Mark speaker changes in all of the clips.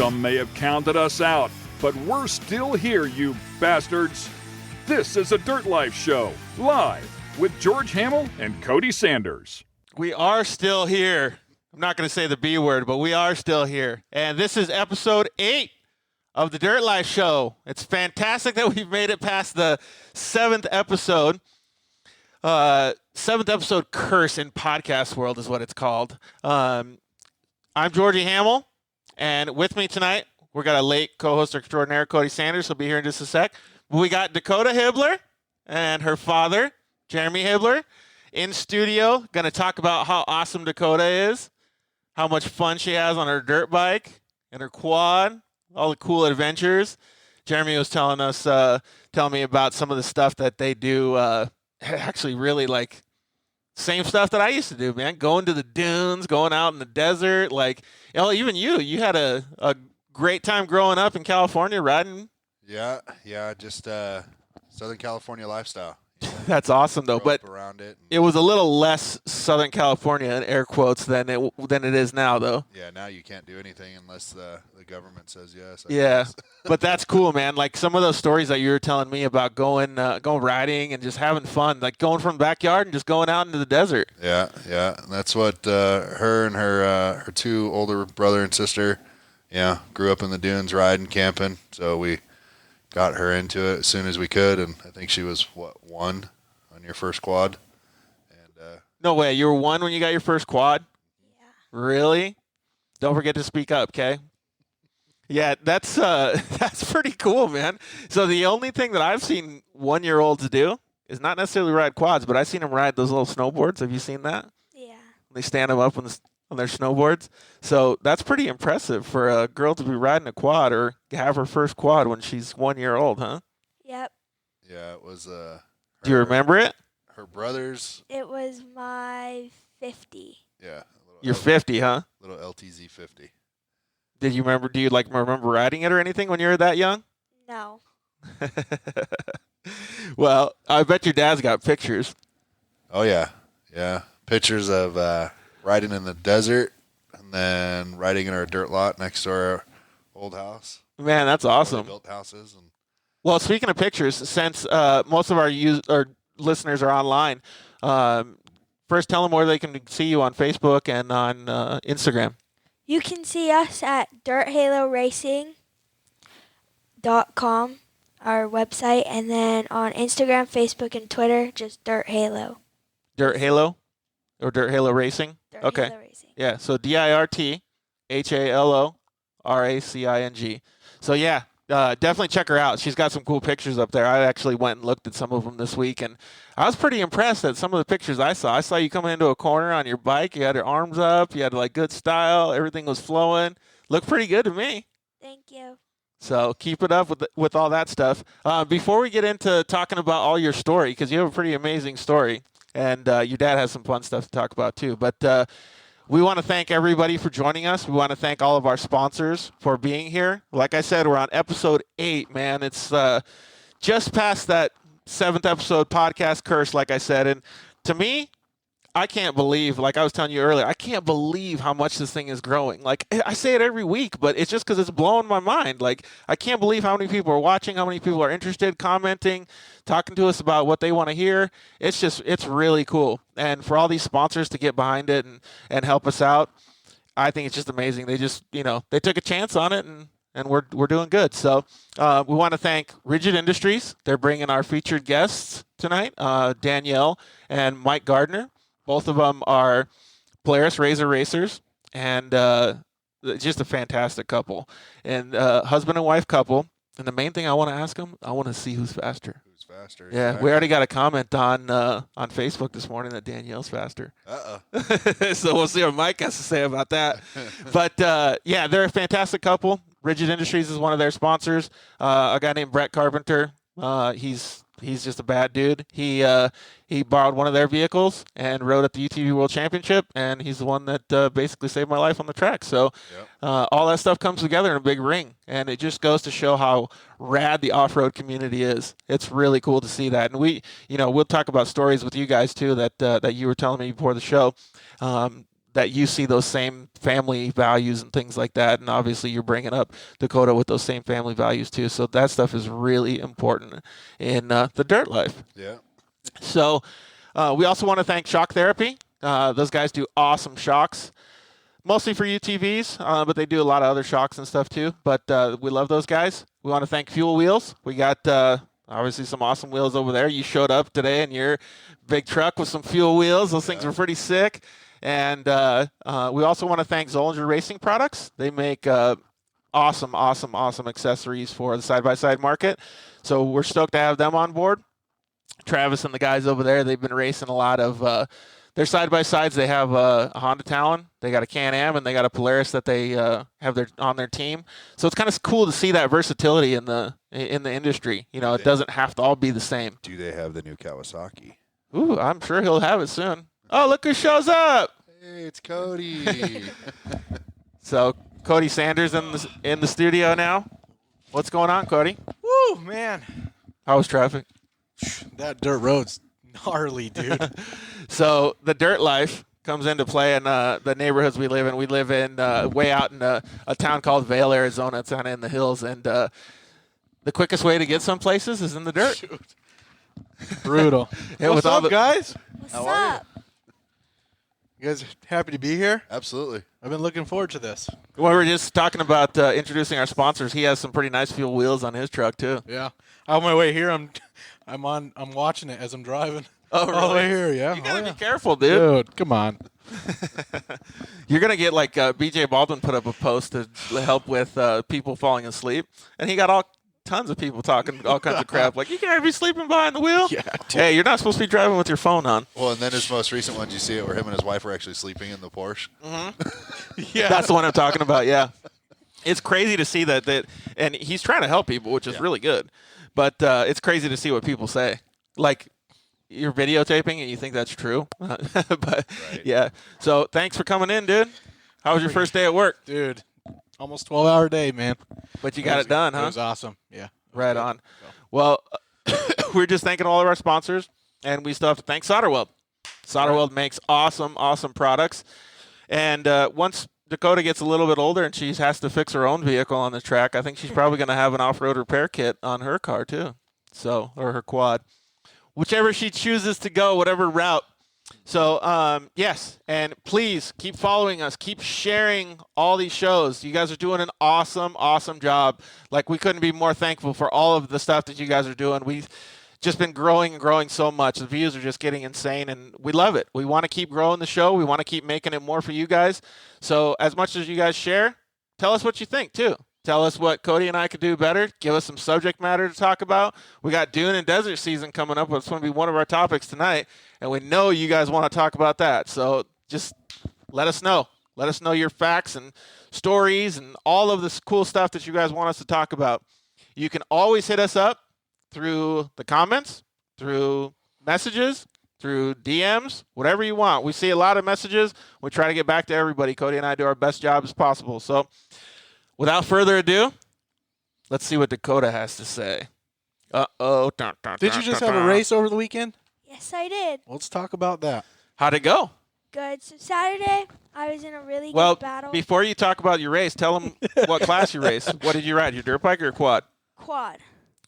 Speaker 1: Some may have counted us out, but we're still here, you bastards. This is a Dirt Life Show, live with George Hamill and Cody Sanders.
Speaker 2: We are still here. I'm not going to say the B word, but we are still here. And this is episode 8 of the Dirt Life Show. It's fantastic that we've made it past the 7th episode. 7th episode curse in podcast world is what it's called. I'm Georgie Hamill, and with me tonight, we got a late co-host extraordinaire, Cody Sanders. He'll be here in just a sec. We got Dakota Hibler and her father, Jeremy Hibler, in studio. Going to talk about how awesome Dakota is, how much fun she has on her dirt bike and her quad, all the cool adventures. Jeremy was telling me about some of the stuff that they do. Actually, really like same stuff that I used to do, man. Going to the dunes, going out in the desert. Like, you know, even you had a great time growing up in California riding.
Speaker 3: Yeah, just Southern California lifestyle.
Speaker 2: That's awesome, though. But
Speaker 3: around
Speaker 2: it was a little less Southern California, in air quotes, than it is now, though.
Speaker 3: Yeah, now you can't do anything unless the government says yes.
Speaker 2: Yeah, but that's cool, man. Like some of those stories that you were telling me about going riding and just having fun, like going from the backyard and just going out into the desert.
Speaker 3: Yeah. That's what her and her two older brother and sister, grew up in the dunes riding, camping. So we got her into it as soon as we could, and I think she was, 1 on your first quad? And
Speaker 2: no way, you were 1 when you got your first quad?
Speaker 4: Yeah.
Speaker 2: Really? Don't forget to speak up, okay? Yeah, that's pretty cool, man. So the only thing that I've seen 1-year-olds do is not necessarily ride quads, but I've seen them ride those little snowboards. Have you seen that?
Speaker 4: Yeah.
Speaker 2: They stand them up on their snowboards. So that's pretty impressive for a girl to be riding a quad or have her first quad when she's 1 year old, huh?
Speaker 4: Yep.
Speaker 3: Yeah, it was.
Speaker 2: Do you remember it?
Speaker 3: Her brothers.
Speaker 4: It was my 50.
Speaker 3: Yeah.
Speaker 2: You're 50, huh?
Speaker 3: Little LTZ 50.
Speaker 2: Did you remember? Do you remember riding it or anything when you were that young?
Speaker 4: No.
Speaker 2: Well, I bet your dad's got pictures.
Speaker 3: Oh yeah. Pictures of riding in the desert and then riding in our dirt lot next to our old house.
Speaker 2: Man, that's awesome.
Speaker 3: Built houses. And
Speaker 2: well, speaking of pictures, since most of our listeners are online, first tell them where they can see you on Facebook and on Instagram.
Speaker 4: You can see us at dirthaloracing.com, our website, and then on Instagram, Facebook, and Twitter, just Dirt Halo.
Speaker 2: Dirt Halo? Or Dirt Halo Racing?
Speaker 4: Dirt
Speaker 2: Okay.
Speaker 4: Halo Racing.
Speaker 2: Yeah, so DIRTHALORACING. So, yeah, definitely check her out. She's got some cool pictures up there. I actually went and looked at some of them this week, and I was pretty impressed at some of the pictures I saw. I saw you coming into a corner on your bike. You had your arms up. You had, good style. Everything was flowing. Looked pretty good to me.
Speaker 4: Thank you.
Speaker 2: So keep it up with all that stuff. Before we get into talking about all your story, because you have a pretty amazing story, and your dad has some fun stuff to talk about too. But we want to thank everybody for joining us. We want to thank all of our sponsors for being here. Like I said, we're on episode 8, man. It's just past that 7th episode podcast curse, like I said. And to me, I can't believe, like I was telling you earlier, I can't believe how much this thing is growing. Like, I say it every week, but it's just because it's blowing my mind. Like, I can't believe how many people are watching, how many people are interested, commenting, talking to us about what they want to hear. It's really cool. And for all these sponsors to get behind it and help us out, I think it's just amazing. They just, they took a chance on it, and we're doing good. So we want to thank Rigid Industries. They're bringing our featured guests tonight, Danielle and Mike Gardner. Both of them are Polaris RZR racers, and just a fantastic couple, and husband and wife couple. And the main thing I want to ask them, I want to see who's faster.
Speaker 3: who's faster?
Speaker 2: Yeah, we already got a comment on Facebook this morning that Danielle's faster. So we'll see what Mike has to say about that. But yeah, they're a fantastic couple. Rigid Industries is one of their sponsors. A guy named Brett Carpenter. He's just a bad dude. He borrowed one of their vehicles and rode at the UTV World Championship, and he's the one that basically saved my life on the track. So all that stuff comes together in a big ring, and it just goes to show how rad the off-road community is. It's really cool to see that. And we'll talk about stories with you guys too that you were telling me before the show. that you see those same family values and things like that. And obviously you're bringing up Dakota with those same family values too. So that stuff is really important in the dirt life.
Speaker 3: Yeah.
Speaker 2: So we also want to thank Shock Therapy. Those guys do awesome shocks, mostly for UTVs, but they do a lot of other shocks and stuff too. But we love those guys. We want to thank Fuel Wheels. We got obviously some awesome wheels over there. You showed up today in your big truck with some Fuel Wheels. Those things were pretty sick. And we also want to thank Zollinger Racing Products. They make awesome accessories for the side-by-side market. So we're stoked to have them on board. Travis and the guys over there, they've been racing a lot of their side-by-sides. They have a Honda Talon, they got a Can-Am, and they got a Polaris that they have on their team. So it's kind of cool to see that versatility in the industry. You know, it doesn't have to all be the same.
Speaker 3: Do they have the new Kawasaki?
Speaker 2: Ooh, I'm sure he'll have it soon. Oh, look who shows up!
Speaker 3: Hey, it's Cody.
Speaker 2: So Cody Sanders in the studio now. What's going on, Cody?
Speaker 5: Woo, man.
Speaker 2: How was traffic?
Speaker 5: That dirt road's gnarly, dude.
Speaker 2: So the dirt life comes into play in the neighborhoods we live in. We live in way out in a town called Vail, Arizona. It's kind of in the hills, and the quickest way to get some places is in the dirt.
Speaker 5: Shoot. Brutal.
Speaker 2: Yeah,
Speaker 5: What's up, guys?
Speaker 4: What's
Speaker 3: How are
Speaker 4: up?
Speaker 5: You guys happy to be here?
Speaker 3: Absolutely.
Speaker 5: I've been looking forward to this.
Speaker 2: Well, we were just talking about introducing our sponsors. He has some pretty nice Fuel Wheels on his truck too.
Speaker 5: Yeah. On my way here, I'm watching it as I'm driving.
Speaker 2: Oh, really?
Speaker 5: All the way here, yeah.
Speaker 2: You gotta
Speaker 5: Oh, yeah.
Speaker 2: be careful, dude.
Speaker 5: Dude, come on.
Speaker 2: You're gonna get like BJ Baldwin put up a post to help with people falling asleep, and he got tons of people talking all kinds of crap like you can't be sleeping behind the wheel.
Speaker 5: Yeah.
Speaker 2: Hey, you're not supposed to be driving with your phone on.
Speaker 3: Well, and then his most recent one, did you see it where him and his wife were actually sleeping in the Porsche?
Speaker 5: Yeah.
Speaker 2: That's the one I'm talking about. Yeah, it's crazy to see that, and he's trying to help people, which is really good. But it's crazy to see what people say. Like you're videotaping and you think that's true, but yeah. So thanks for coming in, dude. How was your first day at work?
Speaker 5: Dude, almost 12-hour day, man.
Speaker 2: But you got it done, huh?
Speaker 5: It was awesome. Yeah.
Speaker 2: Right on. Well, we're just thanking all of our sponsors, and we still have to thank Solderweld. Solderweld makes awesome products. And once Dakota gets a little bit older and she has to fix her own vehicle on the track, I think she's probably going to have an off-road repair kit on her car too, or her quad. Whichever she chooses to go, whatever route. So, yes, and please keep following us. Keep sharing all these shows. You guys are doing an awesome job. Like, we couldn't be more thankful for all of the stuff that you guys are doing. We've just been growing and growing so much. The views are just getting insane, and we love it. We want to keep growing the show. We want to keep making it more for you guys. So as much as you guys share, tell us what you think, too. Tell us what Cody and I could do better. Give us some subject matter to talk about. We got dune and desert season coming up. It's going to be one of our topics tonight, and we know you guys want to talk about that. So just let us know. Let us know your facts and stories and all of this cool stuff that you guys want us to talk about. You can always hit us up through the comments, through messages, through DMs, whatever you want. We see a lot of messages. We try to get back to everybody. Cody and I do our best job as possible. So without further ado, let's see what Dakota has to say. Uh-oh.
Speaker 5: Did you just have a race over the weekend?
Speaker 4: Yes, I did.
Speaker 5: Let's talk about that.
Speaker 2: How'd it go?
Speaker 4: Good. So Saturday, I was in a really
Speaker 2: Well,
Speaker 4: good battle.
Speaker 2: before you talk about your race, tell them what class you raced. What did you ride, your dirt bike or your quad?
Speaker 4: Quad.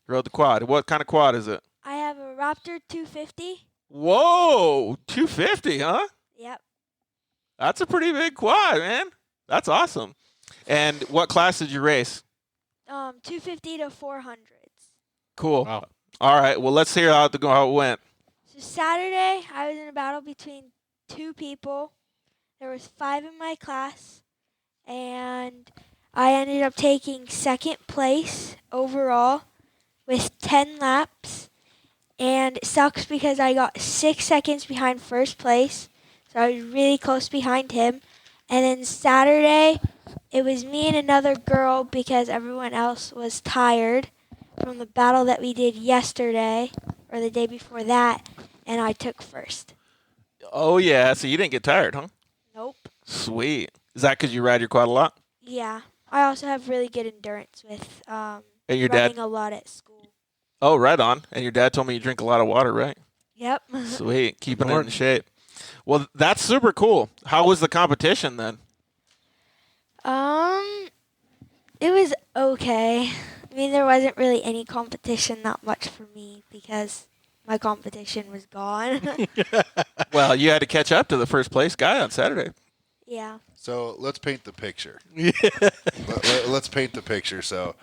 Speaker 2: You rode the quad. What kind of quad is it?
Speaker 4: I have a Raptor 250.
Speaker 2: Whoa, 250, huh?
Speaker 4: Yep.
Speaker 2: That's a pretty big quad, man. That's awesome. And what class did you race?
Speaker 4: 250 to 400s.
Speaker 2: Cool.
Speaker 5: Wow.
Speaker 2: All right. Well, let's hear how it went.
Speaker 4: So Saturday, I was in a battle between two people. There was 5 in my class, and I ended up taking second place overall with 10 laps. And it sucks because I got 6 seconds behind first place, so I was really close behind him. And then Saturday, it was me and another girl because everyone else was tired from the battle that we did yesterday or the day before that, and I took first.
Speaker 2: Oh, yeah. So you didn't get tired, huh?
Speaker 4: Nope.
Speaker 2: Sweet. Is that because you ride your quad a lot?
Speaker 4: Yeah. I also have really good endurance with
Speaker 2: And your
Speaker 4: running
Speaker 2: dad?
Speaker 4: a lot at school.
Speaker 2: Oh, right on. And your dad told me you drink a lot of water, right?
Speaker 4: Yep.
Speaker 2: Sweet. Keeping it in shape. Well, that's super cool. How was the competition then?
Speaker 4: It was okay. I mean, there wasn't really any competition that much for me because my competition was gone.
Speaker 2: Well, you had to catch up to the first place guy on Saturday.
Speaker 4: Yeah.
Speaker 3: So let's paint the picture. Let's paint the picture. So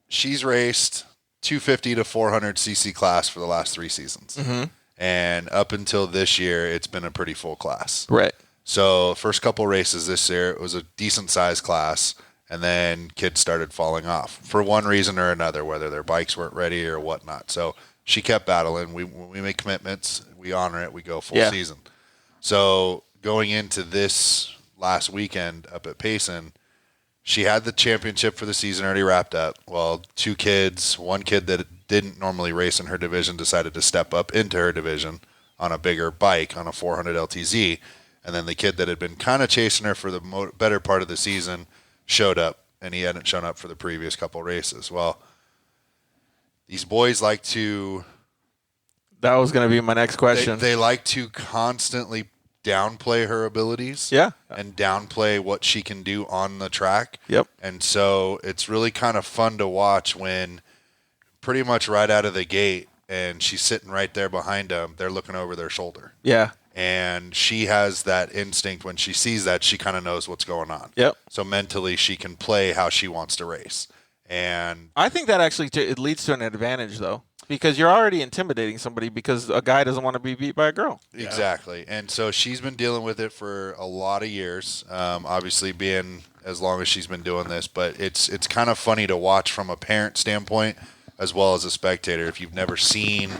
Speaker 3: she's raced 250 to 400 cc class for the last 3 seasons.
Speaker 2: Mm-hmm.
Speaker 3: And up until this year, it's been a pretty full class.
Speaker 2: Right.
Speaker 3: So first couple races this year, it was a decent sized class. And then kids started falling off for one reason or another, whether their bikes weren't ready or whatnot. So she kept battling. When we make commitments, we honor it. We go full season. So going into this last weekend up at Payson, she had the championship for the season already wrapped up. Well, 2 kids, one kid that didn't normally race in her division decided to step up into her division on a bigger bike, on a 400 LTZ. And then the kid that had been kind of chasing her for the better part of the season showed up, and he hadn't shown up for the previous couple races. Well, these boys like to...
Speaker 2: That was going to be my next question.
Speaker 3: They like to constantly downplay her abilities.
Speaker 2: Yeah.
Speaker 3: And downplay what she can do on the track.
Speaker 2: Yep.
Speaker 3: And so it's really kind of fun to watch when pretty much right out of the gate, and she's sitting right there behind them, they're looking over their shoulder.
Speaker 2: Yeah.
Speaker 3: And she has that instinct when she sees that, she kind of knows what's going on.
Speaker 2: Yep.
Speaker 3: So mentally, she can play how she wants to race. And
Speaker 2: I think that actually it leads to an advantage, though, because you're already intimidating somebody because a guy doesn't want to be beat by a girl.
Speaker 3: Exactly. And so she's been dealing with it for a lot of years, obviously being as long as she's been doing this. But it's kind of funny to watch from a parent standpoint as well as a spectator. If you've never seen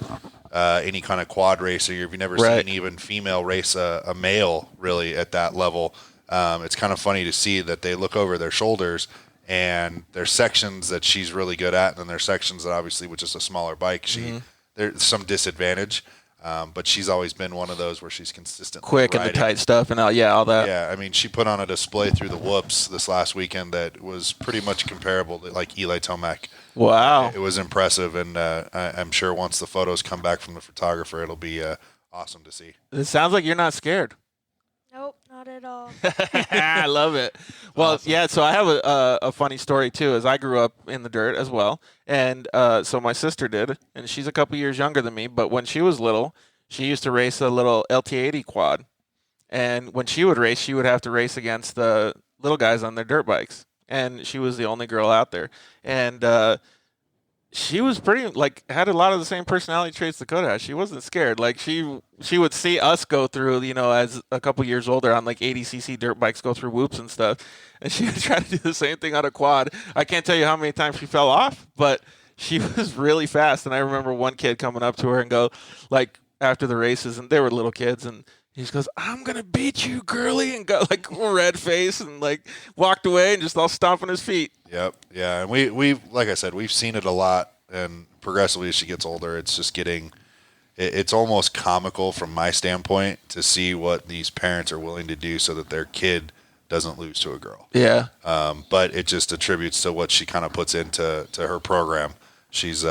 Speaker 3: any kind of quad racer, if you've never seen even female race a male really at that level, it's kind of funny to see that they look over their shoulders and there's sections that she's really good at, and then there's sections that obviously with just a smaller bike, there's some disadvantage. But she's always been one of those where she's consistently
Speaker 2: quick
Speaker 3: riding.
Speaker 2: and the tight stuff and all that.
Speaker 3: Yeah, I mean, she put on a display through the whoops this last weekend that was pretty much comparable to like Eli Tomac.
Speaker 2: Wow.
Speaker 3: It was impressive, and I'm sure once the photos come back from the photographer, it'll be awesome to see.
Speaker 2: It sounds like you're not scared.
Speaker 4: Nope, not at all.
Speaker 2: I love it. Well, awesome. Yeah, so I have a funny story, too, as I grew up in the dirt as well. And so my sister did, and she's a couple years younger than me. But when she was little, she used to race a little LT80 quad. And when she would race, she would have to race against the little guys on their dirt bikes. And she was the only girl out there. And she was pretty, had a lot of the same personality traits Dakota has. She wasn't scared. She would see us go through, as a couple years older on 80cc dirt bikes go through whoops and stuff. And she would try to do the same thing on a quad. I can't tell you how many times she fell off, but she was really fast. And I remember one kid coming up to her and go, after the races, and they were little kids, and he just goes, "I'm going to beat you, girly," and got red face and walked away and just all stomping his feet.
Speaker 3: Yep. Yeah. And we like I said, we've seen it a lot, and progressively as she gets older, it's just it's almost comical from my standpoint to see what these parents are willing to do so that their kid doesn't lose to a girl.
Speaker 2: Yeah.
Speaker 3: But it just attributes to what she kind of puts into her program. She's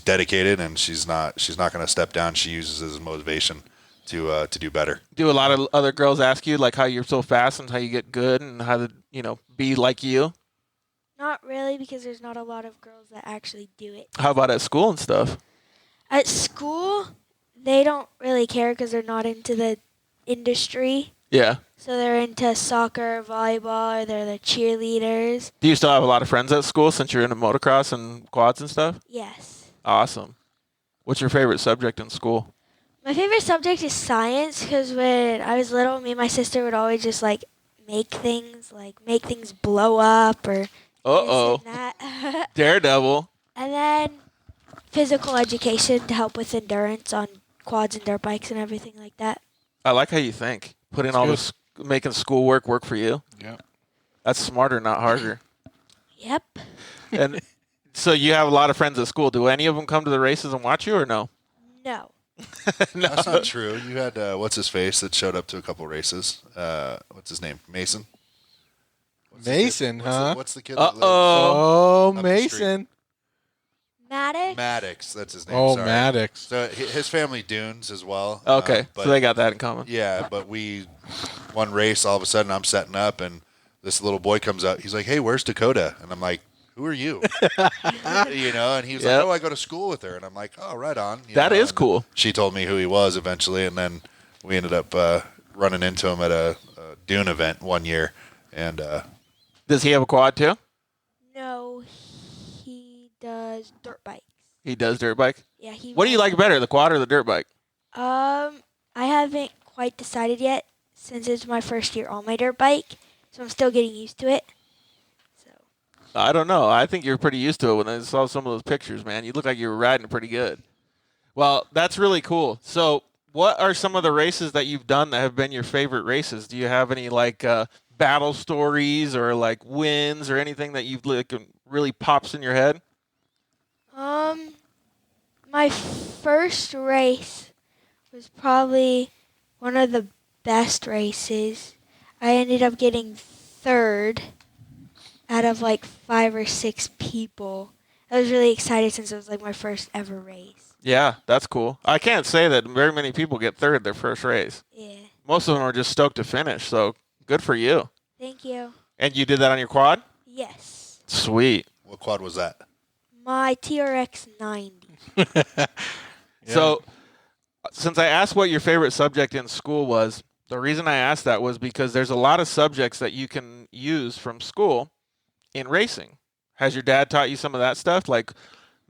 Speaker 3: dedicated, and she's not going to step down. She uses it as motivation to do better.
Speaker 2: Do a lot of other girls ask you how you're so fast and how you get good and how to be like you?
Speaker 4: Not really, because there's not a lot of girls that actually do it.
Speaker 2: How about at school and stuff?
Speaker 4: At school, they don't really care because they're not into the industry.
Speaker 2: Yeah.
Speaker 4: So they're into soccer, volleyball, or they're the cheerleaders.
Speaker 2: Do you still have a lot of friends at school since you're into motocross and quads and stuff?
Speaker 4: Yes.
Speaker 2: Awesome. What's your favorite subject in school?
Speaker 4: My favorite subject is science, because when I was little, me and my sister would always just make things blow up or this and that.
Speaker 2: Daredevil.
Speaker 4: And then physical education to help with endurance on quads and dirt bikes and everything like that.
Speaker 2: I like how you think. Putting all this, making schoolwork work for you.
Speaker 5: Yeah.
Speaker 2: That's smarter, not harder.
Speaker 4: Yep.
Speaker 2: And so you have a lot of friends at school. Do any of them come to the races and watch you or no?
Speaker 4: No.
Speaker 2: No.
Speaker 3: That's not true. You had what's his face that showed up to a couple races. What's his name? Mason.
Speaker 5: Mason, huh?
Speaker 3: What's the kid? That lives
Speaker 5: Oh,
Speaker 3: up the street?
Speaker 5: Mason.
Speaker 4: Maddox.
Speaker 3: That's his name.
Speaker 5: Oh,
Speaker 3: sorry.
Speaker 5: Maddox.
Speaker 3: So his family dunes as well.
Speaker 2: Okay,
Speaker 3: But
Speaker 2: so they got that in common.
Speaker 3: yeah, but one race, all of a sudden I'm setting up and this little boy comes up. He's like, "Hey, where's Dakota?" And I'm like, "Who are you?" And he was like, "Oh, I go to school with her." And I'm like, "Oh, right on."
Speaker 2: That is cool.
Speaker 3: She told me who he was eventually, and then we ended up running into him at a dune event one year. And
Speaker 2: Does he have a quad too?
Speaker 4: No, he does dirt bikes.
Speaker 2: He does dirt bike.
Speaker 4: Yeah,
Speaker 2: What do you like better, the quad or the dirt bike?
Speaker 4: I haven't quite decided yet since it's my first year on my dirt bike, so I'm still getting used to it. So
Speaker 2: I don't know. I think you're pretty used to it when I saw some of those pictures, man. You look like you were riding pretty good. Well, that's really cool. So what are some of the races that you've done that have been your favorite races? Do you have any like battle stories or like wins or anything that you've like really pops in your head?
Speaker 4: my first race was probably one of the best races. I ended up getting third out of like 5 or 6 people. I was really excited since it was like my first ever race.
Speaker 2: Yeah, that's cool. I can't say that very many people get third their first race.
Speaker 4: Yeah.
Speaker 2: Most of them are just stoked to finish, so good for you.
Speaker 4: Thank you.
Speaker 2: And you did that on your quad?
Speaker 4: Yes.
Speaker 2: Sweet.
Speaker 3: what quad was that?
Speaker 4: My TRX 90.
Speaker 2: So, since I asked what your favorite subject in school was, the reason I asked that was because there's a lot of subjects that you can use from school in racing. Has your dad taught you some of that stuff? Like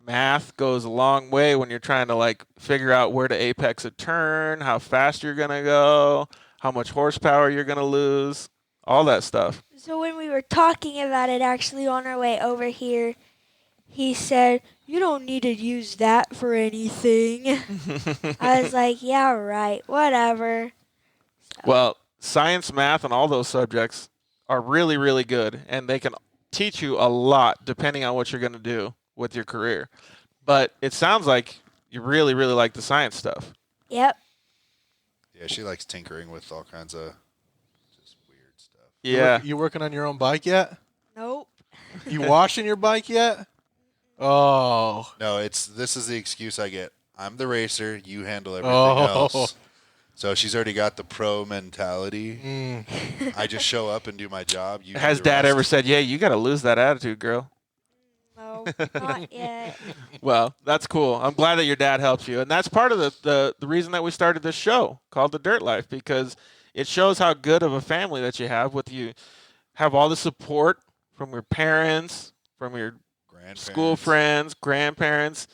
Speaker 2: math goes a long way when you're trying to like figure out where to apex a turn, how fast you're going to go, how much horsepower you're going to lose, all that stuff.
Speaker 4: So when we were talking about it actually on our way over here, he said, "You don't need to use that for anything." I was like, "Yeah, right, whatever."
Speaker 2: Well, science, math, and all those subjects are really, really good, and they can teach you a lot depending on what you're going to do with your career. But it sounds like you really, really like the science stuff.
Speaker 4: Yep.
Speaker 3: Yeah, she likes tinkering with all kinds of just weird stuff.
Speaker 2: Yeah.
Speaker 5: You working on your own bike yet?
Speaker 4: Nope.
Speaker 5: You washing your bike yet? Oh.
Speaker 3: No, this is the excuse I get. I'm the racer. You handle everything
Speaker 5: Oh.
Speaker 3: else. So she's already got the pro mentality. I just show up and do my job. You do
Speaker 2: Has
Speaker 3: the
Speaker 2: Dad
Speaker 3: rest.
Speaker 2: ever said, "Yeah, you got to lose that attitude, girl"?
Speaker 4: No, not yet.
Speaker 2: Well, that's cool. I'm glad that your dad helps you. And that's part of the reason that we started this show called The Dirt Life, because it shows how good of a family that you have with you. Have all the support from your parents, from your school friends, grandparents,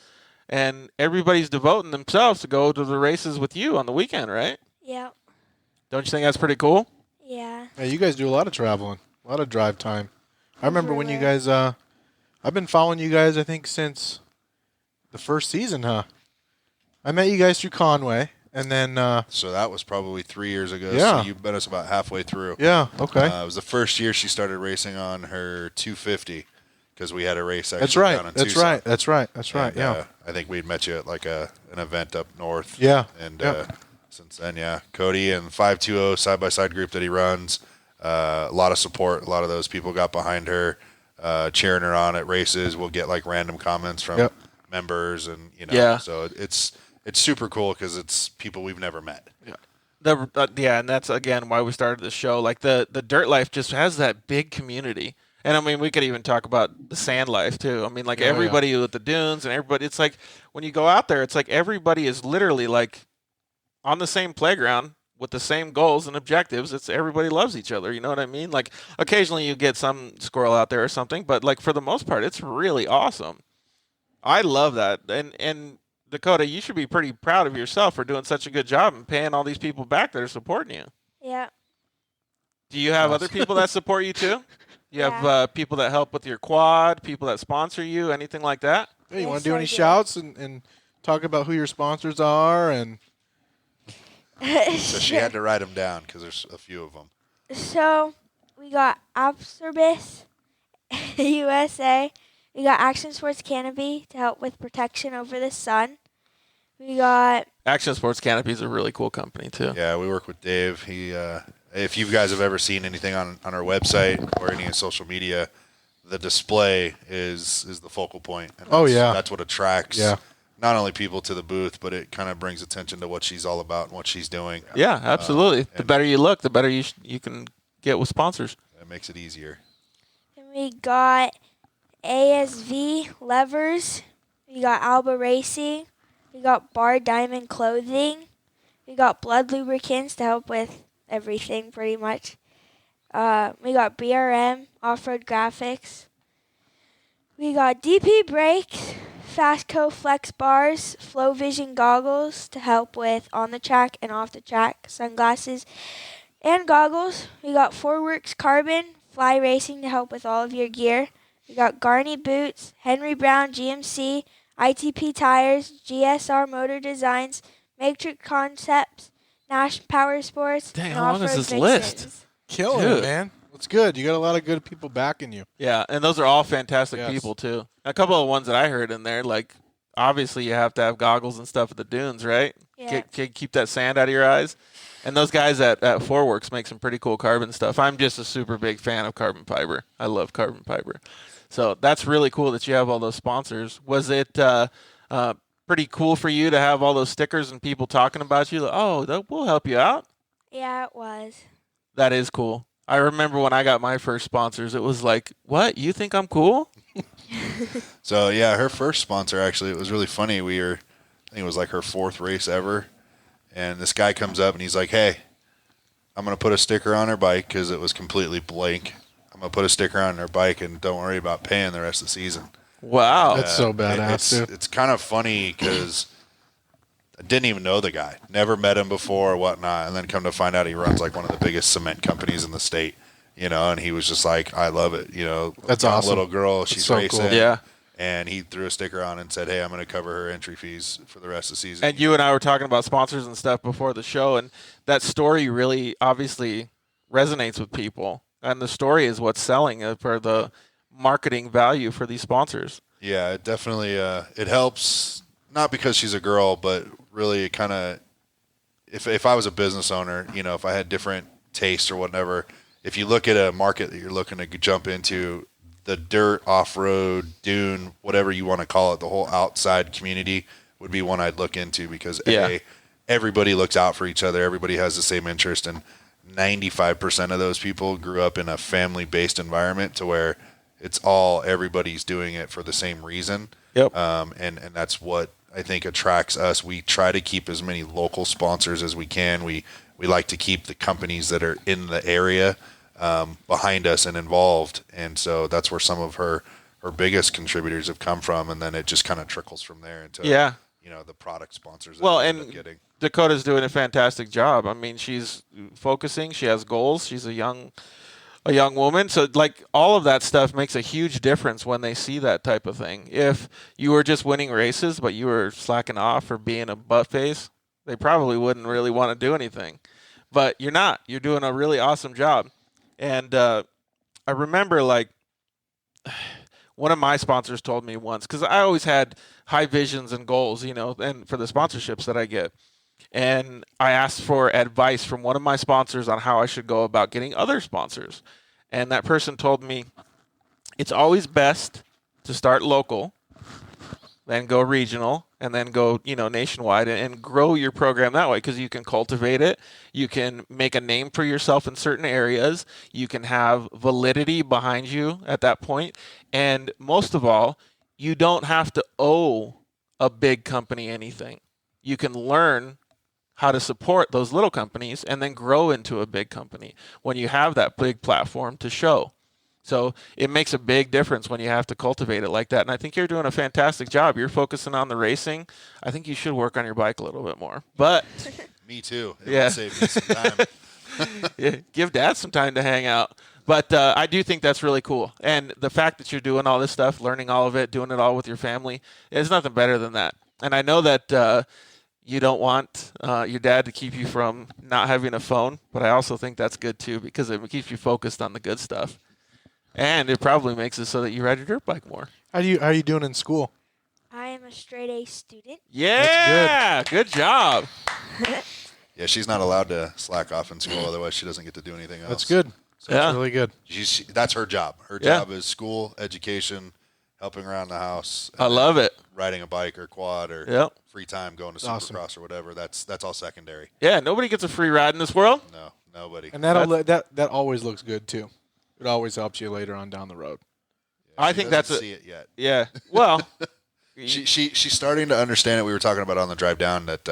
Speaker 2: and everybody's devoting themselves to go to the races with you on the weekend, right?
Speaker 4: Yep.
Speaker 2: Don't you think that's pretty cool?
Speaker 4: Yeah.
Speaker 5: Yeah, you guys do a lot of traveling, a lot of drive time. I remember when you
Speaker 4: Everywhere.
Speaker 5: guys, I've been following you guys, I think, since the first season, huh? I met you guys through Conway, and then,
Speaker 3: So that was probably 3 years ago.
Speaker 5: Yeah.
Speaker 3: So you met us about halfway through.
Speaker 5: yeah, okay.
Speaker 3: It was the first year she started racing on her 250 because we had a race actually
Speaker 5: That's right.
Speaker 3: down in
Speaker 5: That's
Speaker 3: Tucson.
Speaker 5: right. That's right. That's right.
Speaker 3: And,
Speaker 5: Yeah.
Speaker 3: I think we'd met you at like an event up north.
Speaker 5: Yeah.
Speaker 3: And
Speaker 5: Yep.
Speaker 3: since then, yeah, Cody and 520 side-by-side group that he runs, a lot of support. A lot of those people got behind her, cheering her on at races. We'll get like random comments from
Speaker 5: Yep.
Speaker 3: members, and
Speaker 2: Yeah.
Speaker 3: so it's super cool because it's people we've never met.
Speaker 2: Yeah, and that's again why we started the show. Like the Dirt Life just has that big community, and I mean we could even talk about the Sand Life too. I mean like everybody with the dunes and everybody. It's like when you go out there, it's like everybody is literally like on the same playground with the same goals and objectives. It's everybody loves each other. You know what I mean? Like occasionally you get some squirrel out there or something, but like for the most part, it's really awesome. I love that, and Dakota, you should be pretty proud of yourself for doing such a good job and paying all these people back that are supporting you.
Speaker 4: Yeah.
Speaker 2: Do you have other people that support you too? You have
Speaker 4: Yeah.
Speaker 2: people that help with your quad, people that sponsor you, anything like that?
Speaker 5: Hey, you want
Speaker 4: Yes,
Speaker 5: to do
Speaker 4: I
Speaker 5: any
Speaker 4: do.
Speaker 5: shouts and talk about who your sponsors are? And
Speaker 3: So she had to write them down because there's a few of them.
Speaker 4: So we got Absorbis USA. We got Action Sports Canopy to help with protection over the sun. We got
Speaker 2: Action Sports Canopy is a really cool company too.
Speaker 3: Yeah, we work with Dave. He, if you guys have ever seen anything on our website or any social media, the display is the focal point. And that's what attracts not only people to the booth, but it kind of brings attention to what she's all about and what she's doing.
Speaker 2: Yeah, absolutely. The better you look, the better you can get with sponsors.
Speaker 3: It makes it easier.
Speaker 4: And we got ASV levers. We got Alba Racing. We got Bar Diamond Clothing. We got Blood Lubricants to help with everything pretty much. We got BRM Off-Road Graphics. We got DP Brakes, Fastco Flex Bars, Flow Vision Goggles to help with on the track and off the track sunglasses and goggles. We got Forworks Carbon, Fly Racing to help with all of your gear. We got Garney Boots, Henry Brown GMC, ITP Tires, GSR Motor Designs, Matrix Concepts, Nash Power Sports,
Speaker 2: Dang,
Speaker 4: and
Speaker 2: how long is
Speaker 4: Off-Road
Speaker 2: this
Speaker 4: Vixens.
Speaker 2: list?
Speaker 5: Killing it, man. It's good. You got a lot of good people backing you.
Speaker 2: Yeah, and those are all fantastic
Speaker 5: Yes.
Speaker 2: people, too. A couple of ones that I heard in there, like, obviously you have to have goggles and stuff at the dunes, right?
Speaker 4: Yeah.
Speaker 2: Keep that sand out of your eyes. And those guys at Forworks make some pretty cool carbon stuff. I'm just a super big fan of carbon fiber. I love carbon fiber. So that's really cool that you have all those sponsors. Was it pretty cool for you to have all those stickers and people talking about you? Like, oh, we'll help you out?
Speaker 4: Yeah, it was.
Speaker 2: That is cool. I remember when I got my first sponsors, it was like, what? You think I'm cool?
Speaker 3: So, yeah, her first sponsor, actually, it was really funny. I think it was like her 4th race ever. And this guy comes up and he's like, hey, I'm going to put a sticker on her bike because it was completely blank. I'm going to put a sticker on her bike and don't worry about paying the rest of the season.
Speaker 2: Wow.
Speaker 5: That's so badass, dude.
Speaker 3: It's kind of funny because I didn't even know the guy. Never met him before or whatnot. And then come to find out he runs like one of the biggest cement companies in the state, and he was just like, I love it.
Speaker 5: That's
Speaker 3: got a
Speaker 5: awesome.
Speaker 3: little girl, she's
Speaker 5: so
Speaker 3: racing.
Speaker 5: cool.
Speaker 2: Yeah.
Speaker 3: And he threw a sticker on and said, hey, I'm going to cover her entry fees for the rest of the season.
Speaker 2: And you and I were talking about sponsors and stuff before the show, and that story really obviously resonates with people. And the story is what's selling for the marketing value for these sponsors.
Speaker 3: Yeah, it definitely it helps, not because she's a girl, but really it kind of, if I was a business owner, if I had different tastes or whatever, if you look at a market that you're looking to jump into, the dirt, off-road, dune, whatever you want to call it, the whole outside community would be one I'd look into because everybody looks out for each other. Everybody has the same interest, and 95% of those people grew up in a family-based environment to where it's everybody's doing it for the same reason.
Speaker 2: Yep.
Speaker 3: And that's what I think attracts us. We try to keep as many local sponsors as we can. We like to keep the companies that are in the area behind us and involved, and so that's where some of her biggest contributors have come from, and then it just kind of trickles from there into the product sponsors that we end up getting.
Speaker 2: Dakota's doing a fantastic job. I mean, she's focusing, she has goals, she's a young woman, so like all of that stuff makes a huge difference when they see that type of thing. If you were just winning races but you were slacking off or being a butt face, they probably wouldn't really want to do anything, but you're not. You're doing a really awesome job. And I remember, like, one of my sponsors told me once, because I always had high visions and goals, and for the sponsorships that I get. And I asked for advice from one of my sponsors on how I should go about getting other sponsors. And that person told me, it's always best to start local, then go regional, and then go, nationwide and grow your program that way, because you can cultivate it. You can make a name for yourself in certain areas. You can have validity behind you at that point. And most of all, you don't have to owe a big company anything. You can learn how to support those little companies and then grow into a big company when you have that big platform to show. So it makes a big difference when you have to cultivate it like that. And I think you're doing a fantastic job. You're focusing on the racing. I think you should work on your bike a little bit more. But
Speaker 3: me too. It
Speaker 2: Yeah.
Speaker 3: will save me some time.
Speaker 2: yeah, give Dad some time to hang out. But I do think that's really cool. And the fact that you're doing all this stuff, learning all of it, doing it all with your family, there's nothing better than that. And I know that you don't want your dad to keep you from not having a phone, but I also think that's good too, because it keeps you focused on the good stuff. And it probably makes it so that you ride your dirt bike more.
Speaker 5: How are you doing in school?
Speaker 4: I am a straight A student.
Speaker 2: Yeah, good job.
Speaker 3: Yeah, she's not allowed to slack off in school, otherwise she doesn't get to do anything else.
Speaker 5: That's good.
Speaker 3: So
Speaker 5: That's really good.
Speaker 3: that's her job. Her job is school, education, helping around the house.
Speaker 2: I love it.
Speaker 3: Riding a bike or quad or
Speaker 2: Yep.
Speaker 3: free time going to Supercross or whatever. That's all secondary.
Speaker 2: Yeah, nobody gets a free ride in this world.
Speaker 3: No, nobody.
Speaker 5: And that always looks good too. It always helps you later on down the road.
Speaker 3: Yeah,
Speaker 2: I think that's
Speaker 3: see it yet.
Speaker 2: Yeah. Well,
Speaker 3: she's starting to understand it. We were talking about on the drive down that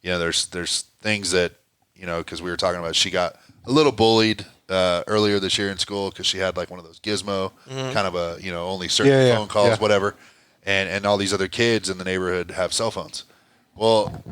Speaker 3: there's things that because we were talking about she got a little bullied earlier this year in school because she had like one of those gizmo kind of a only certain phone calls whatever, and all these other kids in the neighborhood have cell phones. Well,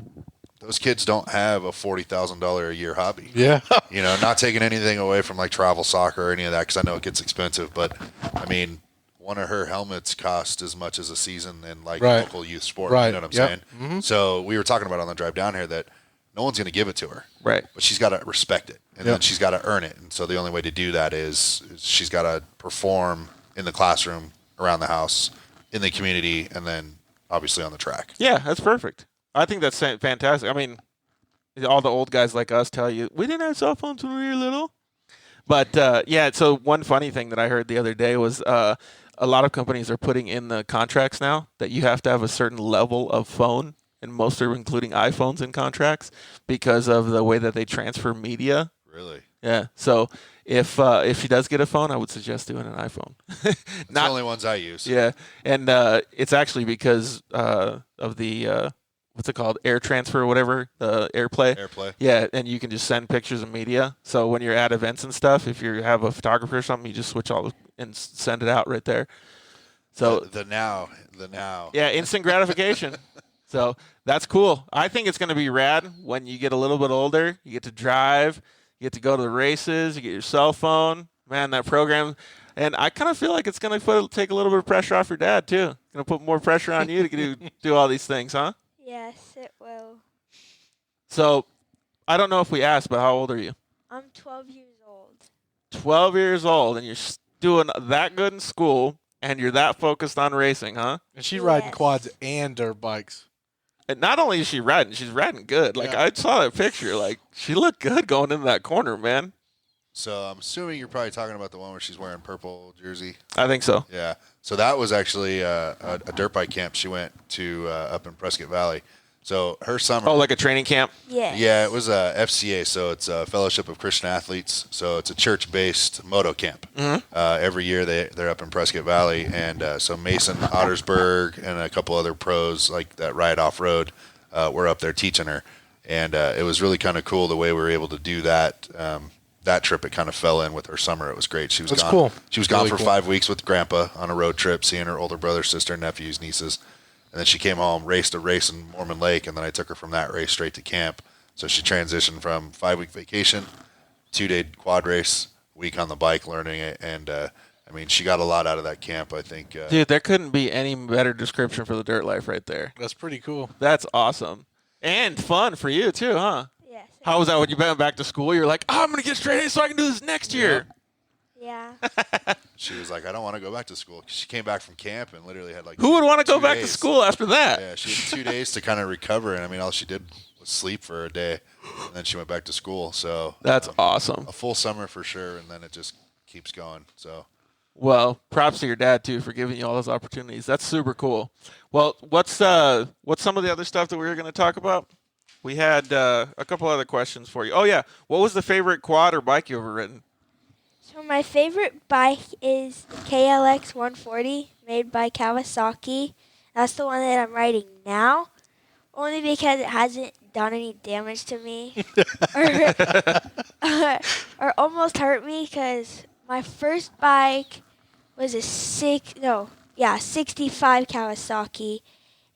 Speaker 3: those kids don't have a $40,000 a year hobby.
Speaker 5: Yeah.
Speaker 3: Not taking anything away from like travel soccer or any of that because I know it gets expensive, but I mean, one of her helmets cost as much as a season in like local youth sport.
Speaker 5: Right.
Speaker 3: You know what I'm saying? Mm-hmm. So we were talking about on the drive down here that no one's going to give it to her.
Speaker 2: Right.
Speaker 3: But she's got to respect it, and then she's got to earn it. And so the only way to do that is she's got to perform in the classroom, around the house, in the community, and then obviously on the track.
Speaker 2: yeah, that's perfect. I think that's fantastic. I mean, all the old guys like us tell you, we didn't have cell phones when we were little. But, so one funny thing that I heard the other day was a lot of companies are putting in the contracts now that you have to have a certain level of phone, and most are including iPhones in contracts because of the way that they transfer media.
Speaker 3: Really?
Speaker 2: Yeah. So if she does get a phone, I would suggest doing an iPhone.
Speaker 3: Not the only ones I use.
Speaker 2: Yeah, and it's actually because of the what's it called, air transfer or whatever, the AirPlay.
Speaker 3: AirPlay.
Speaker 2: Yeah, and you can just send pictures of media. So when you're at events and stuff, if you have a photographer or something, you just switch all and send it out right there. So
Speaker 3: the now.
Speaker 2: Yeah, instant gratification. So that's cool. I think it's going to be rad when you get a little bit older. You get to drive. You get to go to the races. You get your cell phone. Man, that program. And I kind of feel like it's going to take a little bit of pressure off your dad, too. Going to put more pressure on you to do all these things, huh?
Speaker 4: Yes, it will.
Speaker 2: So I don't know if we asked, but how old are you?
Speaker 4: I'm 12 years old.
Speaker 2: 12 years old, and you're doing that good in school, and you're that focused on racing, huh?
Speaker 5: And she's riding quads and dirt bikes.
Speaker 2: And not only is she riding, she's riding good. Like, I saw that picture. Like, she looked good going into that corner, man.
Speaker 3: So I'm assuming you're probably talking about the one where she's wearing purple jersey.
Speaker 2: I think so.
Speaker 3: Yeah. So that was actually a dirt bike camp she went to up in Prescott Valley. So her summer.
Speaker 2: Oh, like a training camp?
Speaker 4: Yes.
Speaker 3: Yeah, it was a FCA, so it's a Fellowship of Christian Athletes. So it's a church-based moto camp.
Speaker 2: Mm-hmm.
Speaker 3: Every year they're up in Prescott Valley, and so Mason Ottersberg and a couple other pros like that ride off-road were up there teaching her, and it was really kind of cool the way we were able to do that. That trip, it kind of fell in with her summer. It was great. She was
Speaker 5: That's
Speaker 3: gone.
Speaker 5: cool.
Speaker 3: She was
Speaker 5: Really
Speaker 3: gone for
Speaker 5: cool.
Speaker 3: 5 weeks with Grandpa on a road trip, seeing her older brother, sister, nephews, nieces. And then she came home, raced a race in Mormon Lake, and then I took her from that race straight to camp. So she transitioned from 5-week vacation, 2-day quad race, week on the bike learning it. And, she got a lot out of that camp, I think.
Speaker 2: Dude, there couldn't be any better description for the dirt life right there.
Speaker 5: That's pretty cool.
Speaker 2: That's awesome. And fun for you, too, huh?
Speaker 4: Yes.
Speaker 2: How was that when you went back to school? You're like, I'm going to get straight A so I can do this next year.
Speaker 4: Yeah.
Speaker 3: She was like, I don't want to go back to school. She came back from camp and literally had like
Speaker 2: Who would want to go
Speaker 3: 2
Speaker 2: back to
Speaker 3: days.
Speaker 2: school after that?
Speaker 3: Yeah, she had 2 days to kind of recover. And, all she did was sleep for a day. And then she went back to school. So
Speaker 2: That's awesome.
Speaker 3: a full summer for sure. And then it just keeps going. So
Speaker 2: Well, props to your dad, too, for giving you all those opportunities. That's super cool. Well, what's some of the other stuff that we were going to talk about? We had a couple other questions for you. Oh, yeah. What was the favorite quad or bike you ever ridden?
Speaker 4: So my favorite bike is the KLX 140 made by Kawasaki. That's the one that I'm riding now, only because it hasn't done any damage to me or almost hurt me, because my first bike was a 65 Kawasaki,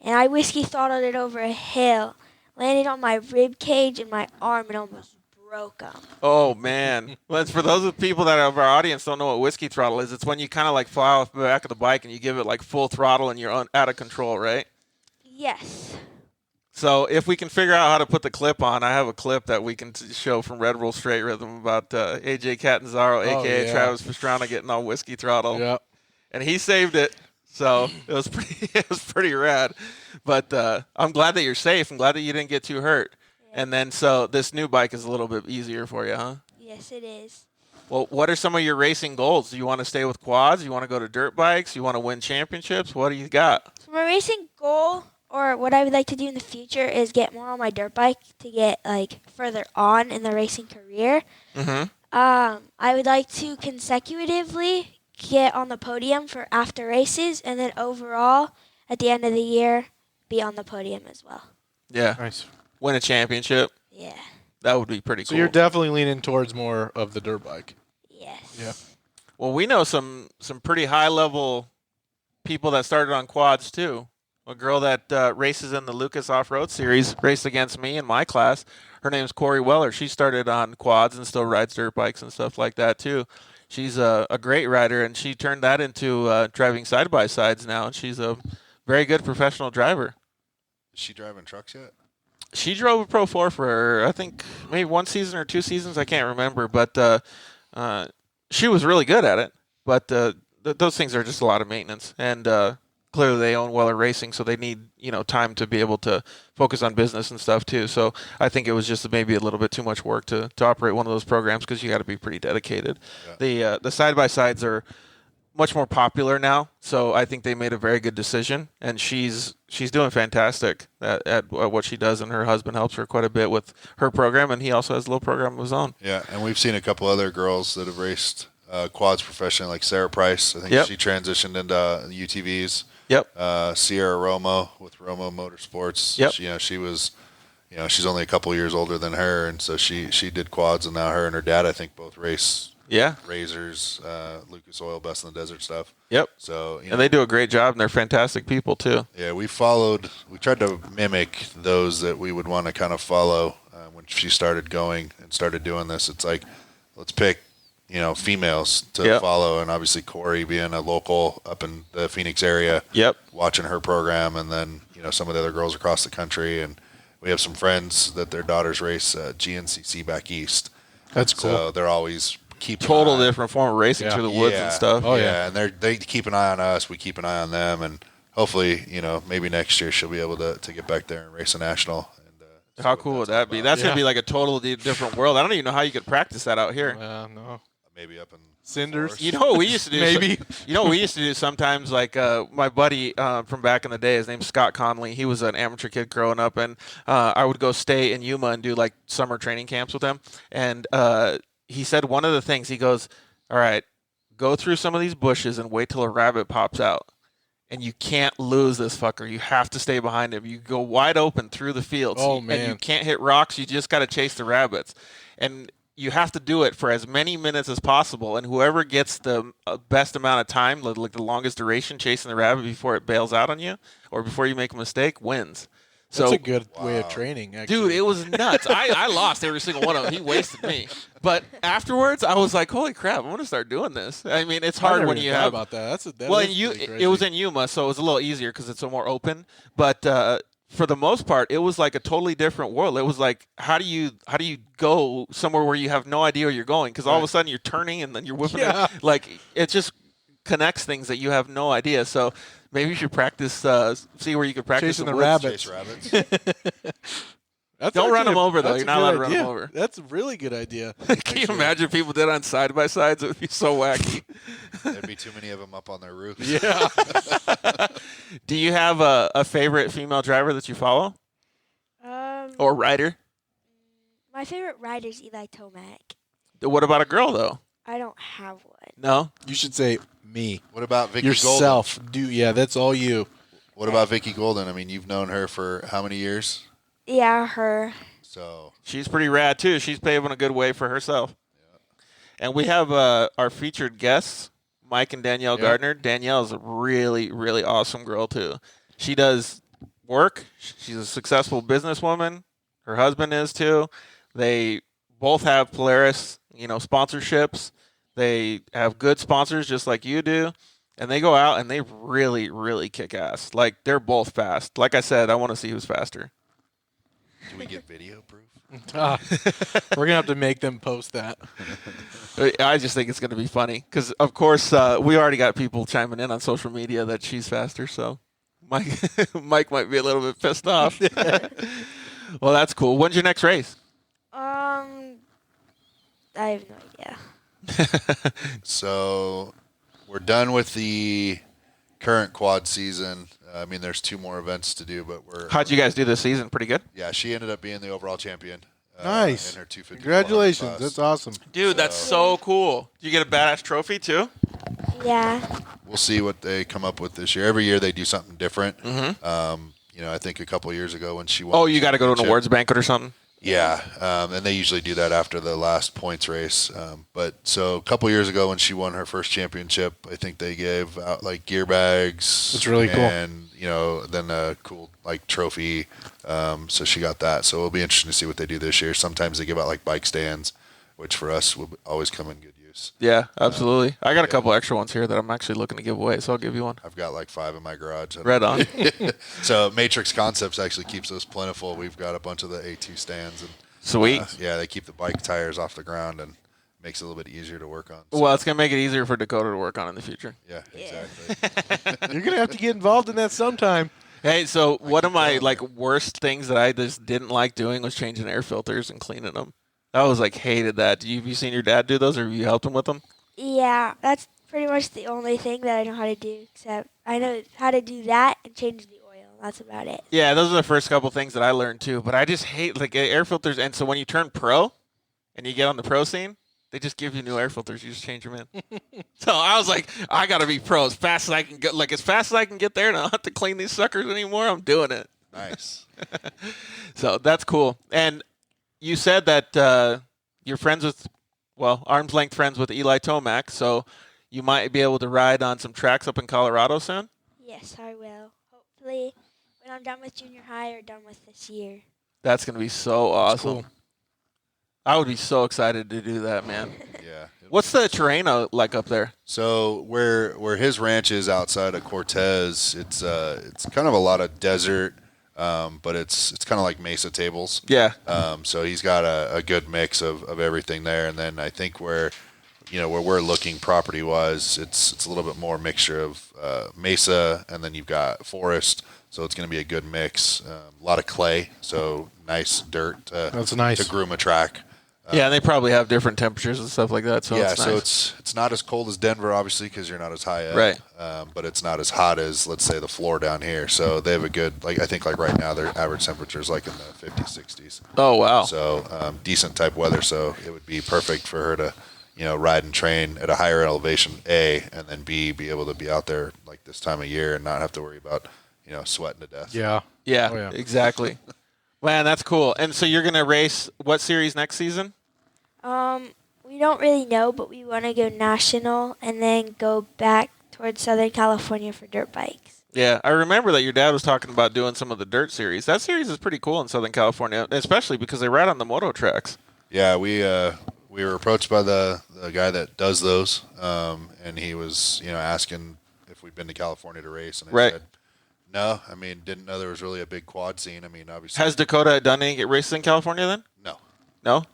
Speaker 4: and I whiskey throttled it over a hill, landed on my rib cage and my arm, and almost broke them.
Speaker 2: Oh, man. Well, it's for those of people that of our audience don't know what whiskey throttle is. It's when you kind of like fly off the back of the bike and you give it like full throttle and you're out of control, right?
Speaker 4: Yes.
Speaker 2: So if we can figure out how to put the clip on, I have a clip that we can show from Red Bull Straight Rhythm about AJ Catanzaro, a.k.a. Travis Pastrana, getting all whiskey throttle.
Speaker 5: Yeah.
Speaker 2: And he saved it. So it was pretty rad. But I'm glad that you're safe. I'm glad that you didn't get too hurt. And then, so this new bike is a little bit easier for you, huh?
Speaker 4: Yes, it is.
Speaker 2: Well, what are some of your racing goals? Do you want to stay with quads? You want to go to dirt bikes? You want to win championships? What do you got?
Speaker 4: So my racing goal, or what I would like to do in the future, is get more on my dirt bike to get like further on in the racing career.
Speaker 2: Mm-hmm.
Speaker 4: I would like to consecutively get on the podium for after races, and then overall, at the end of the year, be on the podium as well.
Speaker 2: Yeah.
Speaker 5: Nice.
Speaker 2: Win a championship.
Speaker 4: Yeah.
Speaker 2: That would be pretty
Speaker 5: So
Speaker 2: cool.
Speaker 5: you're definitely leaning towards more of the dirt bike.
Speaker 4: Yes.
Speaker 5: Yeah.
Speaker 2: Well, we know some pretty high-level people that started on quads, too. A girl that races in the Lucas Off-Road Series raced against me in my class. Her name's Corey Weller. She started on quads and still rides dirt bikes and stuff like that, too. She's a great rider, and she turned that into driving side-by-sides now, and she's a very good professional driver.
Speaker 3: Is she driving trucks yet?
Speaker 2: She drove a Pro 4 for, I think, maybe 1 season or 2 seasons. I can't remember. But she was really good at it. But those things are just a lot of maintenance. And clearly they own Weller Racing, so they need time to be able to focus on business and stuff, too. So I think it was just maybe a little bit too much work to operate one of those programs because you got to be pretty dedicated. Yeah. The side-by-sides are much more popular now, so I think they made a very good decision, and she's doing fantastic at what she does, and her husband helps her quite a bit with her program, and he also has a little program of his own.
Speaker 3: Yeah, and we've seen a couple other girls that have raced quads professionally, like Sarah Price. I think she transitioned into UTVs.
Speaker 2: Yep.
Speaker 3: Sierra Romo with Romo Motorsports.
Speaker 2: Yep.
Speaker 3: She was, she's only a couple years older than her, and so she did quads, and now her and her dad, I think, both race.
Speaker 2: Yeah.
Speaker 3: Razors, Lucas Oil, Best in the Desert stuff.
Speaker 2: Yep.
Speaker 3: So
Speaker 2: and they do a great job, and they're fantastic people too.
Speaker 3: Yeah, we tried to mimic those that we would want to kind of follow when she started going and started doing this. It's like, let's pick, females to follow, and obviously Corey being a local up in the Phoenix area.
Speaker 2: Yep.
Speaker 3: Watching her program, and then some of the other girls across the country, and we have some friends that their daughters race GNCC back east.
Speaker 5: That's cool.
Speaker 3: So they're always
Speaker 2: total different form of racing through the woods and stuff.
Speaker 3: Oh yeah, and they keep an eye on us. We keep an eye on them, and hopefully, maybe next year she'll be able to get back there and race a national. And
Speaker 2: how cool would that be? That's gonna be like a totally different world. I don't even know how you could practice that out here.
Speaker 5: No.
Speaker 3: Maybe up in
Speaker 5: Cinders.
Speaker 3: Forest.
Speaker 2: You know what we used to do?
Speaker 5: Maybe.
Speaker 2: What we used to do sometimes, like my buddy from back in the day, his name's Scott Conley. He was an amateur kid growing up, and I would go stay in Yuma and do like summer training camps with him. And he said one of the things, he goes, all right, go through some of these bushes and wait till a rabbit pops out. And you can't lose this fucker. You have to stay behind him. You go wide open through the fields.
Speaker 5: Oh, man.
Speaker 2: And you can't hit rocks. You just got to chase the rabbits. And you have to do it for as many minutes as possible. And whoever gets the best amount of time, like the longest duration chasing the rabbit before it bails out on you or before you make a mistake, wins.
Speaker 5: That's a good way of training, actually.
Speaker 2: Dude, it was nuts. I lost every single one of them. He wasted me. But afterwards, I was like, holy crap, I'm going to start doing this. I mean, it's hard when you have...
Speaker 5: about that.
Speaker 2: It was in Yuma, so it was a little easier because it's more open. But for the most part, it was like a totally different world. It was like, how do you go somewhere where you have no idea where you're going? Because all of a sudden you're turning and then you're whipping it. Like, it just connects things that you have no idea. So... maybe you should practice, see where you can practice
Speaker 5: chasing the
Speaker 3: Chase
Speaker 5: rabbits.
Speaker 2: Don't run them over, though. You're not allowed to run them over.
Speaker 5: That's a really good idea.
Speaker 2: Can you imagine if people did on side-by-sides? It would be so wacky.
Speaker 3: There'd be too many of them up on their roofs.
Speaker 5: Yeah.
Speaker 2: Do you have a favorite female driver that you follow? Or rider?
Speaker 4: My favorite rider is Eli Tomac.
Speaker 2: What about a girl, though?
Speaker 4: I don't have one.
Speaker 2: No?
Speaker 5: You should say me.
Speaker 3: What about Vicky
Speaker 5: Yourself.
Speaker 3: Golden?
Speaker 5: Yeah, that's all you.
Speaker 3: What about Vicky Golden? I mean, you've known her for how many years?
Speaker 4: Yeah, her.
Speaker 3: So
Speaker 2: she's pretty rad, too. She's paving a good way for herself. Yeah. And we have our featured guests, Mike and Danielle Gardner. Danielle is a really, really awesome girl, too. She does work. She's a successful businesswoman. Her husband is, too. They both have Polaris, sponsorships. They have good sponsors just like you do, and they go out and they really, really kick ass. Like, they're both fast. Like I said, I want to see who's faster.
Speaker 3: Do we get video proof?
Speaker 5: We're going to have to make them post that.
Speaker 2: I just think it's going to be funny because, of course, we already got people chiming in on social media that she's faster, so Mike might be a little bit pissed off. Well, that's cool. When's your next race?
Speaker 4: I have no idea.
Speaker 3: So we're done with the current quad season. I mean, there's 2 more events to do, but
Speaker 2: How'd you guys do this season? Pretty good?
Speaker 3: Yeah, she ended up being the overall champion.
Speaker 5: Nice.
Speaker 3: In her 250.
Speaker 5: Congratulations. That's awesome.
Speaker 2: Dude, that's so cool. Did you get a badass trophy, too?
Speaker 4: Yeah.
Speaker 3: We'll see what they come up with this year. Every year they do something different.
Speaker 2: Mm-hmm.
Speaker 3: I think a couple years ago when she won.
Speaker 2: Oh, you got to go to an awards banquet or something?
Speaker 3: Yeah, and they usually do that after the last points race. But so a couple years ago when she won her first championship, I think they gave out like gear bags.
Speaker 5: That's really cool.
Speaker 3: And, then a cool like trophy. So she got that. So it'll be interesting to see what they do this year. Sometimes they give out like bike stands, which for us would always come in good use.
Speaker 2: Yeah, absolutely. I got a couple extra ones here that I'm actually looking to give away, so I'll give you one.
Speaker 3: I've got like 5 in my garage.
Speaker 2: Right on.
Speaker 3: So Matrix Concepts actually keeps us plentiful. We've got a bunch of the A2 stands. And
Speaker 2: Sweet.
Speaker 3: they keep the bike tires off the ground and makes it a little bit easier to work on. So,
Speaker 2: Well, it's going to make it easier for Dakota to work on in the future.
Speaker 3: yeah, exactly.
Speaker 5: You're going to have to get involved in that sometime.
Speaker 2: Hey, so one of my worst things that I just didn't like doing was changing air filters and cleaning them. I was hated that. Have you seen your dad do those, or have you helped him with them?
Speaker 4: Yeah, that's pretty much the only thing that I know how to do, except I know how to do that and change the oil. That's about it.
Speaker 2: Yeah, those are the first couple things that I learned too. But I just hate air filters. And so when you turn pro and you get on the pro scene, they just give you new air filters. You just change them in. So I was like, I got to be pro as fast as I can get. As fast as I can get there and I don't have to clean these suckers anymore, I'm doing it.
Speaker 3: Nice.
Speaker 2: So that's cool. And you said that you're friends with, arm's length friends with Eli Tomac. So you might be able to ride on some tracks up in Colorado soon?
Speaker 4: Yes, I will. Hopefully when I'm done with junior high or done with this year.
Speaker 2: That's going to be so awesome.
Speaker 5: Cool.
Speaker 2: I would be so excited to do that, man.
Speaker 3: Yeah.
Speaker 2: What's the terrain like up there?
Speaker 3: So where his ranch is outside of Cortez, it's kind of a lot of desert, but it's kind of like mesa tables.
Speaker 2: Yeah.
Speaker 3: So he's got a good mix of everything there. And then I think where we're looking property wise, it's a little bit more mixture of mesa, and then you've got forest. So it's going to be a good mix. A lot of clay, so nice dirt.
Speaker 5: That's nice.
Speaker 3: To groom a track.
Speaker 2: Yeah, and they probably have different temperatures and stuff like that. So
Speaker 3: yeah,
Speaker 2: it's
Speaker 3: so
Speaker 2: nice.
Speaker 3: it's not as cold as Denver, obviously, because you're not as high up.
Speaker 2: Right.
Speaker 3: But it's not as hot as, let's say, the floor down here. So they have a good, I think right now their average temperature is in the 50s, 60s.
Speaker 2: Oh, wow.
Speaker 3: So decent type weather. So it would be perfect for her to, ride and train at a higher elevation, A, and then B, be able to be out there like this time of year and not have to worry about, sweating to death.
Speaker 5: Yeah.
Speaker 2: Yeah,
Speaker 5: Oh, yeah.
Speaker 2: exactly. Man, that's cool. And so you're going to race what series next season?
Speaker 4: We don't really know, but we want to go national and then go back towards Southern California for dirt bikes.
Speaker 2: Yeah, I remember that your dad was talking about doing some of the dirt series. That series is pretty cool in Southern California, especially because they ride on the moto tracks.
Speaker 3: Yeah, we were approached by the guy that does those, and he was asking if we'd been to California to race, and I said no. I mean, didn't know there was really a big quad scene. I mean, obviously.
Speaker 2: Has Dakota done any races in California then?
Speaker 3: No.
Speaker 2: No?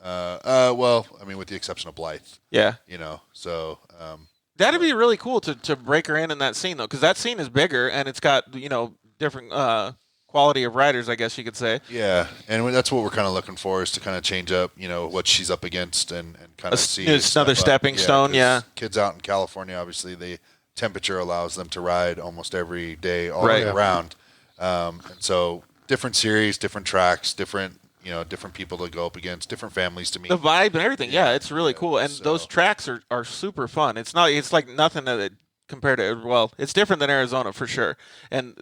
Speaker 3: Well, I mean, with the exception of Blythe.
Speaker 2: Yeah.
Speaker 3: So.
Speaker 2: That'd be really cool to break her in that scene, though, because that scene is bigger and it's got, different quality of riders, I guess you could say.
Speaker 3: Yeah, and that's what we're kind of looking for, is to kind of change up, what she's up against and kind of see.
Speaker 2: It's another stepping stone, yeah.
Speaker 3: Kids out in California, obviously, the temperature allows them to ride almost every day, all
Speaker 2: Right.
Speaker 3: year round. And so different series, different tracks, different people to go up against, different families to meet.
Speaker 2: The vibe and everything, yeah, it's really
Speaker 3: Yeah,
Speaker 2: cool. And
Speaker 3: so-
Speaker 2: those tracks are super fun. It's like nothing that compared to, it's different than Arizona for sure. And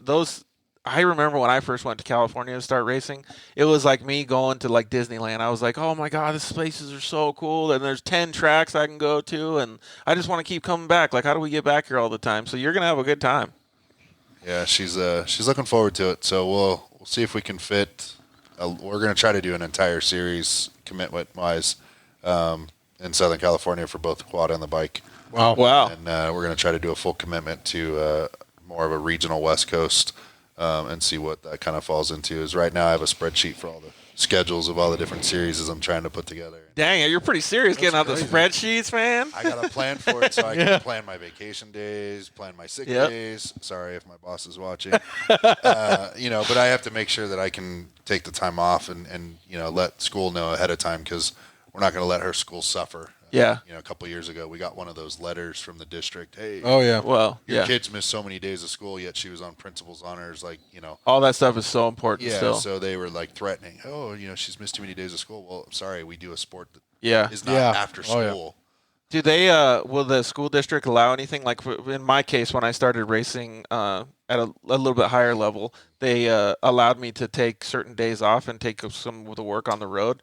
Speaker 2: I remember when I first went to California to start racing, it was like me going to Disneyland. I was like, oh my God, these places are so cool. And there's 10 tracks I can go to. And I just want to keep coming back. How do we get back here all the time? So you're going to have a good time.
Speaker 3: Yeah, she's looking forward to it. So we'll see if we can fit. We're going to try to do an entire series commitment-wise in Southern California for both the quad and the bike.
Speaker 2: Wow.
Speaker 3: And we're going to try to do a full commitment to more of a regional West Coast and see what that kind of falls into. Is right now I have a spreadsheet for all the schedules of all the different series I'm trying to put together.
Speaker 2: Dang it, you're pretty serious getting out the spreadsheets, man.
Speaker 3: I got a plan for it so I can plan my vacation days, plan my sick days. Sorry if my boss is watching. But I have to make sure that I can take the time off and let school know ahead of time, because we're not going to let her school suffer.
Speaker 2: Yeah.
Speaker 3: A couple of years ago, we got one of those letters from the district. Hey,
Speaker 5: Oh yeah.
Speaker 2: Well,
Speaker 3: your
Speaker 2: yeah.
Speaker 3: kids missed so many days of school, yet she was on principal's honors.
Speaker 2: All that stuff is so important
Speaker 3: Yeah,
Speaker 2: still.
Speaker 3: so they were threatening. Oh, she's missed too many days of school. Well, I'm sorry, we do a sport that
Speaker 2: Yeah.
Speaker 3: is not after school.
Speaker 5: Oh, yeah.
Speaker 2: Do they, will the school district allow anything? Like in my case, when I started racing at a little bit higher level, they allowed me to take certain days off and take some of the work on the road.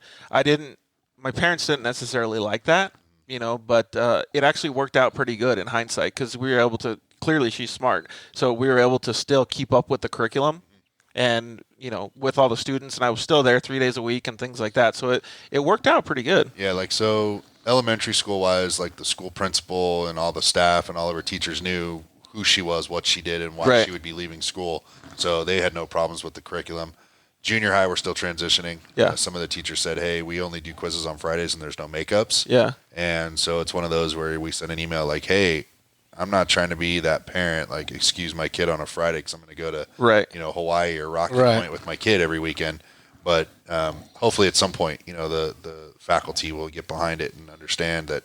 Speaker 2: My parents didn't necessarily like that, but it actually worked out pretty good in hindsight because we were able to, clearly she's smart, so we were able to still keep up with the curriculum and, with all the students, and I was still there 3 days a week and things like that. So it worked out pretty good.
Speaker 3: Yeah, so elementary school wise, the school principal and all the staff and all of her teachers knew who she was, what she did, and why she would be leaving school. So they had no problems with the curriculum. Junior high, we're still transitioning.
Speaker 2: Yeah.
Speaker 3: Some of the teachers said, hey, we only do quizzes on Fridays and there's no makeups.
Speaker 2: Yeah.
Speaker 3: And so it's one of those where we send an email hey, I'm not trying to be that parent, excuse my kid on a Friday because I'm going to go to, Hawaii or Rocky Point with my kid every weekend. But hopefully at some point, the faculty will get behind it and understand that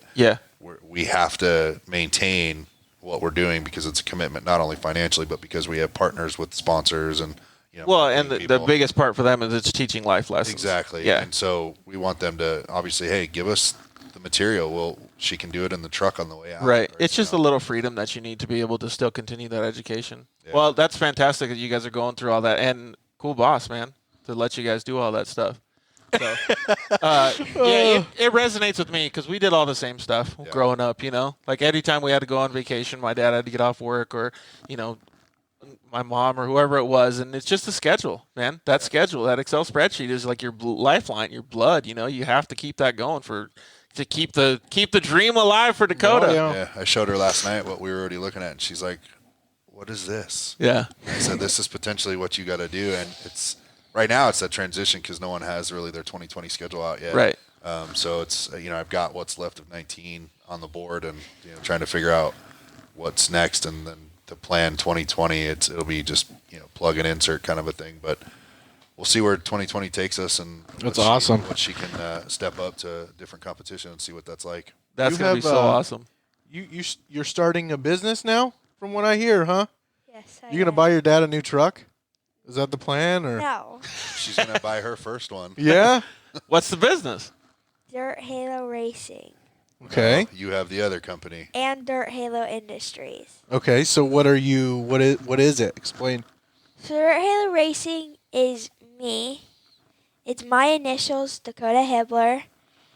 Speaker 3: we have to maintain what we're doing because it's a commitment, not only financially, but because we have partners with sponsors and,
Speaker 2: and the biggest part for them is it's teaching life lessons.
Speaker 3: Exactly.
Speaker 2: Yeah.
Speaker 3: And so we want them to obviously, hey, give us the material. Well, she can do it in the truck on the way out.
Speaker 2: Right. It's just a little freedom that you need to be able to still continue that education. Yeah. Well, that's fantastic that you guys are going through all that. And cool boss, man, to let you guys do all that stuff. So, it resonates with me because we did all the same stuff growing up, every time we had to go on vacation, my dad had to get off work or, my mom or whoever it was, and it's just the schedule, man. That schedule, that Excel spreadsheet is like your lifeline, your blood. You have to keep that going to keep the dream alive for Dakota.
Speaker 3: Yeah, I showed her last night what we were already looking at, and she's like, "What is this?"
Speaker 2: Yeah,
Speaker 3: I said, "This is potentially what you got to do," and it's right now it's that transition because no one has really their 2020 schedule out yet.
Speaker 2: Right.
Speaker 3: So it's I've got what's left of 19 on the board, and trying to figure out what's next, and then to plan 2020, it'll be just plug and insert kind of a thing. But we'll see where 2020 takes us, and
Speaker 5: that's awesome.
Speaker 3: What she can step up to different competition and see what that's like.
Speaker 2: That's gonna be so awesome.
Speaker 5: You're starting a business now, from what I hear, huh?
Speaker 4: Yes.
Speaker 5: You're gonna buy your dad a new truck? Is that the plan, or
Speaker 4: No.
Speaker 3: She's gonna buy her first one.
Speaker 5: Yeah.
Speaker 2: What's the business?
Speaker 4: Dirt Halo Racing.
Speaker 5: Okay.
Speaker 3: You have the other company.
Speaker 4: And Dirt Halo Industries.
Speaker 5: Okay, so what is it? Explain.
Speaker 4: So Dirt Halo Racing is me. It's my initials, Dakota Hibler.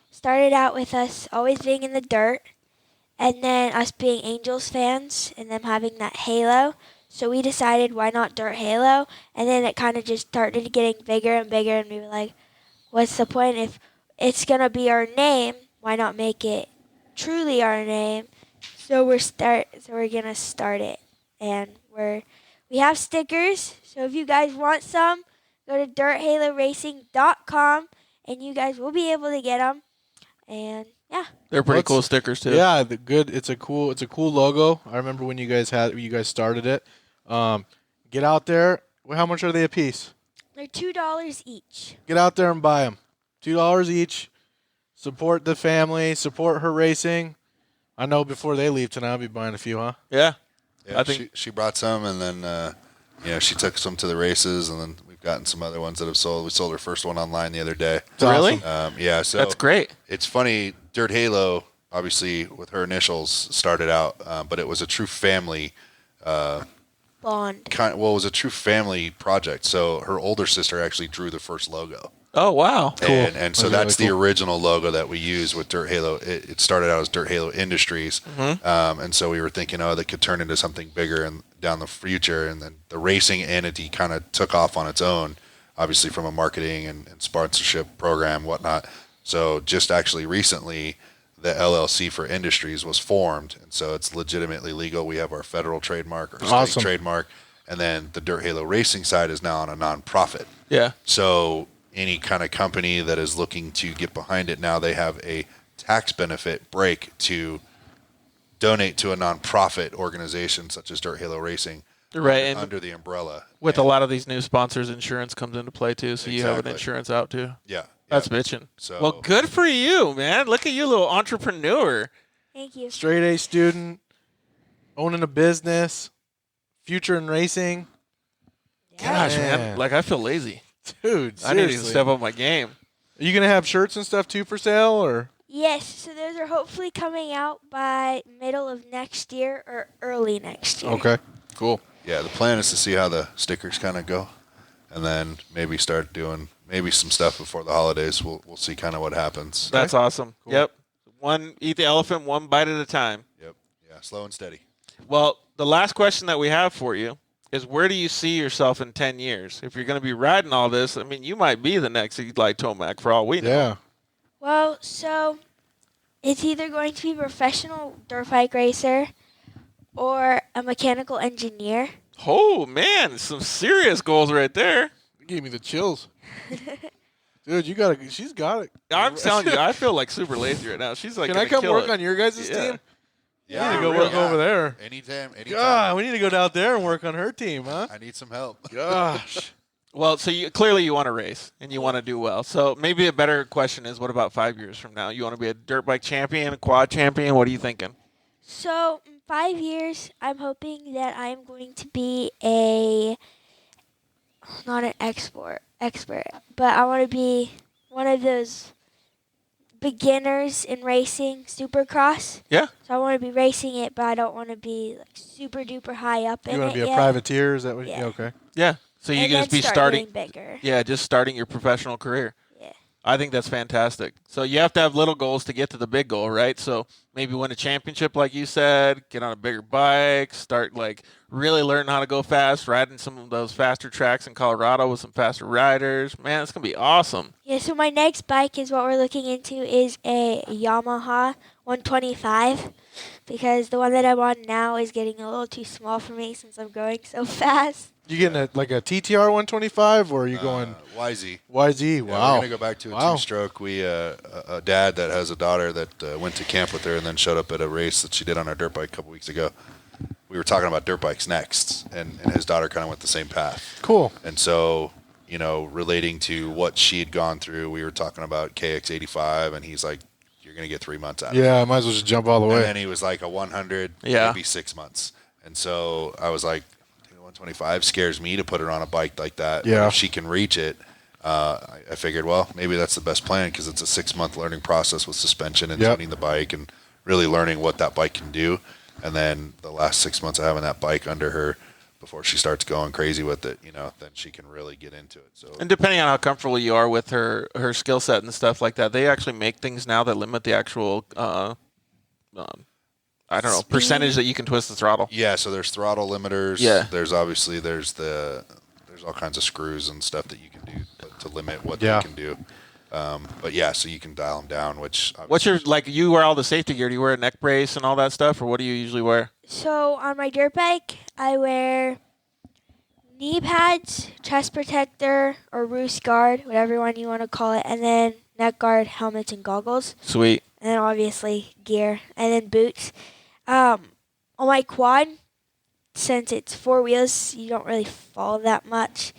Speaker 4: Started out with us always being in the dirt, and then us being Angels fans, and them having that halo. So we decided, why not Dirt Halo? And then it kind of just started getting bigger and bigger, and we were like, what's the point? If it's going to be our name, why not make it truly our name? So we're going to start it. And we have stickers, so if you guys want some, go to dirthaloracing.com, and you guys will be able to get them. And yeah,
Speaker 2: they're pretty cool stickers too.
Speaker 5: Yeah, it's a cool logo. I remember when you guys started it. Get out there. Well, how much are they a piece?
Speaker 4: They're $2 each.
Speaker 5: Get out there and buy them. $2 each. Support the family. Support her racing. I know before they leave tonight, I'll be buying a few, huh?
Speaker 2: Yeah.
Speaker 3: I think she brought some, and then she took some to the races, and then we've gotten some other ones that have sold. We sold her first one online the other day.
Speaker 2: Really?
Speaker 3: Yeah. So
Speaker 2: that's great.
Speaker 3: It's funny. Dirt Halo, obviously, with her initials, started out, but it was a true family
Speaker 4: bond.
Speaker 3: It was a true family project. So her older sister actually drew the first logo.
Speaker 2: Oh, wow.
Speaker 3: Cool. And so that's really the original logo that we use with Dirt Halo. It started out as Dirt Halo Industries. Mm-hmm. And so we were thinking, that could turn into something bigger and down the future. And then the racing entity kind of took off on its own, obviously from a marketing and sponsorship program, whatnot. So just actually recently, the LLC for Industries was formed. And so it's legitimately legal. We have our federal trademark, our state trademark. And then the Dirt Halo Racing side is now on a nonprofit.
Speaker 2: Yeah.
Speaker 3: So any kind of company that is looking to get behind it now, they have a tax benefit break to donate to a nonprofit organization such as Dirt Halo Racing,
Speaker 2: right,
Speaker 3: under the umbrella.
Speaker 2: With a lot of these new sponsors, insurance comes into play too, so you have an insurance out too.
Speaker 3: Yeah,
Speaker 2: That's bitching.
Speaker 3: So
Speaker 2: Well, good for you, man. Look at you, little entrepreneur.
Speaker 4: Thank you.
Speaker 5: Straight A student, owning a business, future in racing.
Speaker 2: Gosh, man.
Speaker 5: Man.
Speaker 2: Like, I feel lazy.
Speaker 5: Dude,
Speaker 2: I need to
Speaker 5: seriously.
Speaker 2: step up my game.
Speaker 5: Are you going to have shirts and stuff too for sale, or?
Speaker 4: Yes, so those are hopefully coming out by middle of next year or early next year.
Speaker 5: Okay, cool.
Speaker 3: yeah, the plan is to see how the stickers kind of go, and then maybe start doing maybe some stuff before the holidays. We'll see kind of what happens.
Speaker 2: That's awesome.
Speaker 5: Cool.
Speaker 2: Yep. Eat the elephant one bite at a time.
Speaker 3: Yep. Yeah, slow and steady.
Speaker 2: Well, the last question that we have for you is, where do you see yourself in 10 years? If you're going to be riding all this, I mean, you might be the next Eli Tomac for all we know.
Speaker 5: Yeah.
Speaker 4: Well, so it's either going to be professional dirt bike racer or a mechanical engineer.
Speaker 2: Oh, man, some serious goals right there.
Speaker 5: You gave me the chills. Dude, she's got it.
Speaker 2: I'm telling you, I feel like super lazy right now. She's like,
Speaker 5: Can I come work on your guys'
Speaker 2: Yeah.
Speaker 5: team?
Speaker 3: Yeah,
Speaker 5: I need to go work over there.
Speaker 3: Anytime.
Speaker 5: God, we need to go down there and work on her team, huh?
Speaker 3: I need some help.
Speaker 5: Gosh.
Speaker 2: Well, so clearly you want to race and you want to do well. So maybe a better question is, what about 5 years from now? You want to be a dirt bike champion, a quad champion? What are you thinking?
Speaker 4: So in 5 years, I'm hoping that I'm going to be not an expert, but I want to be one of those beginners in racing, supercross.
Speaker 2: Yeah.
Speaker 4: So I want to be racing it, but I don't want to be like super duper high up in
Speaker 5: You
Speaker 4: it
Speaker 5: want to be a
Speaker 4: yet.
Speaker 5: privateer? Is that what?
Speaker 4: Yeah.
Speaker 5: Okay.
Speaker 2: Yeah. So you
Speaker 4: And
Speaker 2: can
Speaker 4: then
Speaker 2: just be
Speaker 4: start
Speaker 2: starting.
Speaker 4: getting bigger.
Speaker 2: Yeah, just starting your professional career.
Speaker 4: Yeah.
Speaker 2: I think that's fantastic. So you have to have little goals to get to the big goal, right? So maybe win a championship, like you said, get on a bigger bike, start like really learning how to go fast, riding some of those faster tracks in Colorado with some faster riders. Man, it's going to be awesome.
Speaker 4: Yeah, so my next bike is what we're looking into is a Yamaha 125 because the one that I'm on now is getting a little too small for me since I'm going so fast.
Speaker 5: You getting a TTR 125, or are you going
Speaker 3: YZ.
Speaker 5: YZ?
Speaker 3: Yeah,
Speaker 5: Wow.
Speaker 3: we're gonna go back to a
Speaker 5: Wow.
Speaker 3: two-stroke. We a dad that has a daughter that went to camp with her and then showed up at a race that she did on her dirt bike a couple weeks ago. We were talking about dirt bikes next, and his daughter kind of went the same path.
Speaker 5: Cool.
Speaker 3: And so, relating to what she had gone through, we were talking about KX85, and he's like, "You're gonna get 3 months out of it."
Speaker 5: Yeah, I might as well just jump all the
Speaker 3: And
Speaker 5: way.
Speaker 3: then he was like a 100,
Speaker 2: Yeah.
Speaker 3: maybe 6 months. And so I was like, 125 scares me to put her on a bike like that.
Speaker 5: Yeah.
Speaker 3: But if she can reach it, I figured, well, maybe that's the best plan because it's a 6-month learning process with suspension and
Speaker 5: Yep.
Speaker 3: tuning the bike and really learning what that bike can do. And then the last 6 months of having that bike under her before she starts going crazy with it, then she can really get into it. So
Speaker 2: And depending on how comfortable you are with her skill set and stuff like that, they actually make things now that limit the actual, percentage that you can twist the throttle.
Speaker 3: yeah, so there's throttle limiters.
Speaker 2: Yeah.
Speaker 3: There's all kinds of screws and stuff that you can do to limit what
Speaker 5: Yeah.
Speaker 3: they can do. But yeah, so you can dial them down, which
Speaker 2: What's your, you wear all the safety gear. Do you wear a neck brace and all that stuff, or what do you usually wear?
Speaker 4: So on my dirt bike, I wear knee pads, chest protector, or roost guard, whatever one you want to call it, and then neck guard, helmets, and goggles,
Speaker 2: Sweet.
Speaker 4: and then obviously gear, and then boots. On my quad, since it's 4 wheels, you don't really fall that much.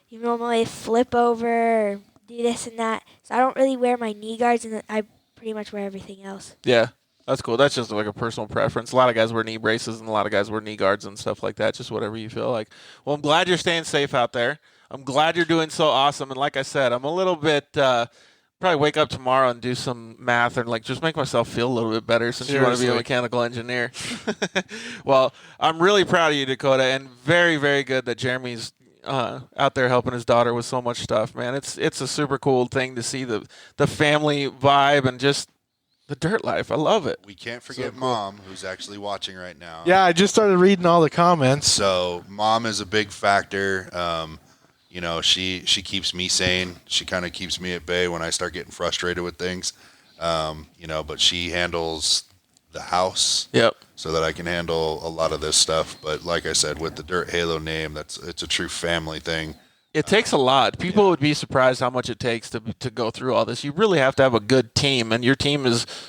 Speaker 4: You normally flip over or do this and that. So I don't really wear my knee guards, and I pretty much wear everything else.
Speaker 2: Yeah, that's cool. That's just like a personal preference. A lot of guys wear knee braces and a lot of guys wear knee guards and stuff like that. Just whatever you feel like. Well, I'm glad you're staying safe out there. I'm glad you're doing so awesome. And like I said, I'm a little bit probably wake up tomorrow and do some math and just make myself feel a little bit better since you want to be a
Speaker 5: Seriously.
Speaker 2: mechanical engineer. Well, I'm really proud of you, Dakota, and very, very good that Jeremy's out there helping his daughter with so much stuff, man. It's a super cool thing to see the family vibe and just the dirt life. I love it.
Speaker 3: we can't forget Mom, who's actually watching right now.
Speaker 5: Yeah, I just started reading all the comments.
Speaker 3: So Mom is a big factor. She keeps me sane. She kind of keeps me at bay when I start getting frustrated with things. But she handles the house
Speaker 2: Yep.
Speaker 3: so that I can handle a lot of this stuff. But like I said, with the Dirt Halo name, it's a true family thing.
Speaker 2: It takes a lot. People would be surprised how much it takes to go through all this. You really have to have a good team, and your team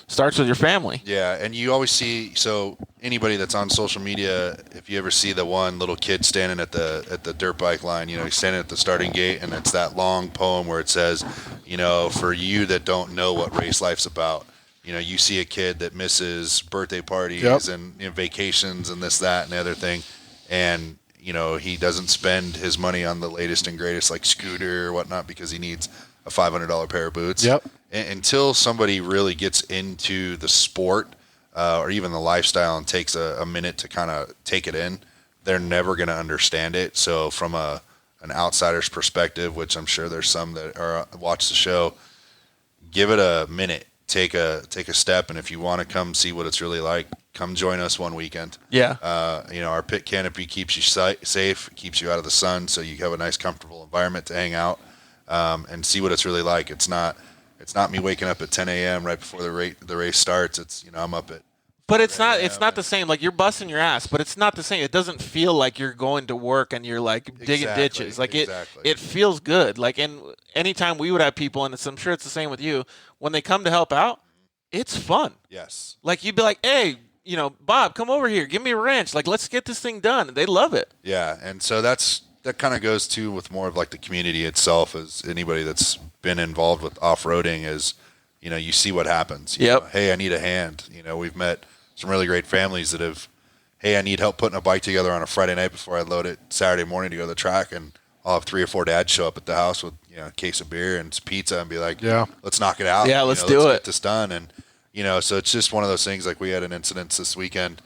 Speaker 2: starts with your family.
Speaker 3: Yeah, and you always see, so anybody that's on social media, if you ever see the one little kid standing at the dirt bike line, he's standing at the starting gate, and it's that long poem where it says, for you that don't know what race life's about, you see a kid that misses birthday parties and vacations and this, that, and the other thing, and he doesn't spend his money on the latest and greatest like scooter or whatnot because he needs a $500 pair of boots.
Speaker 5: Yep.
Speaker 3: Until somebody really gets into the sport or even the lifestyle and takes a minute to kind of take it in, they're never going to understand it. So from an outsider's perspective, which I'm sure there's some that watch the show, give it a minute. Take a step, and if you want to come see what it's really like, come join us one weekend.
Speaker 2: Yeah.
Speaker 3: Our pit canopy keeps you safe, keeps you out of the sun, so you have a nice, comfortable environment to hang out and see what it's really like. It's not me waking up at 10 a.m. right before the race starts. It's I'm up at.
Speaker 2: But it's not the same. Like, you're busting your ass, but it's not the same. It doesn't feel like you're going to work and you're like digging ditches. Like it feels good. Like, and anytime we would have people, and I'm sure it's the same with you, when they come to help out, it's fun.
Speaker 3: Yes.
Speaker 2: Like, you'd be like, hey, Bob, come over here, give me a wrench. Like, let's get this thing done. And they love it.
Speaker 3: Yeah, and so that kind of goes to with more of like the community itself. As anybody that's been involved with off-roading is, you see what happens.
Speaker 2: Yep.
Speaker 3: Hey, I need a hand. We've met some really great families that have, hey, I need help putting a bike together on a Friday night before I load it Saturday morning to go to the track, and I'll have 3 or 4 dads show up at the house with a case of beer and some pizza and be like, let's knock it out.
Speaker 2: Yeah, let's
Speaker 3: get this done. And so it's just one of those things. Like, we had an incident this weekend.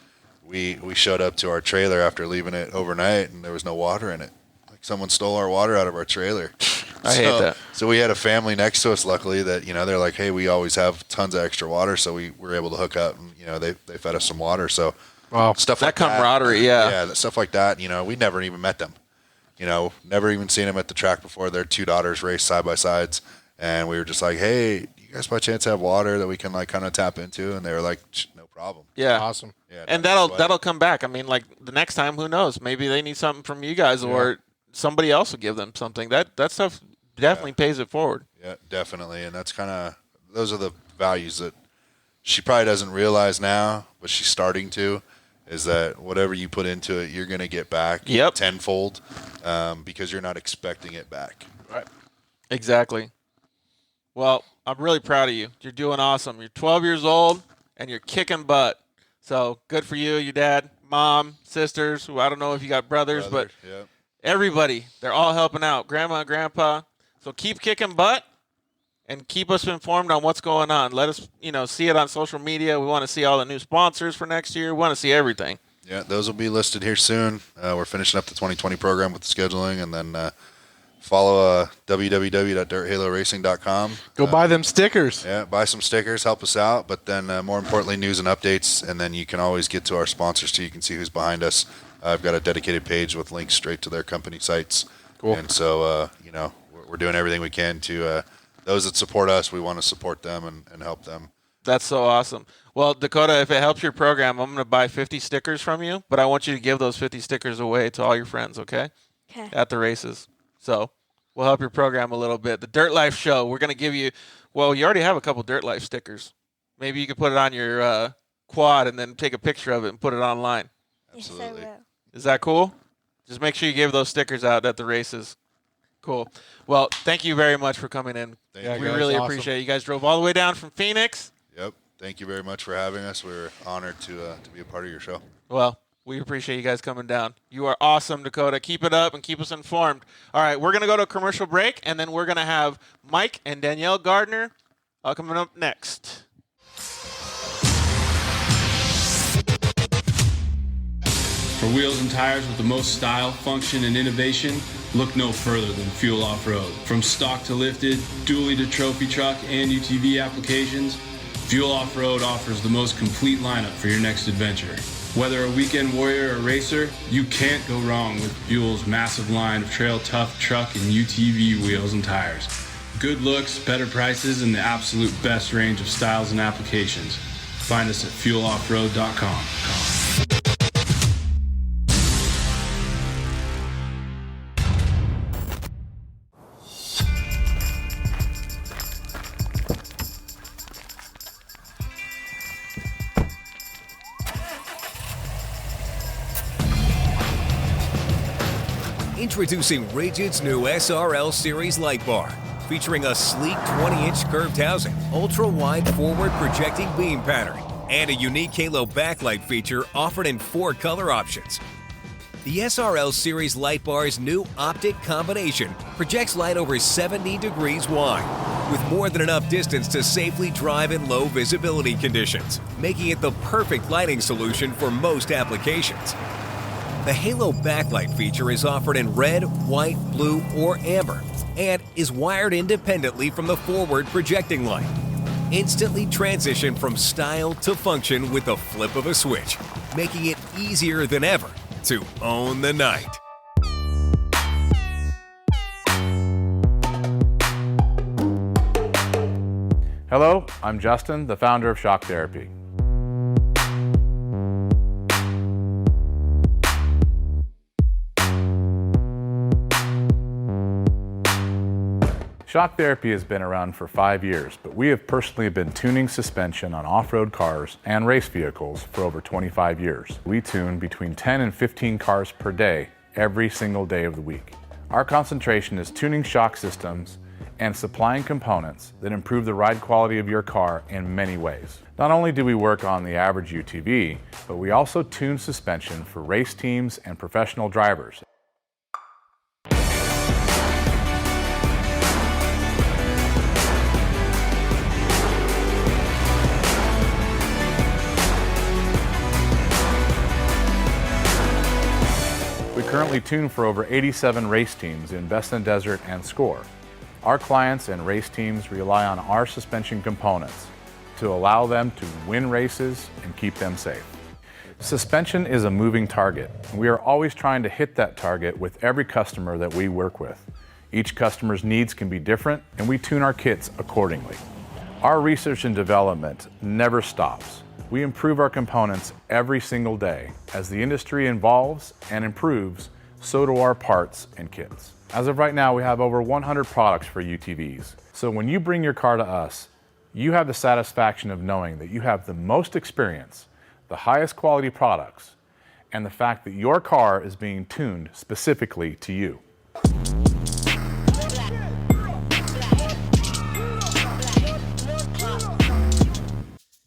Speaker 3: We showed up to our trailer after leaving it overnight, and there was no water in it. Like, someone stole our water out of our trailer.
Speaker 2: I hate that.
Speaker 3: So we had a family next to us, luckily, that they're like, hey, we always have tons of extra water, so we were able to hook up, and they fed us some water. So stuff like that,
Speaker 2: camaraderie,
Speaker 3: stuff like that. We never even met them. Never even seen them at the track before. Their 2 daughters raced side by sides, and we were just like, hey, you guys by chance have water that we can like kind of tap into? And they were like, no problem.
Speaker 2: Yeah,
Speaker 5: awesome.
Speaker 3: Yeah,
Speaker 2: and that'll come back. I mean, like, the next time, who knows? Maybe they need something from you guys, or somebody else will give them something. That stuff definitely pays it forward.
Speaker 3: Yeah, definitely. And that's those are the values that she probably doesn't realize now, but she's starting to, is that whatever you put into it, you're going to get back tenfold because you're not expecting it back.
Speaker 2: Right. Exactly. Well, I'm really proud of you. You're doing awesome. You're 12 years old, and you're kicking butt. So good for you, your dad, mom, sisters, who I don't know if you got brothers, but everybody, they're all helping out, grandma and grandpa. So keep kicking butt and keep us informed on what's going on. Let us, see it on social media. We want to see all the new sponsors for next year. We want to see everything.
Speaker 3: Yeah, those will be listed here soon. We're finishing up the 2020 program with the scheduling, and then follow www.dirthaloracing.com.
Speaker 5: Go buy them stickers.
Speaker 3: Yeah, buy some stickers, help us out. But then more importantly, news and updates, and then you can always get to our sponsors so you can see who's behind us. I've got a dedicated page with links straight to their company sites.
Speaker 5: Cool.
Speaker 3: And so, we're doing everything we can to those that support us. We want to support them and help them.
Speaker 2: That's so awesome. Well, Dakota, if it helps your program, I'm going to buy 50 stickers from you, but I want you to give those 50 stickers away to all your friends, okay?
Speaker 4: Okay.
Speaker 2: At the races. So we'll help your program a little bit. The Dirt Life Show, we're going to give you, well, you already have a couple Dirt Life stickers. Maybe you could put it on your quad and then take a picture of it and put it online.
Speaker 3: Absolutely.
Speaker 4: Yes, I will.
Speaker 2: Is that cool? Just make sure you give those stickers out at the races. Cool. Well, thank you very much for coming in.
Speaker 3: Thank you.
Speaker 2: We really appreciate it. You guys drove all the way down from Phoenix.
Speaker 3: Yep. Thank you very much for having us. We're honored to be a part of your show.
Speaker 2: Well, we appreciate you guys coming down. You are awesome, Dakota. Keep it up and keep us informed. All right, we're going to go to a commercial break, and then we're going to have Mike and Danielle Gardner coming up next.
Speaker 6: For wheels and tires with the most style, function, and innovation, look no further than Fuel Off-Road. From stock to lifted, dually to trophy truck, and UTV applications, Fuel Off-Road offers the most complete lineup for your next adventure. Whether a weekend warrior or racer, you can't go wrong with Fuel's massive line of trail tough truck and UTV wheels and tires. Good looks, better prices, and the absolute best range of styles and applications. Find us at fueloffroad.com.
Speaker 7: Introducing Rigid's new SRL Series light bar, featuring a sleek 20-inch curved housing, ultra-wide forward projecting beam pattern, and a unique halo backlight feature offered in 4 color options. The SRL Series light bar's new optic combination projects light over 70 degrees wide, with more than enough distance to safely drive in low visibility conditions, making it the perfect lighting solution for most applications. The halo backlight feature is offered in red, white, blue, or amber, and is wired independently from the forward projecting light. Instantly transition from style to function with the flip of a switch, making it easier than ever to own the night.
Speaker 8: Hello, I'm Justin, the founder of Shock Therapy. Shock Therapy has been around for 5 years, but we have personally been tuning suspension on off-road cars and race vehicles for over 25 years. We tune between 10 and 15 cars per day, every single day of the week. Our concentration is tuning shock systems and supplying components that improve the ride quality of your car in many ways. Not only do we work on the average UTV, but we also tune suspension for race teams and professional drivers. We currently tune for over 87 race teams in Best in Desert and Score. Our clients and race teams rely on our suspension components to allow them to win races and keep them safe. Suspension is a moving target, and we are always trying to hit that target with every customer that we work with. Each customer's needs can be different, and we tune our kits accordingly. Our research and development never stops. We improve our components every single day. As the industry evolves and improves, so do our parts and kits. As of right now, we have over 100 products for UTVs. So when you bring your car to us, you have the satisfaction of knowing that you have the most experience, the highest quality products, and the fact that your car is being tuned specifically to you.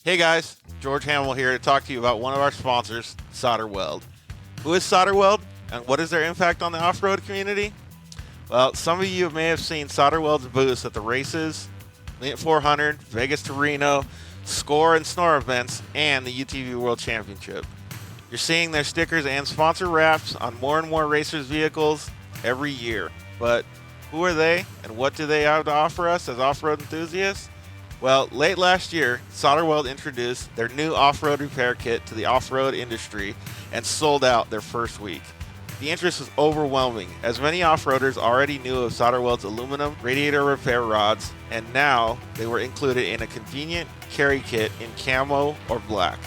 Speaker 2: Hey guys, George Hamill here to talk to you about one of our sponsors, Solder Weld. Who is Solder Weld, and what is their impact on the off-road community? Well, some of you may have seen Solder Weld's booths at the races, Lint 400, Vegas to Reno, Score and Snore events, and the UTV World Championship. You're seeing their stickers and sponsor wraps on more and more racers' vehicles every year. But who are they, and what do they have to offer us as off-road enthusiasts? Well, late last year, Solder Weld introduced their new off-road repair kit to the off-road industry and sold out their first week. The interest was overwhelming, as many off-roaders already knew of Solder Weld's aluminum radiator repair rods, and now they were included in a convenient carry kit in camo or black.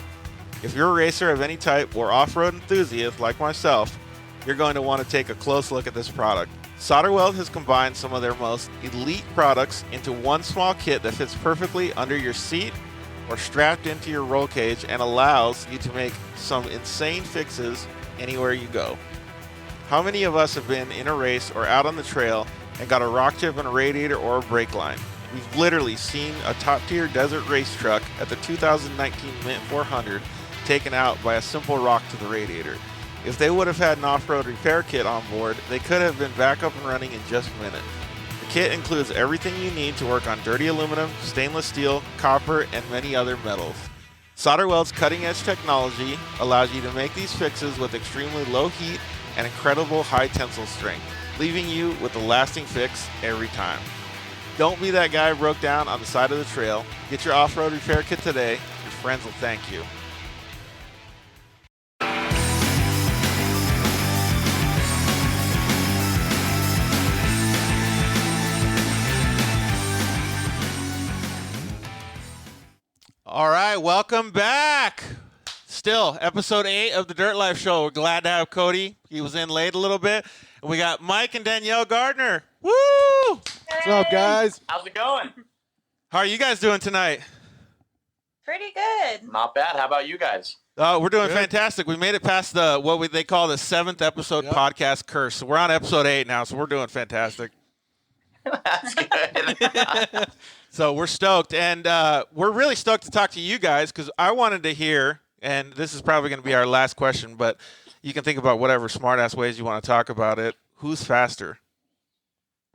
Speaker 2: If you're a racer of any type or off-road enthusiast like myself, you're going to want to take a close look at this product. Solder Weld has combined some of their most elite products into one small kit that fits perfectly under your seat or strapped into your roll cage and allows you to make some insane fixes anywhere you go. How many of us have been in a race or out on the trail and got a rock chip in a radiator or a brake line? We've literally seen a top-tier desert race truck at the 2019 Mint 400 taken out by a simple rock to the radiator. If they would have had an off-road repair kit on board, they could have been back up and running in just minutes. The kit includes everything you need to work on dirty aluminum, stainless steel, copper, and many other metals. Solder Weld's cutting-edge technology allows you to make these fixes with extremely low heat and incredible high tensile strength, leaving you with a lasting fix every time. Don't be that guy who broke down on the side of the trail. Get your off-road repair kit today. Your friends will thank you. All right, welcome back. Still, episode 8 of the Dirt Life Show. We're glad to have Cody. He was in late a little bit. And we got Mike and Danielle Gardner. Woo!
Speaker 5: What's up, guys?
Speaker 9: How's it going?
Speaker 2: How are you guys doing tonight?
Speaker 9: Pretty good. Not bad. How about you guys?
Speaker 2: We're doing
Speaker 5: Good.
Speaker 2: fantastic. We made it past they call the 7th episode podcast curse. So we're on episode 8 now, so we're doing fantastic.
Speaker 9: That's good.
Speaker 2: So we're stoked, and we're really stoked to talk to you guys because I wanted to hear, and this is probably going to be our last question, but you can think about whatever smart-ass ways you want to talk about it. Who's faster?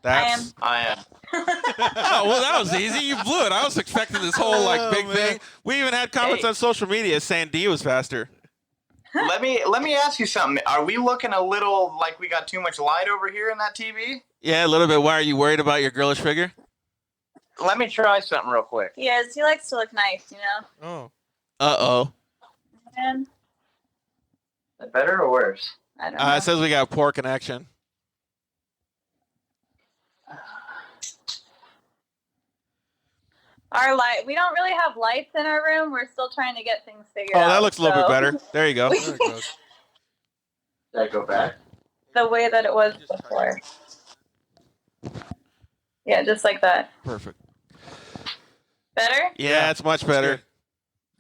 Speaker 9: I am.
Speaker 2: Oh, well, that was easy. You blew it. I was expecting this whole big thing. We even had comments on social media saying D was faster.
Speaker 9: Let me ask you something. Are we looking a little like we got too much light over here in that TV?
Speaker 2: Yeah, a little bit. Why are you worried about your girlish figure?
Speaker 9: Let me try something real quick.
Speaker 10: Yes, he likes to look nice, you know.
Speaker 5: Oh.
Speaker 2: Uh-oh.
Speaker 10: And
Speaker 9: Is that better or worse?
Speaker 10: I don't know.
Speaker 2: It says we got poor connection.
Speaker 10: Our light, we don't really have lights in our room. We're still trying to get things figured out.
Speaker 2: Oh, that looks a little bit better. There you go.
Speaker 5: There it goes.
Speaker 9: Did I go back?
Speaker 10: The way that it was before. Yeah, just like that.
Speaker 2: Perfect.
Speaker 10: Better?
Speaker 2: Yeah, it's much better.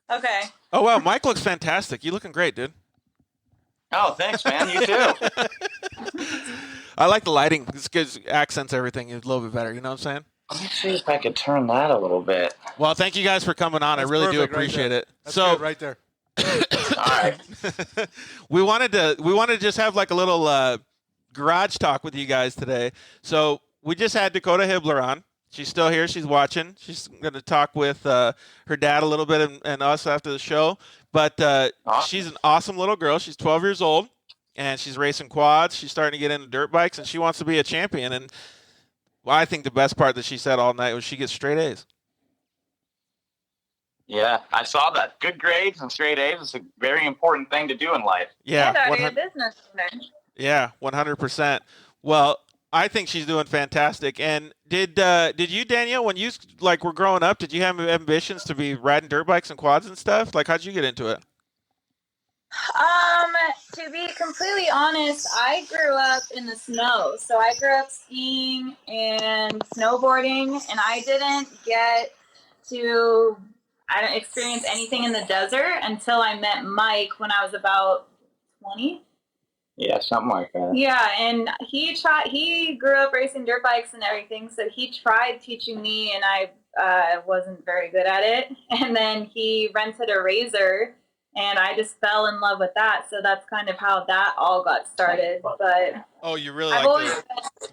Speaker 10: Okay.
Speaker 2: Oh, wow. Mike looks fantastic. You looking great, dude.
Speaker 9: Oh, thanks, man. You too.
Speaker 2: I like the lighting. This gives accents everything a little bit better. You know what I'm saying?
Speaker 9: Let me see if I could turn that a little bit.
Speaker 2: Well, thank you guys for coming on.
Speaker 5: That's
Speaker 2: I really do
Speaker 5: perfect right
Speaker 2: appreciate
Speaker 5: there.
Speaker 2: it.
Speaker 5: That's
Speaker 2: So
Speaker 5: good right there.
Speaker 9: All right.
Speaker 2: we wanted to just have like a little garage talk with you guys today. So we just had Dakota Hibler on. She's still here. She's watching. She's going to talk with her dad a little bit and us after the show. But she's an awesome little girl. She's 12 years old, and she's racing quads. She's starting to get into dirt bikes, and she wants to be a champion. And well, I think the best part that she said all night was she gets straight A's.
Speaker 9: Yeah, I saw that. Good grades and straight A's is a very important thing to do in life.
Speaker 2: Yeah,
Speaker 10: And are you a
Speaker 2: 100
Speaker 10: business owner?
Speaker 2: yeah, 100%. Well, I think she's doing fantastic. And did you, Danielle, when you were growing up, did you have ambitions to be riding dirt bikes and quads and stuff? Like, how'd you get into it?
Speaker 10: To be completely honest, I grew up in the snow. So I grew up skiing and snowboarding, and I didn't get to experience anything in the desert until I met Mike when I was about 20.
Speaker 9: Yeah, something like that.
Speaker 10: Yeah, and he grew up racing dirt bikes and everything, so he tried teaching me, and I wasn't very good at it. And then he rented a RZR, and I just fell in love with that. So that's kind of how that all got started. But
Speaker 2: Oh, you really
Speaker 10: I've always
Speaker 2: liked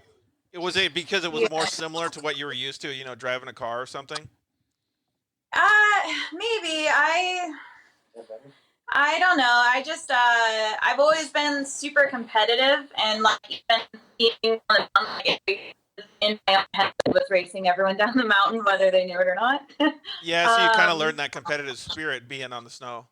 Speaker 2: it? Was it because it was more similar to what you were used to, driving a car or something?
Speaker 10: maybe I don't know. I just I've always been super competitive, and even being on the mountain, in my own head was racing everyone down the mountain, whether they knew it or not.
Speaker 2: Yeah, so you kind of learned that competitive spirit being on the snow.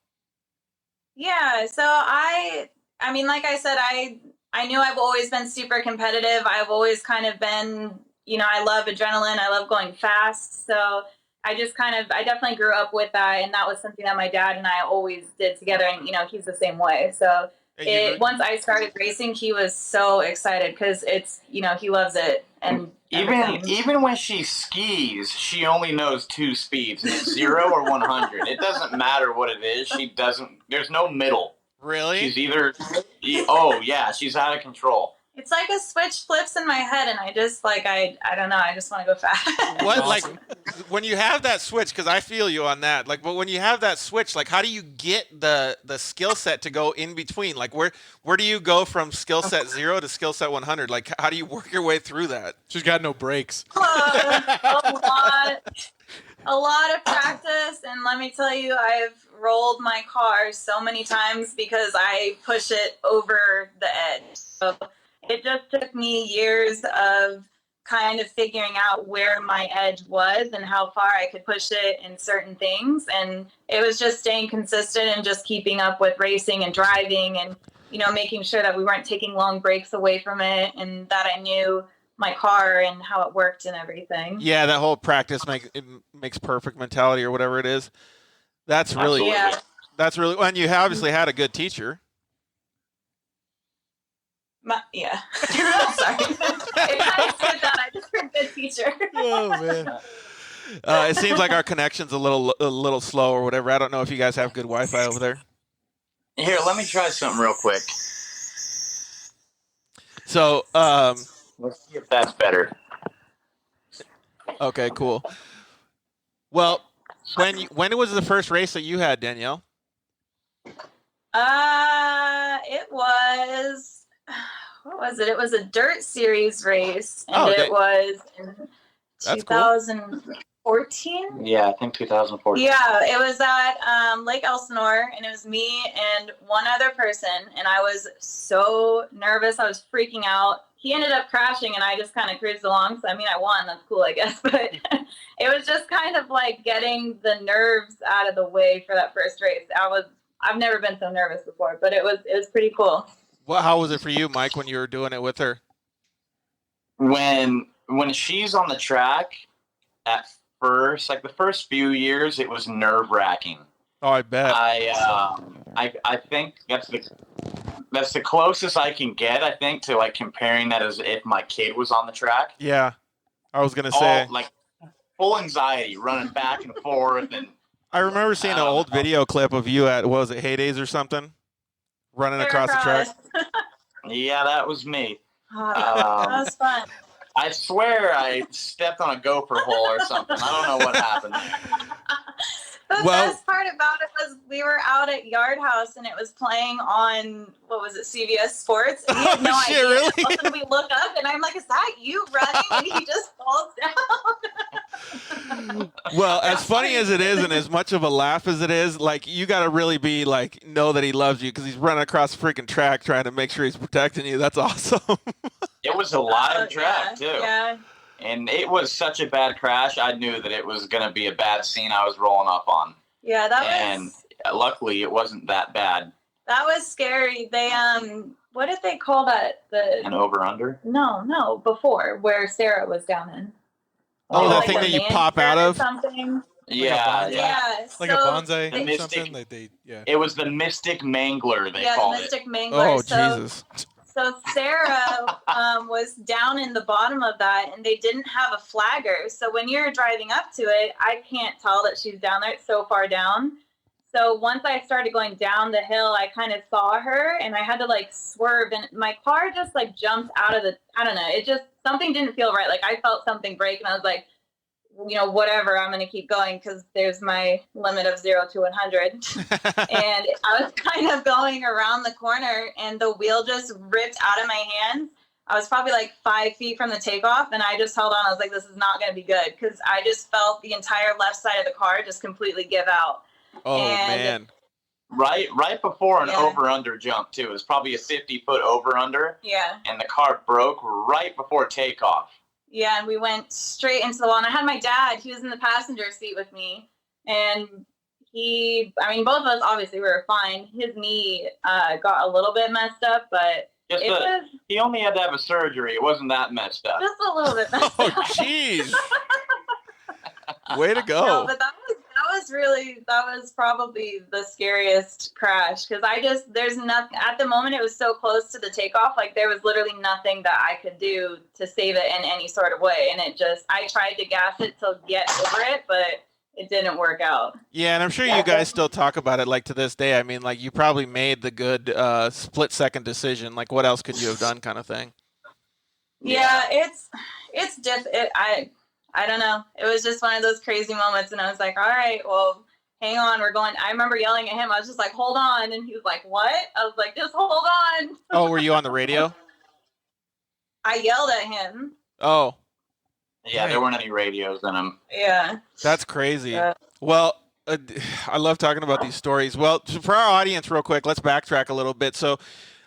Speaker 10: Yeah, so I mean, like I said, I knew I've always been super competitive. I've always kind of been, I love adrenaline. I love going fast. So I definitely grew up with that. And that was something that my dad and I always did together. And, he's the same way. So once I started racing, he was so excited because it's, he loves it. And
Speaker 9: even when she skis, she only knows 2 speeds, and it's 0 or 100. It doesn't matter what it is. There's no middle.
Speaker 2: Really?
Speaker 9: She's either, she's out of control.
Speaker 10: it's like a switch flips in my head, and I just I don't know. I just want to go fast.
Speaker 2: What when you have that switch? Because I feel you on that. But when you have that switch, how do you get the skill set to go in between? Where do you go from skill set 0 to skill set 100? How do you work your way through that?
Speaker 5: She's got no brakes.
Speaker 10: A lot of practice, and let me tell you, I've rolled my car so many times because I push it over the edge. So it just took me years of kind of figuring out where my edge was and how far I could push it in certain things. And it was just staying consistent and just keeping up with racing and driving and, making sure that we weren't taking long breaks away from it and that I knew my car and how it worked and everything.
Speaker 2: Yeah, that whole practice makes perfect mentality or whatever it is. That's really, and you obviously had a good teacher.
Speaker 10: Yeah. Sorry. If I said that, I just heard good teacher.
Speaker 5: Oh, man.
Speaker 2: It seems like our connection's a little slow or whatever. I don't know if you guys have good Wi-Fi over there.
Speaker 9: Here, let me try something real quick.
Speaker 2: So,
Speaker 9: Let's see if that's better.
Speaker 2: okay, cool. Well, when was the first race that you had, Danielle?
Speaker 10: It was, what was it? It was a dirt series race, and it was in 2014.
Speaker 9: Yeah, I think 2014.
Speaker 10: Yeah, it was at Lake Elsinore, and it was me and one other person, and I was so nervous. I was freaking out. He ended up crashing, and I just kind of cruised along. So, I mean, I won. That's cool, I guess. But it was just kind of like getting the nerves out of the way for that first race. I've never been so nervous before, but it was pretty cool.
Speaker 2: Well, how was it for you, Mike, when you were doing it with her?
Speaker 9: When she's on the track, at first, like the first few years, it was nerve-wracking.
Speaker 2: Oh, I bet.
Speaker 9: I think that's the closest I can get, I think, to like comparing that as if my kid was on the track.
Speaker 2: Yeah, I was gonna say
Speaker 9: like full anxiety, running back and forth, and
Speaker 2: I remember seeing an old video clip of you at, what was it, Heydays or something, running across the track.
Speaker 9: Yeah, that was me.
Speaker 10: That was fun.
Speaker 9: I swear I stepped on a gopher hole or something. I don't know what happened.
Speaker 10: The best part about it was we were out at Yard House and it was playing on, what was it, CBS Sports? And he had no idea.
Speaker 2: Really?
Speaker 10: All of a sudden we look up and I'm like, is that you running? And he just falls down.
Speaker 2: Well, as funny as it is and as much of a laugh as it is, like, you got to really be like, know that he loves you because he's running across the freaking track trying to make sure he's protecting you. That's awesome.
Speaker 9: It was a live track, too.
Speaker 10: Yeah.
Speaker 9: And it was such a bad crash, I knew that it was going to be a bad scene I was rolling up on.
Speaker 10: Yeah,
Speaker 9: And luckily, it wasn't that bad.
Speaker 10: That was scary. They, what did they call that?
Speaker 9: An over-under?
Speaker 10: No, before, where Sarah was down in.
Speaker 2: Oh, that thing that you pop out of?
Speaker 10: Something.
Speaker 9: Yeah.
Speaker 5: Like a bonsai
Speaker 10: they,
Speaker 5: or something?
Speaker 9: It was the Mystic Mangler, they called it.
Speaker 10: Yeah, the Mystic Mangler.
Speaker 2: Oh, Jesus.
Speaker 10: So Sarah was down in the bottom of that, and they didn't have a flagger. So when you're driving up to it, I can't tell that she's down there. It's so far down. So once I started going down the hill, I kind of saw her, and I had to, like, swerve. And my car just, like, jumped out of the – I don't know. It just – something didn't feel right. Like, I felt something break, and I was like, you know, whatever, I'm going to keep going because there's my limit of 0 to 100. And I was kind of going around the corner and the wheel just ripped out of my hands. I was probably like 5 feet from the takeoff and I just held on. I was like, this is not going to be good because I just felt the entire left side of the car just completely give out.
Speaker 2: Oh, man.
Speaker 9: Right before an over-under jump, too. It was probably a 50-foot over-under.
Speaker 10: Yeah.
Speaker 9: And the car broke right before takeoff.
Speaker 10: Yeah, and we went straight into the wall. And I had my dad, he was in the passenger seat with me. And both of us obviously were fine. His knee got a little bit messed up, but
Speaker 9: he only had to have a surgery. It wasn't that messed up.
Speaker 10: Just a little bit messed up.
Speaker 2: Oh, jeez. Way to go.
Speaker 10: No, but that was probably the scariest crash because there's nothing at the moment. It was so close to the takeoff, like there was literally nothing that I could do to save it in any sort of way, and I tried to gas it to get over it, but it didn't work out.
Speaker 2: Yeah, and I'm sure you guys still talk about it like to this day. I mean, like, you probably made the good split-second decision. Like, what else could you have done, kind of thing?
Speaker 10: Yeah, it's different. I don't know. It was just one of those crazy moments, and I was like, all right, well, hang on, we're going. I remember yelling at him. I was just like, hold on. And he was like, what? I was like, just hold on.
Speaker 2: Oh, were you on the radio?
Speaker 10: I yelled at him.
Speaker 2: Oh.
Speaker 9: Yeah, there weren't any radios in them.
Speaker 10: Yeah.
Speaker 2: That's crazy. Well, I love talking about these stories. Well, for our audience, real quick, let's backtrack a little bit. So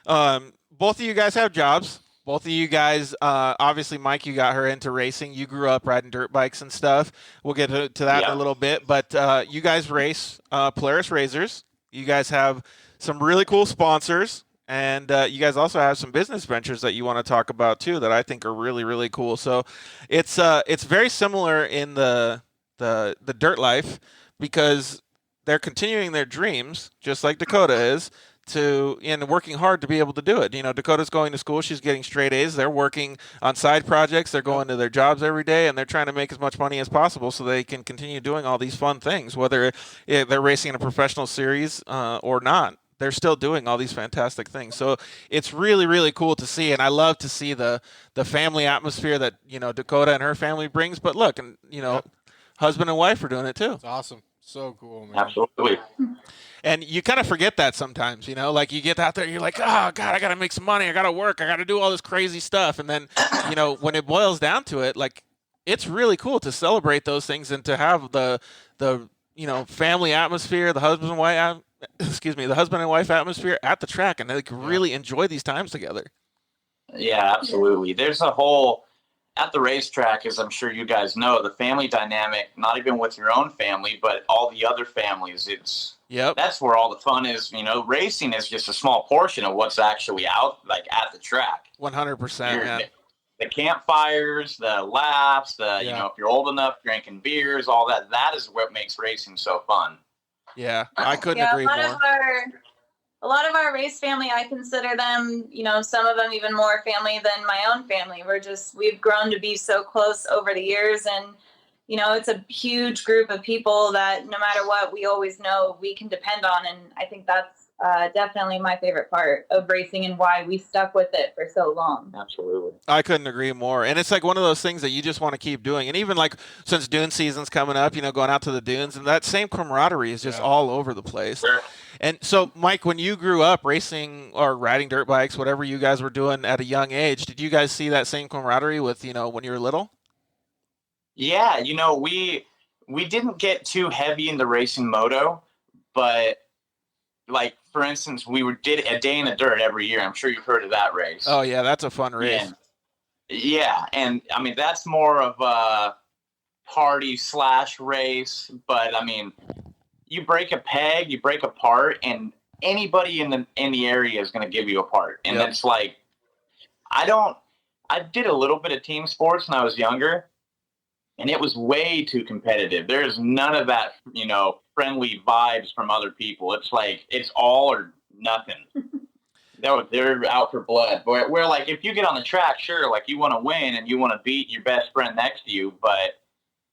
Speaker 2: both of you guys have jobs. Both of you guys, obviously, Mike, you got her into racing. You grew up riding dirt bikes and stuff. We'll get to that in a little bit. But you guys race Polaris RZRs. You guys have some really cool sponsors. And you guys also have some business ventures that you want to talk about, too, that I think are really, really cool. So it's very similar in the dirt life because they're continuing their dreams, just like Dakota is, and working hard to be able to do it. You know, Dakota's going to school. She's getting straight A's. They're working on side projects. They're going to their jobs every day, and they're trying to make as much money as possible so they can continue doing all these fun things, whether they're racing in a professional series or not. they're still doing all these fantastic things. So it's really, really cool to see, and I love to see the family atmosphere that, you know, Dakota and her family brings. But look, and, you know, husband and wife are doing it too.
Speaker 5: It's awesome. So cool, man.
Speaker 9: Absolutely.
Speaker 2: And you kind of forget that sometimes, you know, like you get out there, you're like, oh, God, I got to make some money. I got to work. I got to do all this crazy stuff. And then, you know, when it boils down to it, like, it's really cool to celebrate those things and to have the you know, family atmosphere, the husband and wife atmosphere at the track, and they can really enjoy these times together.
Speaker 9: Yeah, absolutely. There's a whole, at the racetrack, as I'm sure you guys know, the family dynamic, not even with your own family, but all the other families, that's where all the fun is. You know, racing is just a small portion of what's actually out, like, at the track.
Speaker 2: 100%, man.
Speaker 9: The campfires, the laughs, you know, if you're old enough, drinking beers, all that, that is what makes racing so fun.
Speaker 2: Yeah, I couldn't agree more.
Speaker 10: A lot of our race family, I consider them, you know, some of them even more family than my own family. We've grown to be so close over the years, and, you know, it's a huge group of people that no matter what, we always know we can depend on. And I think that's definitely my favorite part of racing and why we stuck with it for so long.
Speaker 9: Absolutely.
Speaker 2: I couldn't agree more. And it's like one of those things that you just want to keep doing. And even like since dune season's coming up, you know, going out to the dunes, and that same camaraderie is just all over the place.
Speaker 9: Sure.
Speaker 2: And so, Mike, when you grew up racing or riding dirt bikes, whatever you guys were doing at a young age, did you guys see that same camaraderie with, you know, when you were little?
Speaker 9: Yeah, you know, we didn't get too heavy into racing moto, but like, for instance, did a day in the dirt every year. I'm sure you've heard of that race.
Speaker 2: Oh yeah, that's a fun race.
Speaker 9: Yeah, and I mean that's more of a party / race. But I mean, you break a peg, you break a part, and anybody in the area is going to give you a part. And it's like, I did a little bit of team sports when I was younger, and it was way too competitive. There's none of that, you know, friendly vibes from other people. It's like, it's all or nothing. They're out for blood. Where like, if you get on the track, sure, like you want to win and you want to beat your best friend next to you, but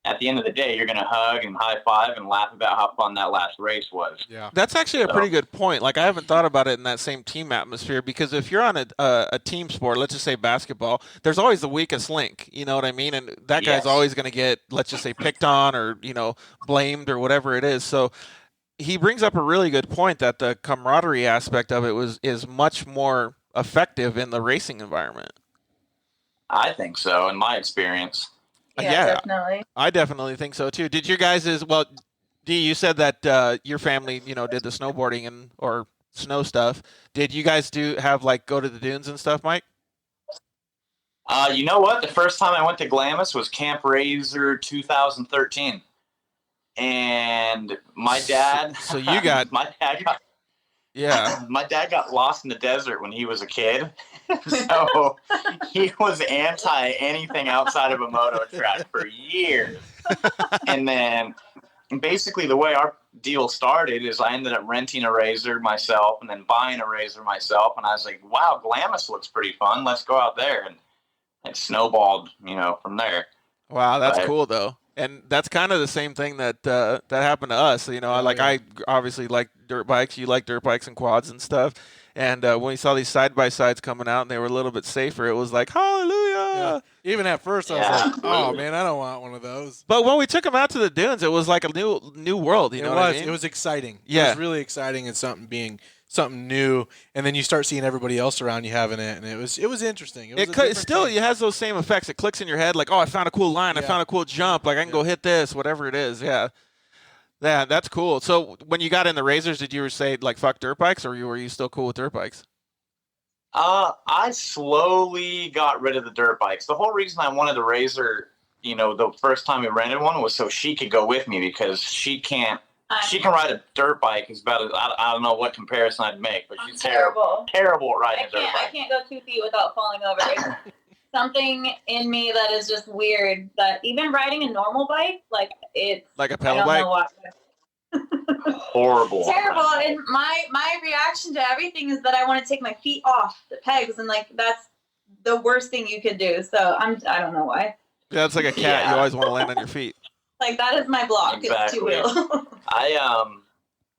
Speaker 9: at the end of the day, you're going to hug and high five and laugh about how fun that last race was.
Speaker 5: Yeah,
Speaker 2: that's actually a pretty good point. Like, I haven't thought about it in that same team atmosphere, because if you're on a team sport, let's just say basketball, there's always the weakest link. You know what I mean? And that guy's always going to get, let's just say, picked on or, you know, blamed or whatever it is. So he brings up a really good point that the camaraderie aspect of it is much more effective in the racing environment.
Speaker 9: I think so, in my experience.
Speaker 10: Yeah, definitely.
Speaker 2: I definitely think so too. Did your guys Dee, you said that your family, you know, did the snowboarding or snow stuff. Did you guys go to the dunes and stuff, Mike?
Speaker 9: You know what? The first time I went to Glamis was Camp RZR 2013. And my dad
Speaker 2: So you got
Speaker 9: my dad got lost in the desert when he was a kid. So he was anti anything outside of a moto track for years. And then basically the way our deal started is I ended up renting a RZR myself and then buying a RZR myself. And I was like, wow, Glamis looks pretty fun. Let's go out there. And it snowballed, you know, from there.
Speaker 2: Wow, that's cool though. And that's kind of the same thing that happened to us. You know, I obviously like dirt bikes. You like dirt bikes and quads and stuff. And when we saw these side-by-sides coming out and they were a little bit safer, it was like, hallelujah.
Speaker 5: Yeah. Even at first, I was like, oh, man, I don't want one of those.
Speaker 2: But when we took them out to the dunes, it was like a new world. You know what I mean?
Speaker 5: It was exciting.
Speaker 2: Yeah.
Speaker 5: It was really exciting and something new. And then you start seeing everybody else around you having it, and it was interesting. It
Speaker 2: has those same effects. It clicks in your head like, oh, I found a cool line. I found a cool jump. Like, I can go hit this, whatever it is. Yeah. Yeah, that's cool. So when you got in the RZRs, did you say, like, fuck dirt bikes, or were you still cool with dirt bikes?
Speaker 9: I slowly got rid of the dirt bikes. The whole reason I wanted a RZR, you know, the first time we rented one was so she could go with me, because she can ride a dirt bike. Is about I don't know what comparison I'd make, but she's terrible at riding a dirt bike.
Speaker 10: I can't go 2 feet without falling over. It's something in me that is just weird. That even riding a normal bike, like it's
Speaker 2: like a pedal bike.
Speaker 9: Horrible.
Speaker 10: Terrible. And my reaction to everything is that I want to take my feet off the pegs, and like that's the worst thing you could do. So I don't know why.
Speaker 2: Yeah, it's like a cat. You always want to land on your feet.
Speaker 10: Like, that is my block.
Speaker 9: Exactly.
Speaker 10: It's 2-wheel.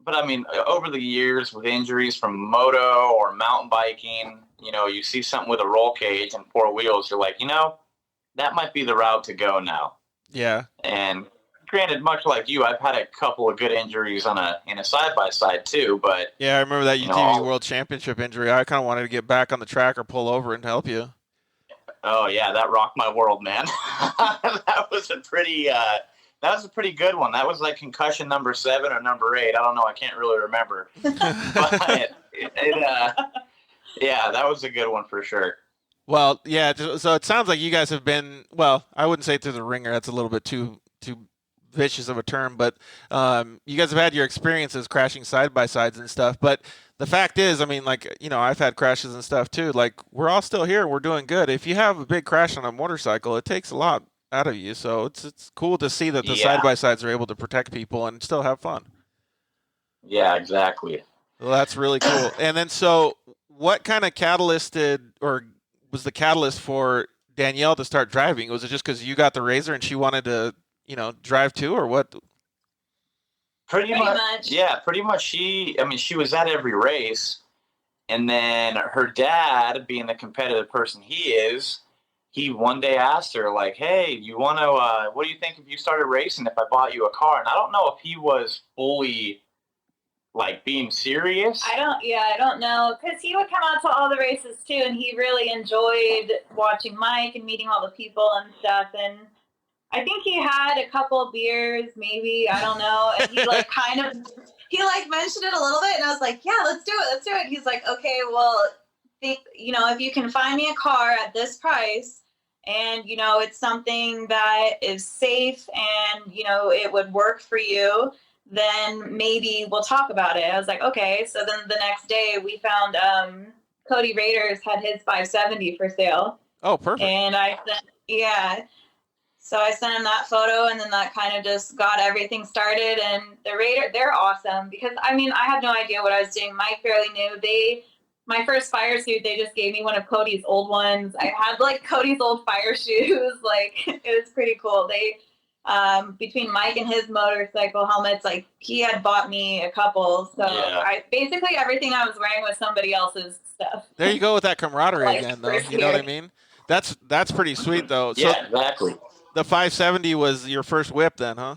Speaker 9: but I mean, over the years with injuries from moto or mountain biking, you see something with a roll cage and 4 wheels, you're like, that might be the route to go now.
Speaker 2: Yeah.
Speaker 9: And granted, much like you, I've had a couple of good injuries in a side-by-side too, but...
Speaker 2: Yeah, I remember that UTV World Championship injury. I kind of wanted to get back on the track or pull over and help you.
Speaker 9: Oh, yeah, that rocked my world, man. That was a pretty good one. That was like concussion number 7 or number 8. I don't know. I can't really remember. But yeah, that was a good one for sure.
Speaker 2: Well, yeah, so it sounds like you guys have been, well, I wouldn't say through the ringer. That's a little bit too vicious of a term, but you guys have had your experiences crashing side-by-sides and stuff. But the fact is, I mean, like, I've had crashes and stuff too. Like, we're all still here. We're doing good. If you have a big crash on a motorcycle, it takes a lot out of you. So it's cool to see that the side-by-sides are able to protect people and still have fun.
Speaker 9: Yeah, exactly.
Speaker 2: Well, that's really cool. And then, so what kind of was the catalyst for Danielle to start driving? Was it just because you got the RZR and she wanted to, drive too, or what?
Speaker 9: Pretty much. Yeah, pretty much. She was at every race, and then her dad, being the competitive person he is, he one day asked her, like, "Hey, you want to? What do you think if you started racing? If I bought you a car?" And I don't know if he was fully like being serious.
Speaker 10: I don't know, because he would come out to all the races too, and he really enjoyed watching Mike and meeting all the people and stuff. And I think he had a couple of beers, maybe, I don't know. And he mentioned it a little bit, and I was like, yeah, let's do it. He's like, okay, well, if you can find me a car at this price, and, it's something that is safe and, it would work for you, then maybe we'll talk about it. I was like, okay. So then the next day we found Cody Raiders had his 570 for sale.
Speaker 2: Oh, perfect.
Speaker 10: And so I sent him that photo, and then that kind of just got everything started. And the Raider, they're awesome because, I had no idea what I was doing. Mike barely knew. My first fire suit, they just gave me one of Cody's old ones. I had like Cody's old fire shoes. Like, it was pretty cool. They, between Mike and his motorcycle helmets, like, he had bought me a couple. So basically everything I was wearing was somebody else's stuff.
Speaker 2: There you go with that camaraderie again, though. You know what I mean? That's pretty sweet, though.
Speaker 9: Yeah, exactly.
Speaker 2: The 570 was your first whip then, huh?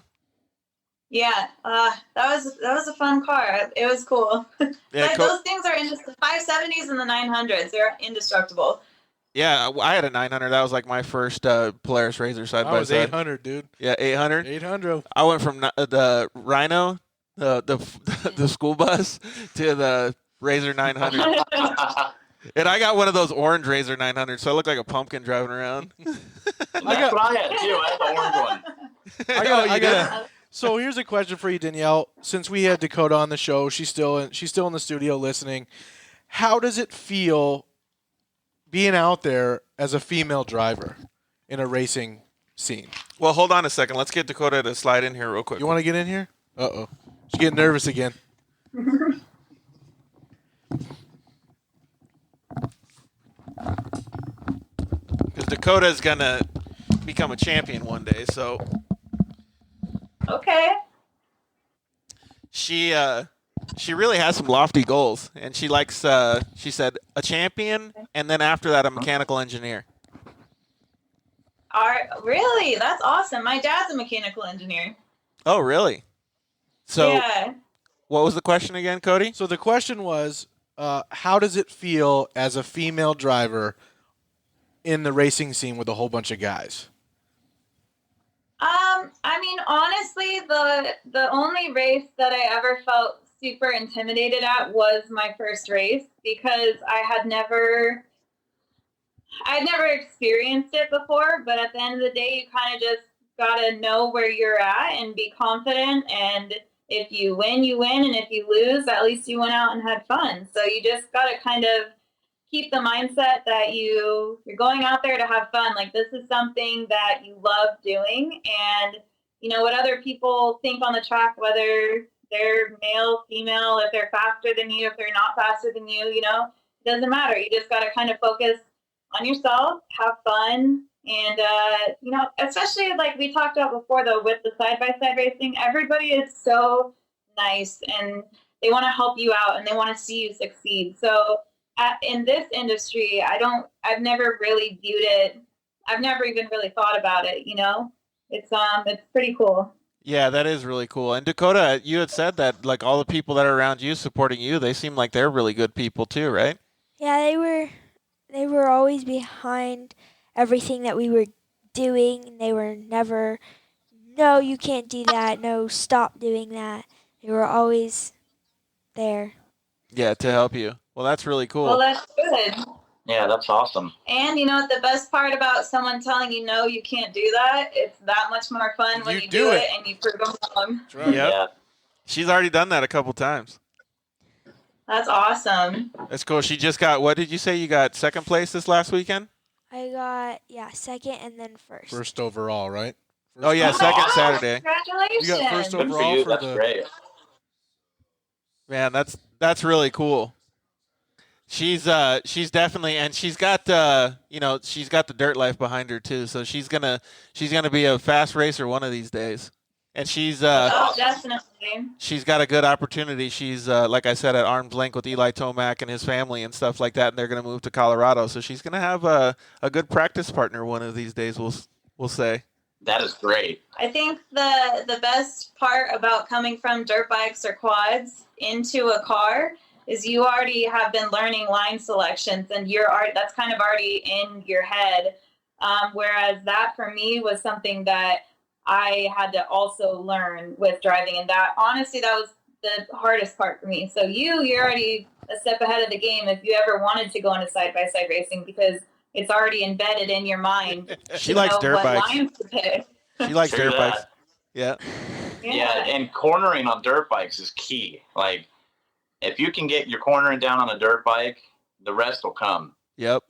Speaker 10: Yeah, that was a fun car. It was cool. Yeah, those things are the 570s and the 900s. They're indestructible.
Speaker 2: Yeah, I had a 900. That was like my first Polaris RZR side by side.
Speaker 5: I was 800, dude.
Speaker 2: Yeah, 800.
Speaker 5: 800.
Speaker 2: I went from the Rhino, the school bus, to the RZR 900. And I got one of those orange RZR 900, so I look like a pumpkin driving around.
Speaker 9: That's what I had too. I had the orange one.
Speaker 5: I got. So here's a question for you, Danielle. Since we had Dakota on the show, she's still in the studio listening. How does it feel being out there as a female driver in a racing scene?
Speaker 2: Well, hold on a second. Let's get Dakota to slide in here real quick.
Speaker 5: You want to get in here? Uh-oh. She's getting nervous again.
Speaker 2: Because Dakota's going to become a champion one day, so...
Speaker 10: Okay.
Speaker 2: She really has some lofty goals, and she likes, she said, a champion, and then after that, a mechanical engineer.
Speaker 10: Really? That's awesome. My dad's a mechanical engineer.
Speaker 2: Oh, really? So,
Speaker 10: yeah.
Speaker 2: What was the question again, Cody?
Speaker 5: So the question was, how does it feel as a female driver in the racing scene with a whole bunch of guys?
Speaker 10: Honestly, the only race that I ever felt super intimidated at was my first race, because I had never experienced it before. But at the end of the day, you kind of just gotta know where you're at and be confident. And if you win, you win, and if you lose, at least you went out and had fun. So you just gotta kind of keep the mindset that you're going out there to have fun. Like, this is something that you love doing, and what other people think on the track, whether they're male, female, if they're faster than you, if they're not faster than you, it doesn't matter. You just got to kind of focus on yourself, have fun, and, especially like we talked about before, though, with the side-by-side racing, everybody is so nice, and they want to help you out, and they want to see you succeed. So in this industry, I've never really viewed it. I've never even really thought about it. It's pretty cool.
Speaker 2: Yeah, that is really cool. And Dakota, you had said that like all the people that are around you supporting you, they seem like they're really good people too, right?
Speaker 4: Yeah, they were always behind everything that we were doing. They were never, no, you can't do that. No, stop doing that. They were always there.
Speaker 2: Yeah, to help you. Well, that's really cool.
Speaker 10: Well, that's good.
Speaker 9: Yeah, that's awesome.
Speaker 10: And you know what the best part about someone telling you no, you can't do that? It's that much more fun when you do it and you prove them wrong.
Speaker 2: Right. Yep.
Speaker 9: Yeah.
Speaker 2: She's already done that a couple times.
Speaker 10: That's awesome.
Speaker 2: That's cool. She just got, what did you say? You got second place this last weekend?
Speaker 4: I got, second and then first.
Speaker 5: First overall, right?
Speaker 2: Oh, yeah, second Saturday.
Speaker 10: Congratulations.
Speaker 5: You got first
Speaker 9: Good for
Speaker 5: overall
Speaker 9: you.
Speaker 5: for
Speaker 9: That's
Speaker 5: the.
Speaker 9: great.
Speaker 2: Man, that's really cool. She's definitely, and she's got she's got the dirt life behind her too. So she's gonna be a fast racer one of these days. And she's
Speaker 10: definitely.
Speaker 2: she's got a good opportunity. She's like I said, at arm's length with Eli Tomac and his family and stuff like that. And they're gonna move to Colorado, so she's gonna have a good practice partner one of these days. We'll say.
Speaker 9: That is great.
Speaker 10: I think the best part about coming from dirt bikes or quads into a car is you already have been learning line selections, and that's kind of already in your head. Whereas that for me was something that I had to also learn with driving, and that honestly that was the hardest part for me. So you're already a step ahead of the game if you ever wanted to go into side-by-side racing, because it's already embedded in your mind.
Speaker 2: She likes dirt
Speaker 10: what
Speaker 2: bikes.
Speaker 10: lines to pick.
Speaker 2: She likes
Speaker 9: True
Speaker 2: dirt
Speaker 9: that.
Speaker 2: bikes. Yeah.
Speaker 9: Yeah, and cornering on dirt bikes is key. Like, if you can get your cornering down on a dirt bike, the rest will come.
Speaker 2: Yep.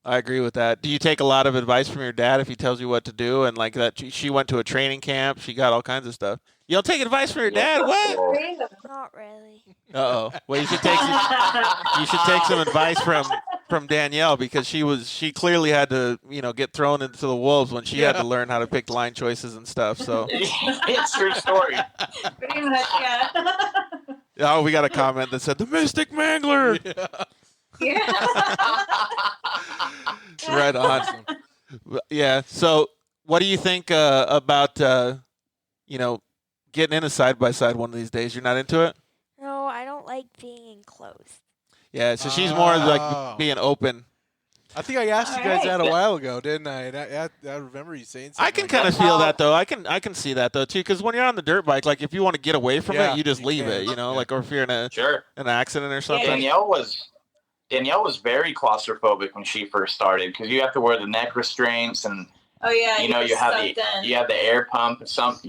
Speaker 2: I agree with that. Do you take a lot of advice from your dad if he tells you what to do? And like that, she went to a training camp. She got all kinds of stuff. You don't take advice from your dad? What?
Speaker 4: Not really.
Speaker 2: Uh-oh. Well, you should take some advice from Danielle, because she clearly had to, get thrown into the wolves when she had to learn how to pick line choices and stuff. So
Speaker 9: It's your story.
Speaker 10: Pretty much, yeah.
Speaker 2: oh, we got a comment that said the Mystic Mangler.
Speaker 10: Yeah.
Speaker 2: Right on. Yeah. So, what do you think about getting in a side by side one of these days? You're not into it?
Speaker 4: No, I don't like being enclosed.
Speaker 2: Yeah. So she's more like being open.
Speaker 5: I think I asked you guys that a while ago, didn't I? And I remember you saying something.
Speaker 2: I can kind of feel that though. I can see that though too, because when you're on the dirt bike, like if you want to get away from it, you just leave it. Like, or if you're in an accident or something.
Speaker 9: Danielle was very claustrophobic when she first started, because you have to wear the neck restraints, and you have the air pump. Some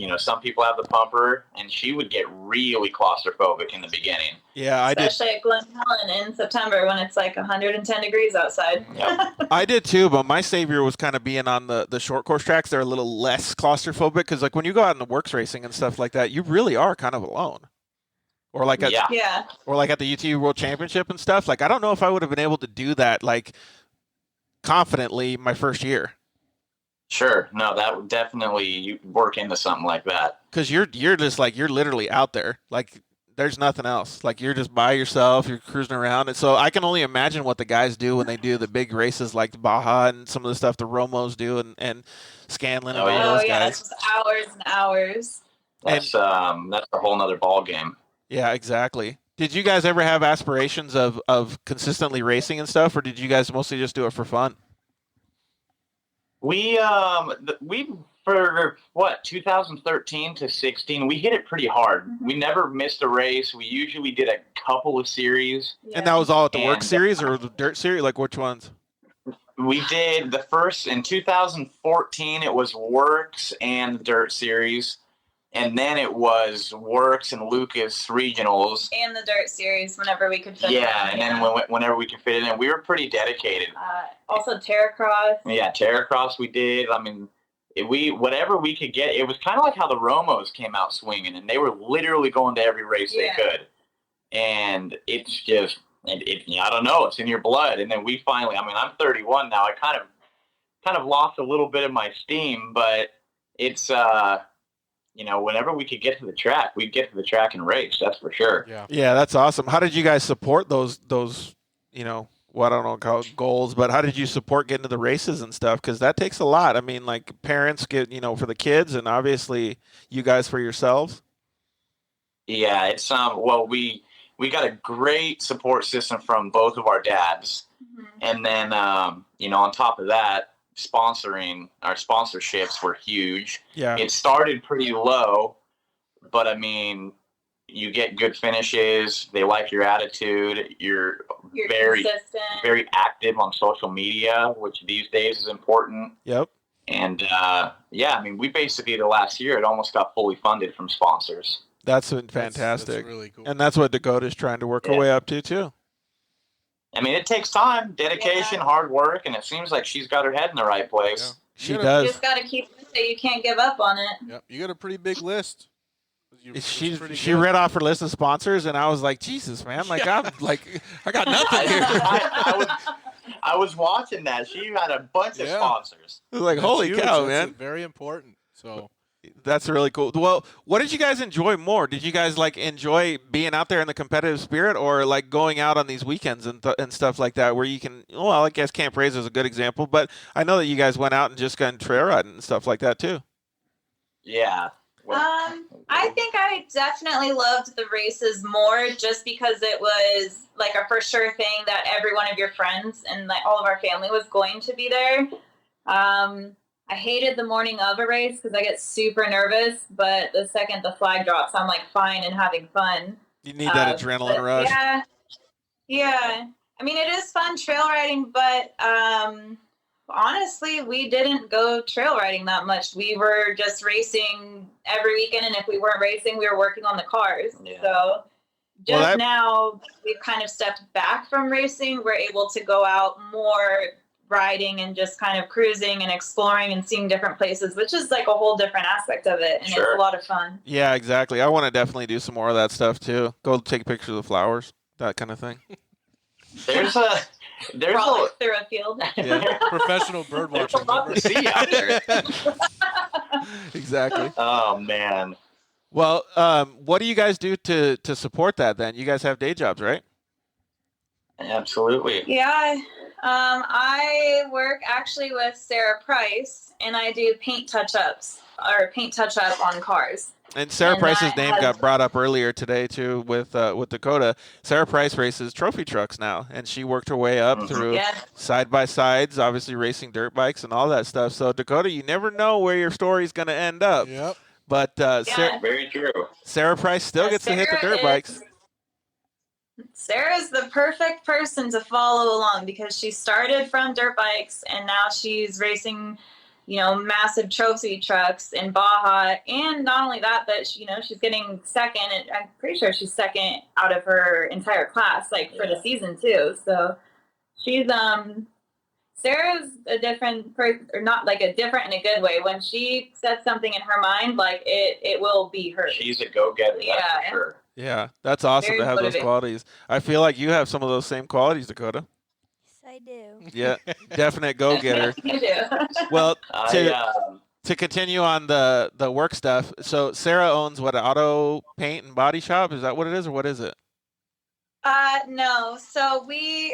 Speaker 9: people have the pumper, and she would get really claustrophobic in the beginning.
Speaker 2: Yeah, I did.
Speaker 10: Especially at Glen Helen in September when it's like 110 degrees outside.
Speaker 9: Yep.
Speaker 2: I did too, but my savior was kind of being on the short course tracks. They're a little less claustrophobic, because like when you go out in the works racing and stuff like that, you really are kind of alone. Or like or like at the UTV World Championship and stuff. Like I don't know if I would have been able to do that like confidently my first year.
Speaker 9: Sure. No, that would definitely work into something like that.
Speaker 2: Because you're just like, you're literally out there. Like there's nothing else. Like you're just by yourself. You're cruising around. And so I can only imagine what the guys do when they do the big races like Baja and some of the stuff the Romos do and Scanlon and all those guys.
Speaker 10: It's just hours and hours.
Speaker 9: That's a whole nother ball game.
Speaker 2: Yeah, exactly. Did you guys ever have aspirations of consistently racing and stuff, or did you guys mostly just do it for fun?
Speaker 9: We for 2013 to 16, we hit it pretty hard. We never missed a race. We usually did a couple of series.
Speaker 2: Yeah. And that was all at the work series or the dirt series? Like which ones?
Speaker 9: We did the first in 2014. It was Works and Dirt Series, and then it was Works and Lucas Regionals
Speaker 10: and the Dirt Series whenever we could fit it in.
Speaker 9: Then whenever we could fit it in, we were pretty dedicated.
Speaker 10: Also Terracross.
Speaker 9: Yeah, Terracross we did. I mean, whatever we could get. It was kind of like how the Romos came out swinging, and they were literally going to every race they could. And it's just, I don't know, it's in your blood. And then we finally, I'm 31 now. I kind of lost a little bit of my steam, but it's whenever we could get to the track, we'd get to the track and race. That's for sure.
Speaker 2: Yeah, that's awesome. How did you guys support those I don't know, call it goals, but how did you support getting to the races and stuff? Because that takes a lot. I mean, like parents get, for the kids, and obviously you guys for yourselves.
Speaker 9: Yeah, it's well, we got a great support system from both of our dads, and then on top of that, our sponsorships were huge.
Speaker 2: Yeah,
Speaker 9: it started pretty low, but I mean, you get good finishes. They like your attitude. You're very
Speaker 10: consistent,
Speaker 9: very active on social media, which these days is important.
Speaker 2: Yep.
Speaker 9: And I mean, we basically the last year it almost got fully funded from sponsors.
Speaker 2: That's been fantastic.
Speaker 5: That's really cool.
Speaker 2: And that's what Dakota's trying to work her way up to too.
Speaker 9: I mean, it takes time, dedication, hard work, and it seems like she's got her head in the right place.
Speaker 2: She does.
Speaker 10: You just got to keep it. You can't give up on it.
Speaker 5: Yep. You got a pretty big list.
Speaker 2: She read off her list of sponsors, and I was like, Jesus, man! Like I got nothing here.
Speaker 9: I was watching that. She had a bunch of sponsors.
Speaker 2: I was like, holy cow, man!
Speaker 5: Very important. So
Speaker 2: that's really cool. Well, what did you guys enjoy more? Did you guys enjoy being out there in the competitive spirit, or going out on these weekends and stuff like that, where you can? Well, I guess Camp Ray's is a good example, but I know that you guys went out and just gone trail riding and stuff like that too.
Speaker 9: Yeah.
Speaker 10: I think I definitely loved the races more just because it was like a for sure thing that every one of your friends and all of our family was going to be there. I hated the morning of a race because I get super nervous, but the second the flag drops, I'm fine and having fun.
Speaker 2: You need that adrenaline rush.
Speaker 10: Yeah. I mean, it is fun trail riding, but honestly, we didn't go trail riding that much. We were just racing every weekend, and if we weren't racing, we were working on the cars. Yeah. So now we've kind of stepped back from racing. We're able to go out more riding and just kind of cruising and exploring and seeing different places, which is a whole different aspect of it, and it's a lot of fun.
Speaker 2: Yeah, exactly. I want to definitely do some more of that stuff too. Go take pictures of the flowers, that kind of thing.
Speaker 9: There's through
Speaker 10: a field.
Speaker 5: Yeah, professional bird watching.
Speaker 9: There's a lot to see out there.
Speaker 2: Exactly.
Speaker 9: Oh man.
Speaker 2: Well, what do you guys do to support that then? You guys have day jobs, right?
Speaker 9: Absolutely.
Speaker 10: Yeah. I work actually with Sarah Price, and I do paint touch-up on cars.
Speaker 2: And Sarah Price's name got brought up earlier today too with Dakota. Sarah Price races trophy trucks now, and she worked her way up through side by sides, obviously racing dirt bikes and all that stuff. So Dakota, you never know where your story's going to end up.
Speaker 5: Yep.
Speaker 2: But
Speaker 9: very true.
Speaker 2: Sarah Price still gets to hit the dirt bikes.
Speaker 10: Sarah's the perfect person to follow along because she started from dirt bikes and now she's racing, massive trophy trucks in Baja. And not only that, but she's getting second, and I'm pretty sure she's second out of her entire class, for the season too. So she's Sarah's a different person, or not a different in a good way. When she sets something in her mind, it will be her.
Speaker 9: She's a go-getter. Yeah, for sure.
Speaker 2: Yeah, that's awesome to have those qualities. I feel like you have some of those same qualities, Dakota.
Speaker 4: Yes, I do.
Speaker 2: Yeah, definite go-getter.
Speaker 10: You do.
Speaker 2: Well, to continue on the work stuff, so Sarah owns what, auto paint and body shop? Is that what it is, or what is it?
Speaker 10: No. So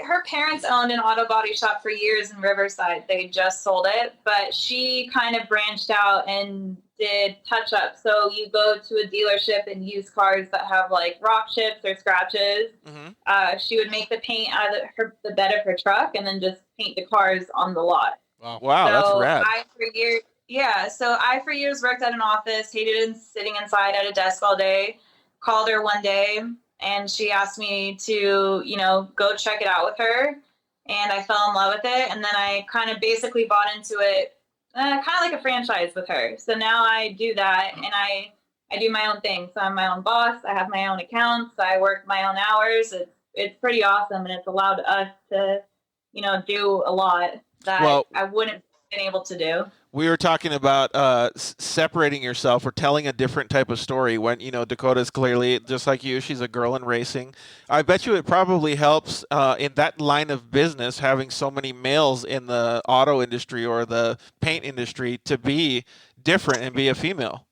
Speaker 10: her parents owned an auto body shop for years in Riverside. They just sold it, but she kind of branched out and did touch up. So you go to a dealership and use cars that have rock chips or scratches. Mm-hmm. She would make the paint out of the bed of her truck and then just paint the cars on the lot.
Speaker 2: Wow, so that's rad.
Speaker 10: I for years worked at an office, hated sitting inside at a desk all day. Called her one day, and she asked me to, go check it out with her. And I fell in love with it. And then I kind of basically bought into it, kind of like a franchise with her. So now I do that, and I do my own thing. So I'm my own boss. I have my own accounts. I work my own hours. It's pretty awesome, and it's allowed us to, do a lot that I wouldn't have been able to do.
Speaker 2: We were talking about separating yourself or telling a different type of story when, Dakota's clearly, just like you, she's a girl in racing. I bet you it probably helps in that line of business having so many males in the auto industry or the paint industry to be different and be a female.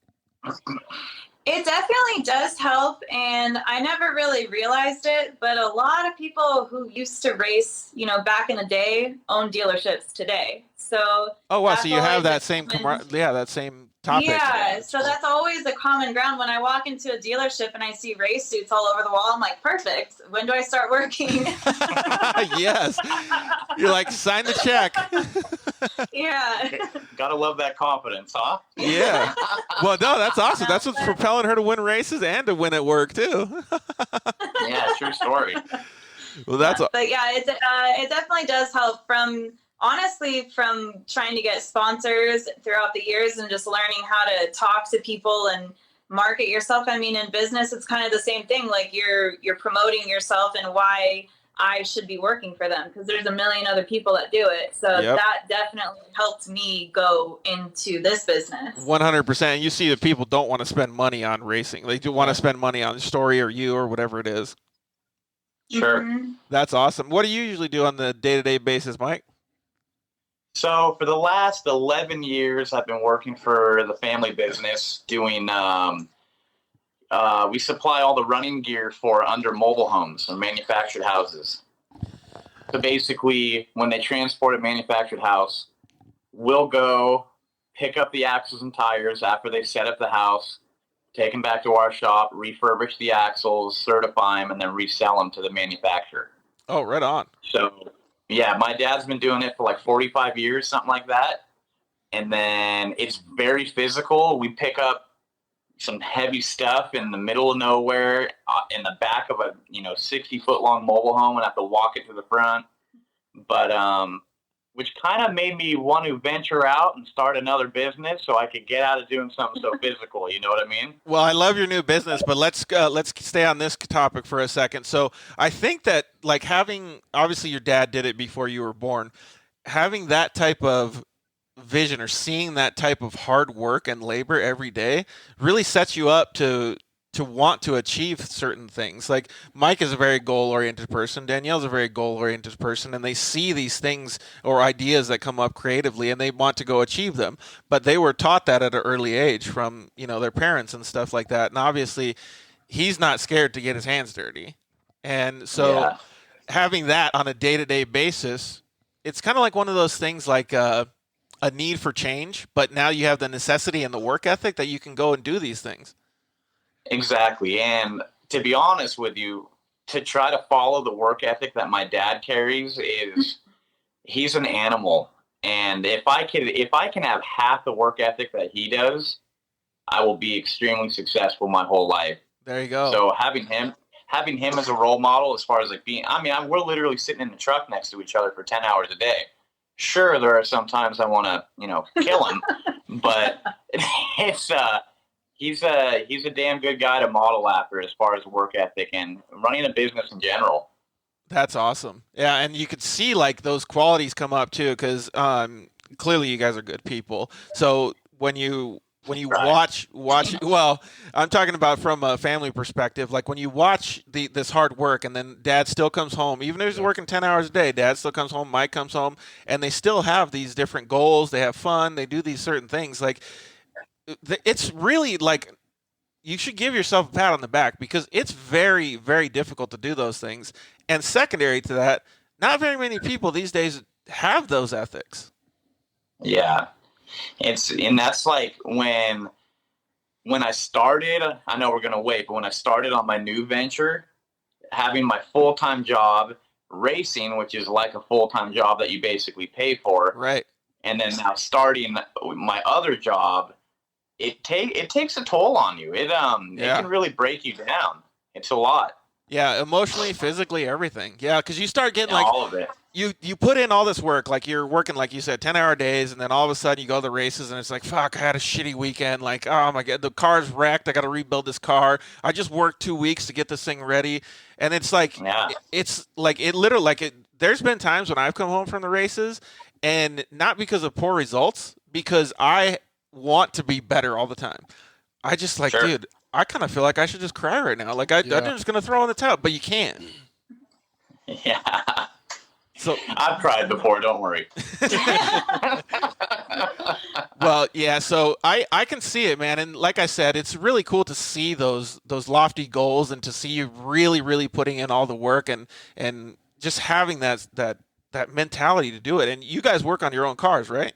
Speaker 10: It definitely does help, and I never really realized it, but a lot of people who used to race, back in the day, own dealerships today. So
Speaker 2: Oh, wow. So you have that
Speaker 10: always
Speaker 2: same,
Speaker 10: common-
Speaker 2: that same topic.
Speaker 10: Yeah, so that's always the common ground. When I walk into a dealership and I see race suits all over the wall, I'm like, perfect. When do I start working?
Speaker 2: Yes. You're like, sign the check.
Speaker 10: Yeah.
Speaker 9: Gotta love that confidence, huh?
Speaker 2: Yeah. Well, no, that's awesome. That's what's propelling her to win races and to win at work, too.
Speaker 9: Yeah, true story.
Speaker 2: Well, that's
Speaker 10: But yeah, it definitely does help from trying to get sponsors throughout the years and just learning how to talk to people and market yourself. I mean, in business, it's kind of the same thing. Like you're promoting yourself and why I should be working for them, because there's a million other people that do it. So that definitely helped me go into this business.
Speaker 2: 100%. You see that people don't want to spend money on racing. They do want to spend money on the story or you or whatever it is.
Speaker 9: Sure.
Speaker 10: Mm-hmm.
Speaker 2: That's awesome. What do you usually do on the day-to-day basis, Mike?
Speaker 9: So for the last 11 years, I've been working for the family business doing, we supply all the running gear for under mobile homes and manufactured houses. So basically, when they transport a manufactured house, we'll go pick up the axles and tires after they set up the house, take them back to our shop, refurbish the axles, certify them, and then resell them to the manufacturer.
Speaker 2: Oh, right on.
Speaker 9: So, yeah, my dad's been doing it for like 45 years, something like that. And then it's very physical. We pick up some heavy stuff in the middle of nowhere, in the back of a 60-foot long mobile home, and have to walk it to the front. But which kind of made me want to venture out and start another business so I could get out of doing something so physical. You know what I mean?
Speaker 2: Well, I love your new business, but let's stay on this topic for a second. So I think that like obviously your dad did it before you were born, having that type of vision or seeing that type of hard work and labor every day really sets you up to want to achieve certain things. Like Mike is a very goal-oriented person, Danielle's a very goal-oriented person, and they see these things or ideas that come up creatively and they want to go achieve them. But they were taught that at an early age from, their parents and stuff like that. And obviously he's not scared to get his hands dirty. And so having that on a day-to-day basis, it's kind of like one of those things like a need for change, but now you have the necessity and the work ethic that you can go and do these things.
Speaker 9: Exactly. And to be honest with you, to try to follow the work ethic that my dad carries he's an animal. And if I can have half the work ethic that he does, I will be extremely successful my whole life.
Speaker 2: There you go.
Speaker 9: So having him as a role model as far as like we're literally sitting in the truck next to each other for 10 hours a day. Sure, there are some times I want to, kill him, but it's he's a damn good guy to model after as far as work ethic and running a business in general. That's
Speaker 2: awesome. Yeah, and you could see like those qualities come up too, because clearly you guys are good people. So when you watch, well, I'm talking about from a family perspective. Like when you watch this hard work, and then Dad still comes home, even if he's working 10 hours a day. Dad still comes home, Mike comes home, and they still have these different goals. They have fun. They do these certain things. Like it's really like you should give yourself a pat on the back because it's very, very difficult to do those things. And secondary to that, not very many people these days have those ethics.
Speaker 9: Yeah. That's like when I started, I know we're going to wait, but when I started on my new venture, having my full-time job racing, which is like a full-time job that you basically pay for.
Speaker 2: Right.
Speaker 9: And then now starting my other job, it takes a toll on you. It can really break you down. It's a lot.
Speaker 2: Yeah, emotionally, physically, everything. Yeah, because you start getting like
Speaker 9: all of it.
Speaker 2: You put in all this work, like you're working, like you said, 10-hour days, and then all of a sudden you go to the races, and it's like, fuck, I had a shitty weekend. Like, oh my god, the car's wrecked. I got to rebuild this car. I just worked 2 weeks to get this thing ready, and it's like, it's like it literally, like it. There's been times when I've come home from the races, and not because of poor results, because I want to be better all the time. I just like, dude, I kind of feel like I should just cry right now. Like I'm just gonna throw in the towel, but you can't.
Speaker 9: Yeah.
Speaker 2: So
Speaker 9: I've cried before. Don't worry.
Speaker 2: Well, yeah, so I can see it, man. And like I said, it's really cool to see those lofty goals and to see you really, really putting in all the work and just having that mentality to do it. And you guys work on your own cars, right?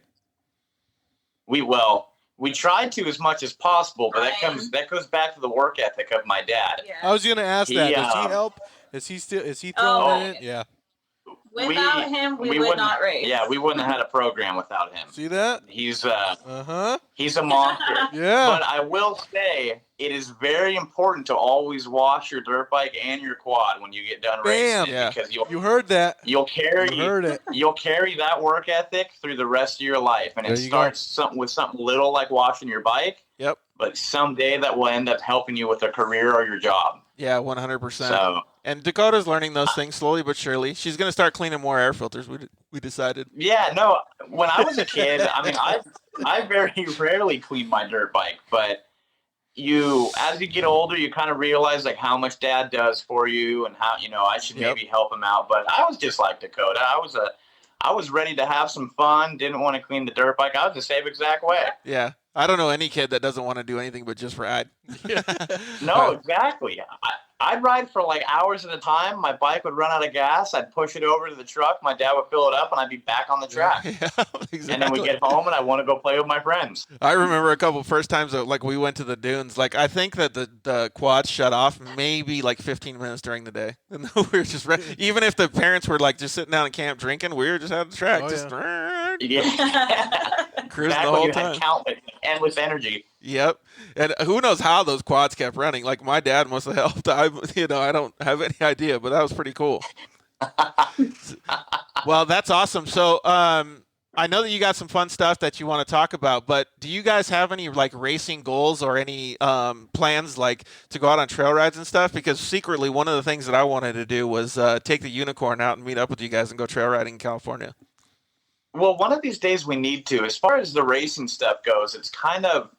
Speaker 9: We try to as much as possible, but that goes back to the work ethic of my dad.
Speaker 10: Yeah.
Speaker 5: I was going to ask that. Does he help? Is he throwing in it? Yeah.
Speaker 10: Without him, we would not race.
Speaker 9: Yeah, we wouldn't have had a program without him.
Speaker 5: See that?
Speaker 9: He's he's a monster.
Speaker 5: Yeah.
Speaker 9: But I will say it is very important to always wash your dirt bike and your quad when you get done racing.
Speaker 2: Yeah.
Speaker 9: Because
Speaker 5: You heard that.
Speaker 9: you'll carry you'll carry that work ethic through the rest of your life, and it starts with something little like washing your bike.
Speaker 2: Yep.
Speaker 9: But someday that will end up helping you with a career or your job.
Speaker 2: Yeah, 100%.
Speaker 9: So.
Speaker 2: And Dakota's learning those things slowly but surely. She's going to start cleaning more air filters, we decided.
Speaker 9: Yeah, no, when I was a kid, I mean, I very rarely clean my dirt bike, but as you get older, you kind of realize like how much dad does for you and how, I should maybe help him out. But I was just like Dakota. I was ready to have some fun, didn't want to clean the dirt bike. I was the same exact way.
Speaker 2: Yeah. I don't know any kid that doesn't want to do anything but just ride.
Speaker 9: No, exactly. I'd ride for like hours at a time. My bike would run out of gas. I'd push it over to the truck. My dad would fill it up, and I'd be back on the track.
Speaker 2: Yeah, exactly.
Speaker 9: And then we get home, and I want to go play with my friends.
Speaker 2: I remember a couple first times that, like, we went to the dunes. Like, I think that the quads shut off maybe like 15 minutes during the day. And we were just even if the parents were like just sitting down in camp drinking, we were just at the track, cruising the whole time.
Speaker 9: Countless, endless energy.
Speaker 2: Yep. And who knows how those quads kept running. Like, my dad must have helped. I don't have any idea, but that was pretty cool. Well, that's awesome. So I know that you got some fun stuff that you want to talk about, but do you guys have any like racing goals or any plans like to go out on trail rides and stuff? Because secretly, one of the things that I wanted to do was take the Unicorn out and meet up with you guys and go trail riding in California.
Speaker 9: Well, one of these days we need to. As far as the racing stuff goes, it's kind of,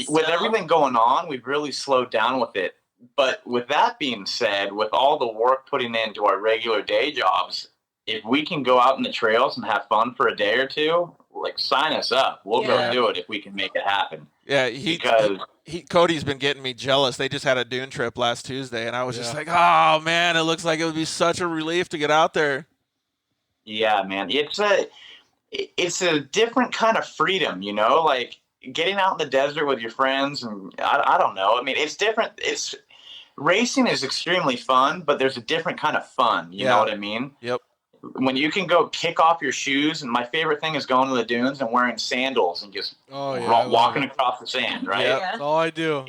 Speaker 9: with everything going on, we've really slowed down with it. But with that being said, with all the work putting into our regular day jobs, if we can go out in the trails and have fun for a day or two, like, sign us up. We'll go do it if we can make it happen.
Speaker 2: Yeah, Cody's been getting me jealous. They just had a dune trip last Tuesday, and I was just like, oh, man, it looks like it would be such a relief to get out there.
Speaker 9: Yeah, man. It's a different kind of freedom, like getting out in the desert with your friends. And I don't know. I mean, it's different. Racing is extremely fun, but there's a different kind of fun. You know what I mean?
Speaker 2: Yep.
Speaker 9: When you can go kick off your shoes, and my favorite thing is going to the dunes and wearing sandals and just walking across the sand, right?
Speaker 5: Yeah, that's all I do.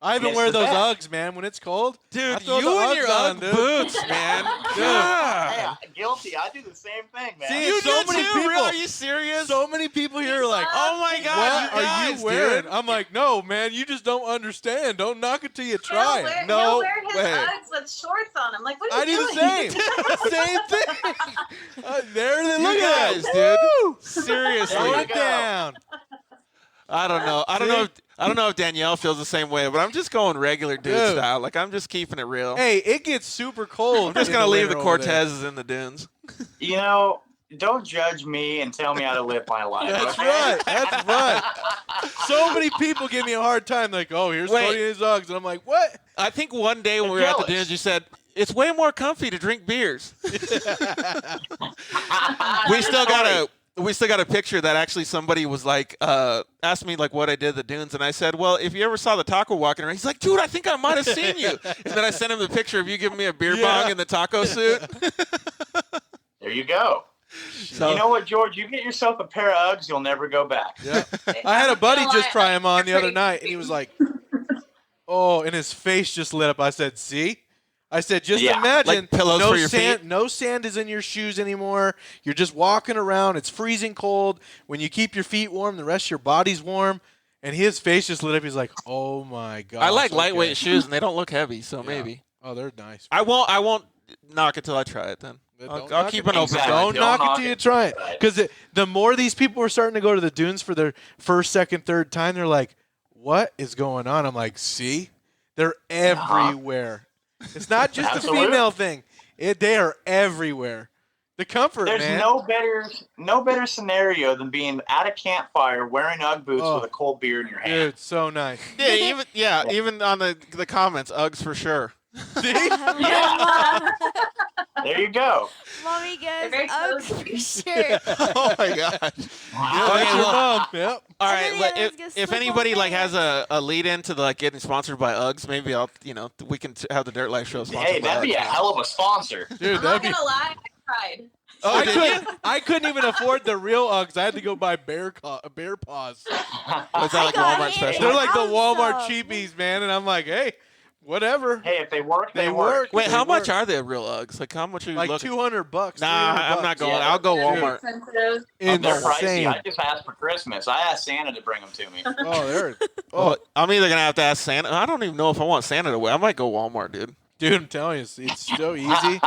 Speaker 5: I even wear those Uggs, man, when it's cold.
Speaker 2: Dude, you and your Ugg boots, man.
Speaker 9: Hey, guilty. I do the same thing, man.
Speaker 5: See,
Speaker 2: you
Speaker 5: so
Speaker 2: do
Speaker 5: many
Speaker 2: too?
Speaker 5: people.
Speaker 2: Really? Are you serious?
Speaker 5: So many people here are like,
Speaker 2: oh my God,
Speaker 5: what are you wearing?
Speaker 2: Dude.
Speaker 5: I'm like, no, man, you just don't understand. Don't knock it till you try it.
Speaker 10: He'll wear his Uggs with shorts on. I'm like, what are you doing?
Speaker 5: I do the same. Same thing. There they look
Speaker 2: guys,
Speaker 5: at
Speaker 2: dude.
Speaker 5: Woo!
Speaker 2: Seriously.
Speaker 5: Throw it down.
Speaker 2: I don't know. I don't know if Danielle feels the same way, but I'm just going regular dude style. Like, I'm just keeping it real.
Speaker 5: Hey, it gets super cold.
Speaker 2: I'm just going to leave the Cortezes in the dunes.
Speaker 9: Don't judge me and tell me how to live my life.
Speaker 5: That's right. That's right. So many people give me a hard time. Like, oh, here's Cody and his Uggs. And I'm like, what?
Speaker 2: I think one day when we were at the dunes, you said, it's way more comfy to drink beers. We still got a picture that actually somebody was like, asked me like what I did at the dunes, and I said, well, if you ever saw the taco walking around, he's like, dude, I think I might have seen you. And then I sent him the picture of you giving me a beer bong in the taco suit.
Speaker 9: There you go. So, you know what, George? You get yourself a pair of Uggs, you'll never go back.
Speaker 5: Yeah. I had a buddy just try them on the other night, and he was like, oh, and his face just lit up. I said, see? I said, just imagine
Speaker 2: like pillows for your feet.
Speaker 5: No sand is in your shoes anymore. You're just walking around. It's freezing cold. When you keep your feet warm, the rest of your body's warm. And his face just lit up. He's like, oh, my God.
Speaker 2: I like lightweight shoes, and they don't look heavy, so maybe.
Speaker 5: Oh, they're nice.
Speaker 2: I won't knock it till I try it then. I'll keep an open mind.
Speaker 5: Don't knock it till you try it. Because the more these people are starting to go to the dunes for their first, second, third time, they're like, what is going on? I'm like, see? They're everywhere. It's not just a female thing. They are everywhere. The comfort,
Speaker 9: There's
Speaker 5: man.
Speaker 9: no better scenario than being at a campfire wearing UGG boots with a cold beer in your hand.
Speaker 5: Dude, so nice.
Speaker 2: Even on the comments, Uggs for sure.
Speaker 5: See?
Speaker 9: Yeah. There you go.
Speaker 4: Mommy goes,
Speaker 10: Very
Speaker 4: Uggs
Speaker 10: cozy.
Speaker 4: for sure.
Speaker 2: Oh my gosh.
Speaker 5: Yeah, that's your
Speaker 2: well,
Speaker 5: mom. Yep.
Speaker 2: All
Speaker 4: And
Speaker 2: right,
Speaker 4: then
Speaker 2: but
Speaker 4: the others go
Speaker 2: if
Speaker 4: slip
Speaker 2: anybody
Speaker 4: on
Speaker 2: like
Speaker 4: there.
Speaker 2: has a lead into like getting sponsored by Uggs, maybe we can have the Dirt Life show sponsored
Speaker 9: Hey,
Speaker 2: by
Speaker 9: that'd be a
Speaker 2: Uggs.
Speaker 9: hell of a sponsor.
Speaker 5: Dude,
Speaker 10: I'm not
Speaker 5: that'd be.
Speaker 10: gonna lie, I cried.
Speaker 2: Oh,
Speaker 5: I couldn't even afford the real Uggs. I had to go buy bear paws.
Speaker 2: Was that like
Speaker 4: I got
Speaker 2: Walmart
Speaker 4: handed
Speaker 2: special?
Speaker 5: They're like the
Speaker 4: Awesome.
Speaker 5: Walmart cheapies, man. And I'm like, hey, whatever.
Speaker 9: Hey, if they work,
Speaker 5: They
Speaker 9: they
Speaker 5: work.
Speaker 9: work.
Speaker 2: Wait,
Speaker 5: They
Speaker 2: how much
Speaker 5: work.
Speaker 2: are they real Uggs? Like how much are you
Speaker 5: Like
Speaker 2: looking?
Speaker 5: $200.
Speaker 2: Nah, I'm not going.
Speaker 9: Yeah,
Speaker 2: I'll go
Speaker 10: They're
Speaker 2: Walmart.
Speaker 10: expensive.
Speaker 9: They're pricey.
Speaker 5: Insane.
Speaker 9: I just asked for Christmas. I asked Santa to bring them to me.
Speaker 5: Oh, they're.
Speaker 2: Oh,
Speaker 5: Oh,
Speaker 2: I'm either gonna have to ask Santa. I don't even know if I want Santa to wear. I might go Walmart, dude.
Speaker 5: dude, I'm telling you, it's so easy.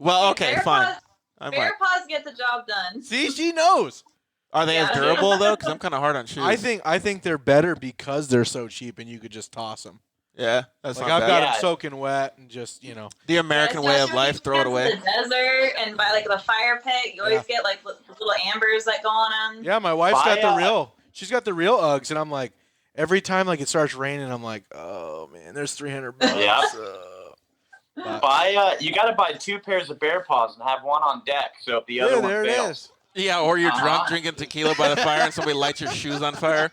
Speaker 2: Well, okay,
Speaker 10: Bear
Speaker 2: fine.
Speaker 10: Paws,
Speaker 2: I
Speaker 10: Bear
Speaker 2: might.
Speaker 10: Paws get the job done.
Speaker 5: See, she knows.
Speaker 2: Are they as
Speaker 10: Yeah.
Speaker 2: durable though? Because I'm kind of hard on shoes.
Speaker 5: I think they're better because they're so cheap and you could just toss them.
Speaker 2: Yeah, that's
Speaker 5: Like
Speaker 2: not
Speaker 5: I've
Speaker 2: bad.
Speaker 5: got
Speaker 9: Yeah.
Speaker 5: them soaking wet and just
Speaker 2: The American way of
Speaker 10: Especially
Speaker 2: life, throw it
Speaker 10: when you
Speaker 2: away.
Speaker 10: get to the desert and by like the fire pit, you always get like little ambers that go on.
Speaker 5: yeah. My wife's got the
Speaker 9: Buy,
Speaker 5: real. She's got the real Uggs, and I'm like, every time like it starts raining, I'm like, oh man, there's $300.
Speaker 9: Yeah.
Speaker 5: But-
Speaker 9: You got to buy 2 pairs of Bear Paws and have one on deck. So if the other
Speaker 5: yeah,
Speaker 9: one
Speaker 5: there it
Speaker 9: fails,
Speaker 5: is.
Speaker 2: Yeah, or you're drunk drinking tequila by the fire and somebody lights your shoes on fire.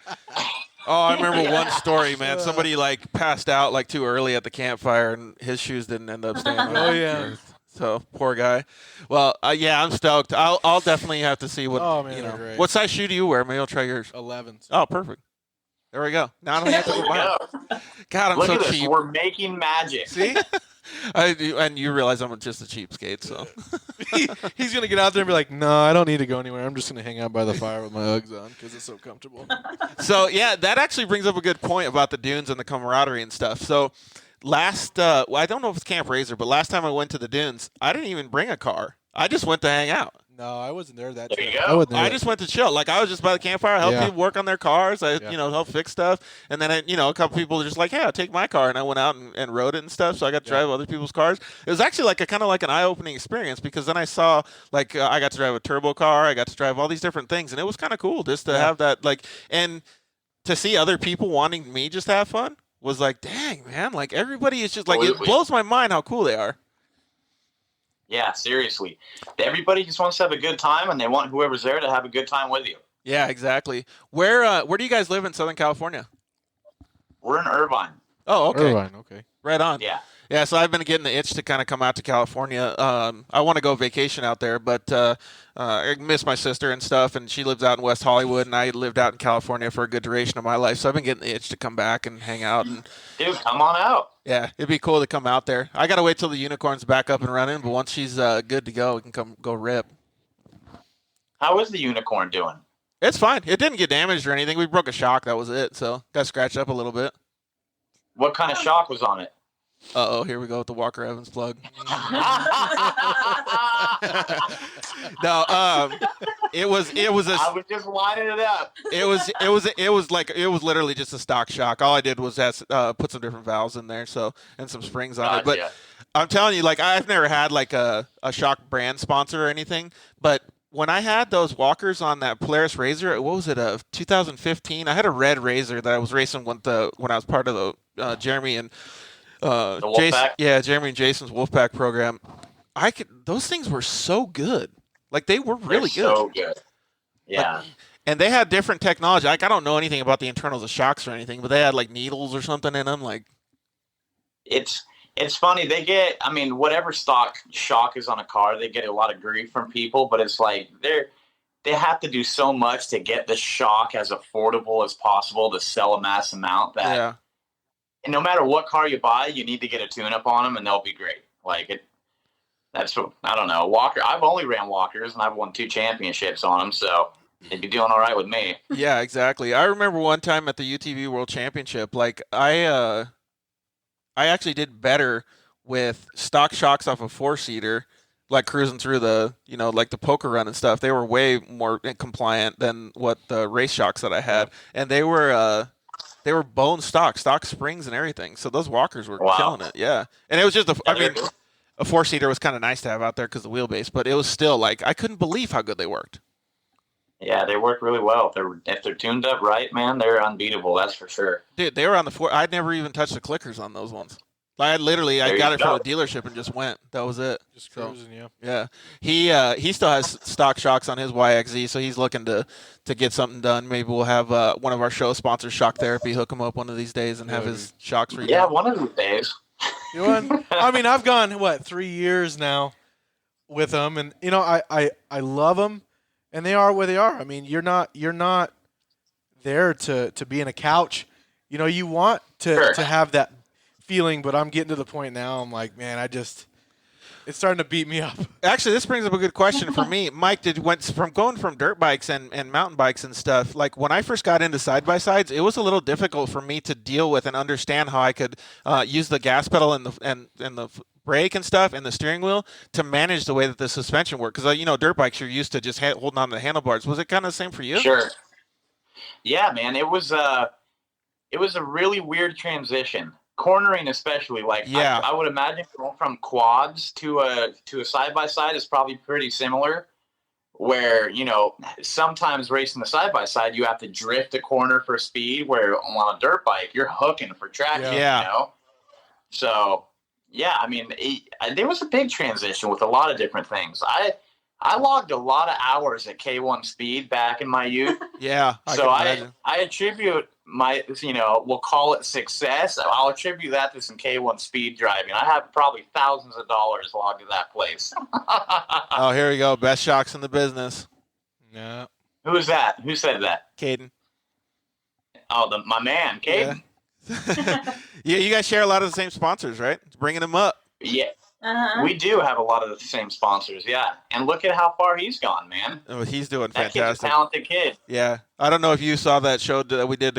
Speaker 2: Oh, I remember one story, man. Somebody like passed out like too early at the campfire and his shoes didn't end up staying on.
Speaker 5: Oh yeah.
Speaker 2: So poor guy. Well, yeah, I'm stoked. I'll definitely have to see what
Speaker 5: Oh, man, they're great.
Speaker 2: what size shoe do you wear? Maybe I'll try yours.
Speaker 5: 11s.
Speaker 2: Oh, perfect. There we go. Now I don't have to
Speaker 9: there
Speaker 2: go
Speaker 9: you
Speaker 2: buy
Speaker 9: go.
Speaker 2: them. God, I'm
Speaker 9: Look
Speaker 2: so
Speaker 9: at this.
Speaker 2: cheap.
Speaker 9: We're making magic.
Speaker 5: See,
Speaker 2: And you realize I'm just a cheapskate, so.
Speaker 5: he's gonna get out there and be like, no, I don't need to go anywhere. I'm just gonna hang out by the fire with my Uggs on because it's so comfortable.
Speaker 2: So yeah, that actually brings up a good point about the dunes and the camaraderie and stuff. So last, I don't know if it's Camp Razor, but last time I went to the dunes, I didn't even bring a car. I just went to hang out.
Speaker 5: No, I wasn't there that
Speaker 9: There
Speaker 5: trip.
Speaker 9: you go.
Speaker 5: I wasn't there.
Speaker 2: I just went to chill. Like I was just by the campfire, help
Speaker 5: Yeah.
Speaker 2: people work on their cars. I,
Speaker 5: Yeah.
Speaker 2: help fix stuff. And then, a couple people were just like, "Hey, I'll take my car," and I went out and rode it and stuff. So I got to drive other people's cars. It was actually like kind of like an eye-opening experience because then I saw like I got to drive a turbo car. I got to drive all these different things, and it was kind of cool just to have that and to see other people wanting me just to have fun was like, dang man, like everybody is just like it
Speaker 9: Absolutely.
Speaker 2: blows my mind how cool they are.
Speaker 9: Yeah, seriously. Everybody just wants to have a good time, and they want whoever's there to have a good time with you.
Speaker 2: Yeah, exactly. Where do you guys live in Southern California?
Speaker 9: We're in Irvine.
Speaker 2: Oh, okay.
Speaker 5: Irvine, okay.
Speaker 2: Right on.
Speaker 9: Yeah.
Speaker 2: Yeah, so I've been getting the itch to kind of come out to California. I want to go vacation out there, but I miss my sister and stuff, and she lives out in West Hollywood, and I lived out in California for a good duration of my life, so I've been getting the itch to come back and hang out. And
Speaker 9: Dude, come on out.
Speaker 2: yeah, it'd be cool to come out there. I got to wait till the unicorn's back up and running, but once she's good to go, we can go rip.
Speaker 9: How is the unicorn doing?
Speaker 2: It's fine. It didn't get damaged or anything. We broke a shock. That was it, so got scratched up a little bit.
Speaker 9: What kind of shock was on it?
Speaker 2: Uh-oh, here we go with the Walker Evans plug. No, it was a
Speaker 9: I was just lining it up.
Speaker 2: it was literally just a stock shock. All I did was put some different valves in there, and some springs on it. But
Speaker 9: Gotcha.
Speaker 2: I'm telling you, like I've never had like a shock brand sponsor or anything. But when I had those walkers on that Polaris RZR, what was it? 2015. I had a red RZR that I was racing when I was part of the Jeremy and Jason.
Speaker 9: Wolfpack?
Speaker 2: Yeah, Jeremy and Jason's Wolfpack program. Those things were so good. Like they were really
Speaker 9: They're
Speaker 2: good.
Speaker 9: So good. Yeah.
Speaker 2: And they had different technology. Like I don't know anything about the internals of shocks or anything, but they had like needles or something in them. Like
Speaker 9: It's funny. They get, whatever stock shock is on a car, they get a lot of grief from people, but it's like they have to do so much to get the shock as affordable as possible to sell a mass amount that
Speaker 2: yeah,
Speaker 9: and no matter what car you buy, you need to get a tune-up on them, and they'll be great. I don't know. Walker. I've only ran walkers, and I've won 2 championships on them, so they'd be doing all right with me.
Speaker 2: yeah, exactly. I remember one time at the UTV World Championship, like I actually did better with stock shocks off a 4-seater, like cruising through the like the poker run and stuff. They were way more compliant than what the race shocks that I had, and they were bone stock springs and everything. So those walkers were
Speaker 9: Wow.
Speaker 2: killing it. Yeah, and it was just a 4-seater was kind of nice to have out there because the wheelbase, but it was still like I couldn't believe how good they worked.
Speaker 9: Yeah, they work really well. If they're tuned up right, man, they're unbeatable. That's for sure.
Speaker 2: Dude, they were on the 4. I'd never even touched the clickers on those ones. I got it from a dealership and just went. That was it.
Speaker 5: Just cruising,
Speaker 2: yeah. He still has stock shocks on his YXZ, so he's looking to get something done. Maybe we'll have one of our show sponsors, Shock Therapy, hook him up one of these days and have his shocks redone.
Speaker 9: Yeah, one of these days.
Speaker 5: I mean, I've gone 3 years now with them, and I love them, and they are where they are. I mean, you're not there to be in a couch. You want to have that feeling, but I'm getting to the point now. I'm like, man, it's starting to beat me up.
Speaker 2: Actually, this brings up a good question for me. Mike, went from going from dirt bikes and mountain bikes and stuff, like when I first got into side-by-sides, it was a little difficult for me to deal with and understand how I could use the gas pedal and the brake and stuff and the steering wheel to manage the way that the suspension worked. Because, dirt bikes, you're used to just holding on to the handlebars. Was it kind of the same for you?
Speaker 9: Sure. Yeah, man, it was a really weird transition. Cornering especially, I would imagine going from quads to a side-by-side is probably pretty similar, where, sometimes racing the side-by-side, you have to drift a corner for speed, where on a dirt bike, you're hooking for traction, So, yeah, I mean, there was a big transition with a lot of different things. I logged a lot of hours at K1 speed back in my youth.
Speaker 2: Yeah.
Speaker 9: I attribute my, we'll call it success. I'll attribute that to some K1 speed driving. I have probably thousands of dollars logged to that place.
Speaker 2: Oh, here we go. Best shocks in the business.
Speaker 5: Yeah.
Speaker 9: Who is that? Who said that?
Speaker 2: Caden.
Speaker 9: Oh, my man, Caden.
Speaker 2: Yeah, you guys share a lot of the same sponsors, right? Bringing them up.
Speaker 9: Yeah. We do have a lot of the same sponsors, yeah. And look at how far he's gone, man.
Speaker 2: Oh, he's doing
Speaker 9: that
Speaker 2: fantastic.
Speaker 9: Kid's a talented kid.
Speaker 2: Yeah. I don't know if you saw that show that we did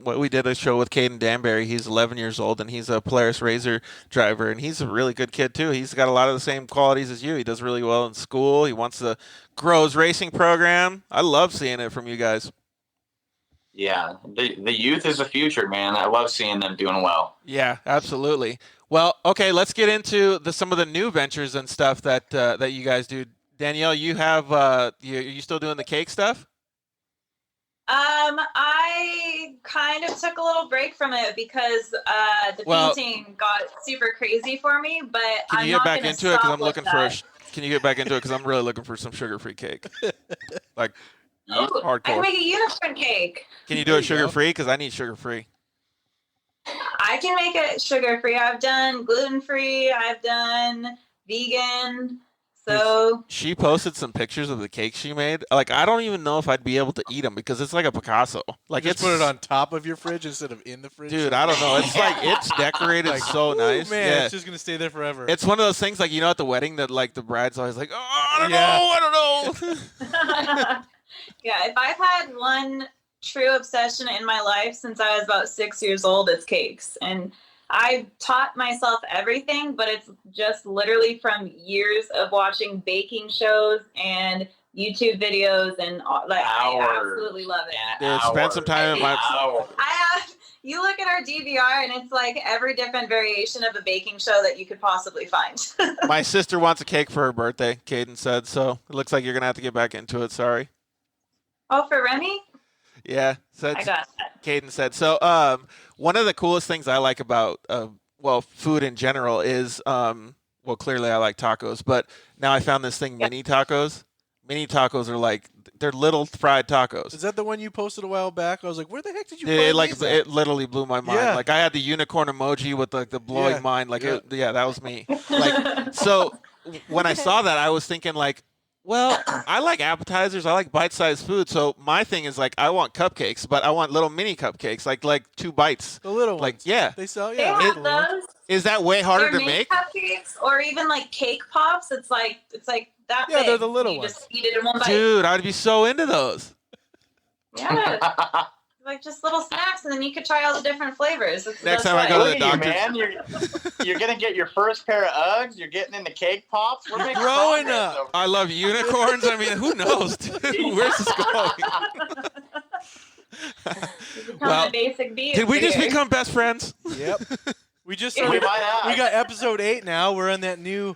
Speaker 2: we did a show with Caden Danbury. He's 11 years old, and he's a Polaris RZR driver, and he's a really good kid, too. He's got a lot of the same qualities as you. He does really well in school. He wants to grow his racing program. I love seeing it from you guys.
Speaker 9: Yeah, the youth is the future, man. I love seeing them doing well.
Speaker 2: Yeah, absolutely. Well, okay, let's get into some of the new ventures and stuff that you guys do. Danielle, you have you still doing the cake stuff?
Speaker 10: I kind of took a little break from it because the painting got super crazy for me. But
Speaker 2: can you get back into it? Because I'm looking for. Can you get back into it? Because I'm really looking for some sugar-free cake. Hardcore.
Speaker 10: I can make a unicorn cake.
Speaker 2: Can you do it sugar-free? Because I need sugar-free.
Speaker 10: I can make it sugar-free. I've done gluten-free. I've done vegan. So
Speaker 2: she posted some pictures of the cake she made. I don't even know if I'd be able to eat them because it's like a Picasso.
Speaker 5: Just put it on top of your fridge instead of in the fridge.
Speaker 2: Dude, I don't know. It's it's decorated so nice.
Speaker 5: Man,
Speaker 2: yeah.
Speaker 5: it's just gonna stay there forever.
Speaker 2: It's one of those things at the wedding that the bride's always like, oh, I don't know.
Speaker 10: Yeah, if I've had one true obsession in my life since I was about 6 years old, it's cakes. And I've taught myself everything, but it's just literally from years of watching baking shows and YouTube videos, and I absolutely love it.
Speaker 2: Dude, spend some time in my.
Speaker 10: You look at our DVR, and it's like every different variation of a baking show that you could possibly find.
Speaker 2: My sister wants a cake for her birthday, Caden said, so it looks like you're gonna have to get back into it. Sorry.
Speaker 10: Oh, for Remy?
Speaker 2: Yeah,
Speaker 10: I got that.
Speaker 2: Caden said. So, one of the coolest things I like about, food in general is, clearly I like tacos, but now I found this thing, mini tacos. Mini tacos are they're little fried tacos.
Speaker 5: Is that the one you posted a while back? I was like, where the heck did you find these?
Speaker 2: It literally blew my mind.
Speaker 5: Yeah.
Speaker 2: I had the unicorn emoji with the blowing mind. That was me. So when I saw that, I was thinking well, I like appetizers. I like bite-sized food. So my thing is I want cupcakes, but I want little mini cupcakes, like 2 bites.
Speaker 5: The little ones.
Speaker 2: Yeah.
Speaker 5: They sell.
Speaker 10: They have those.
Speaker 2: Is that way harder to
Speaker 10: mini
Speaker 2: make?
Speaker 10: Cupcakes, or even cake pops. It's like that big.
Speaker 5: Yeah, they're the little
Speaker 10: you
Speaker 5: ones.
Speaker 10: Just eat it in one bite.
Speaker 2: Dude, I'd be so into those.
Speaker 10: Yeah. Just little snacks, and then you could try all the different flavors.
Speaker 2: Next time I go to the doctor,
Speaker 9: man, you're gonna get your first pair of Uggs. You're getting into cake pops. We're making
Speaker 5: growing
Speaker 9: progress
Speaker 5: up.
Speaker 2: I love unicorns. I mean, who knows, dude? Where's this going?
Speaker 10: Well, basic beat
Speaker 2: did we just
Speaker 10: here.
Speaker 2: become best friends?
Speaker 5: Yep. We just
Speaker 9: We might have.
Speaker 5: we got episode 8 now. We're on that new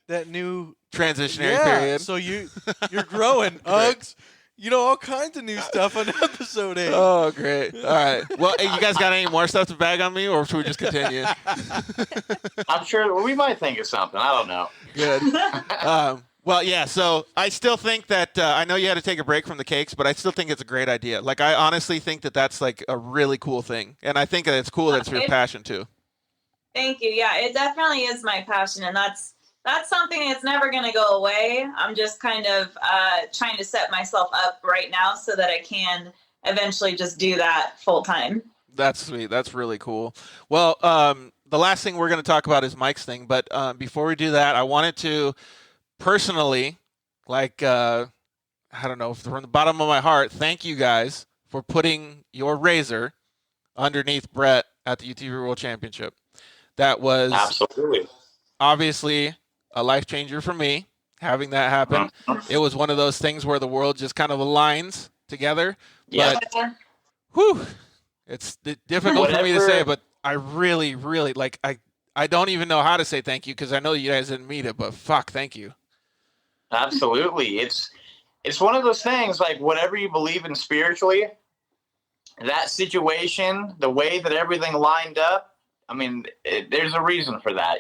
Speaker 5: that new
Speaker 2: transitionary period.
Speaker 5: So you're growing. Uggs. All kinds of new stuff on episode 8.
Speaker 2: Oh, great. All right. Well, hey, you guys got any more stuff to bag on me, or should we just continue?
Speaker 9: I'm sure we might think of something. I don't know.
Speaker 2: Good. Well, yeah, so I still think that I know you had to take a break from the cakes, but I still think it's a great idea. Like, I honestly think that that's, like, a really cool thing. And I think that it's cool that it's your passion, too.
Speaker 10: Thank you. Yeah, it definitely is my passion, and that's something that's never going to go away. I'm just kind of trying to set myself up right now so that I can eventually just do that full time.
Speaker 2: That's sweet. That's really cool. Well, the last thing we're going to talk about is Mike's thing, but before we do that, I wanted to personally, like, I don't know, from the bottom of my heart, thank you guys for putting your razor underneath Brett at the UTV World Championship. That was
Speaker 9: absolutely,
Speaker 2: obviously, a life changer for me, having that happen. It was one of those things where the world just kind of aligns together.
Speaker 9: Yeah.
Speaker 2: But, whew, it's difficult for me to say, but I really, really, like, I don't even know how to say thank you because I know you guys didn't meet it, but fuck, thank you.
Speaker 9: Absolutely. It's one of those things, like, whatever you believe in spiritually, that situation, the way that everything lined up, I mean, there's a reason for that,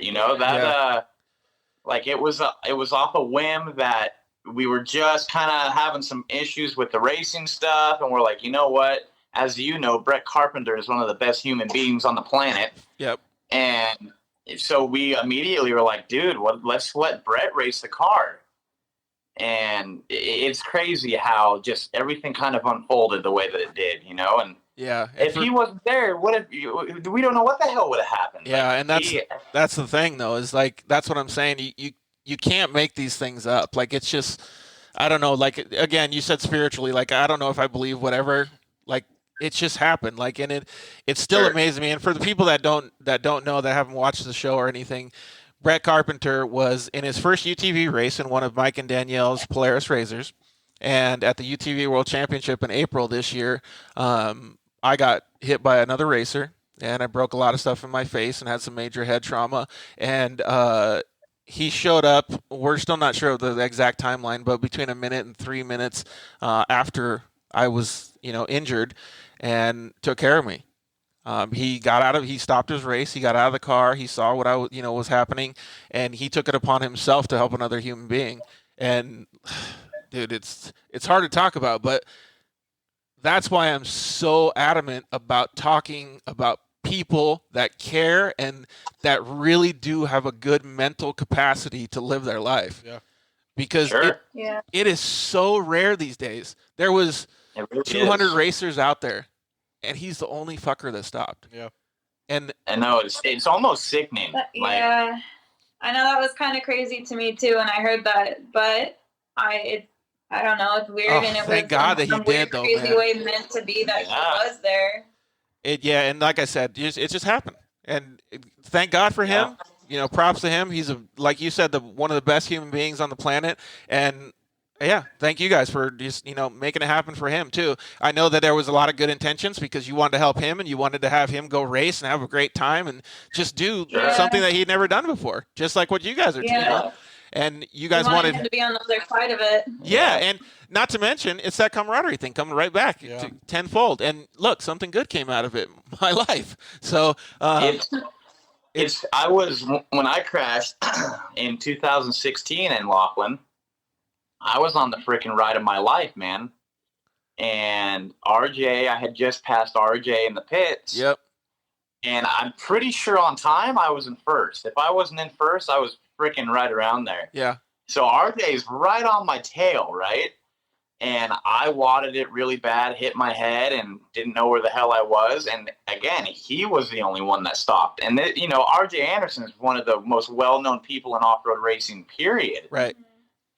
Speaker 9: like, it was off a whim that we were just kind of having some issues with the racing stuff. And we're like, you know what, as you know, Brett Carpenter is one of the best human beings on the planet.
Speaker 2: Yep.
Speaker 9: And so we immediately were like, dude, let's let Brett race the car. And it's crazy how just everything kind of unfolded the way that it did, and
Speaker 2: yeah.
Speaker 9: If he wasn't there, we don't know what the hell would have happened.
Speaker 2: Yeah, and that's the thing, though, is like that's what I'm saying. You can't make these things up. Like, it's just, I don't know. Like, again, you said spiritually. Like, I don't know if I believe whatever. Like, it's just happened. Like, and it still amazes me. And for the people that don't know, that haven't watched the show or anything, Brett Carpenter was in his first UTV race in one of Mike and Danielle's Polaris razors, and at the UTV World Championship in April this year, I got hit by another racer, and I broke a lot of stuff in my face and had some major head trauma. And he showed up. We're still not sure of the exact timeline, but between a minute and 3 minutes after I was, injured, and took care of me. He stopped his race. He got out of the car. He saw what was happening, and he took it upon himself to help another human being. And dude, it's hard to talk about, but that's why I'm so adamant about talking about people that care and that really do have a good mental capacity to live their life.
Speaker 5: Yeah.
Speaker 2: Because it is so rare these days. There was 200 racers out there, and he's the only fucker that stopped.
Speaker 5: Yeah.
Speaker 2: And
Speaker 9: I know it's almost sickening.
Speaker 10: Yeah. I know that was kind of crazy to me too, and I heard that, but I don't know. It's weird, and it was
Speaker 2: thank God that he did, though,
Speaker 10: crazy
Speaker 2: man.
Speaker 10: way meant to be that he was there.
Speaker 2: And like I said, it just happened, and thank God for him. Props to him. He's like you said, one of the best human beings on the planet, and yeah, thank you guys for just making it happen for him too. I know that there was a lot of good intentions because you wanted to help him and you wanted to have him go race and have a great time and just do something that he'd never done before, just like what you guys are doing. And you guys wanted
Speaker 10: him to be on the other side of it.
Speaker 2: Yeah, and not to mention, it's that camaraderie thing coming right back to tenfold. And look, something good came out of it, my life. So
Speaker 9: when I crashed in 2016 in Laughlin, I was on the freaking ride of my life, man. And RJ, I had just passed RJ in the pits.
Speaker 2: Yep.
Speaker 9: And I'm pretty sure on time I was in first. If I wasn't in first, I was freaking right around there.
Speaker 2: Yeah.
Speaker 9: So RJ's right on my tail, right? And I wadded it really bad, hit my head, and didn't know where the hell I was. And again, he was the only one that stopped. And RJ Anderson is one of the most well-known people in off-road racing, period.
Speaker 2: Right.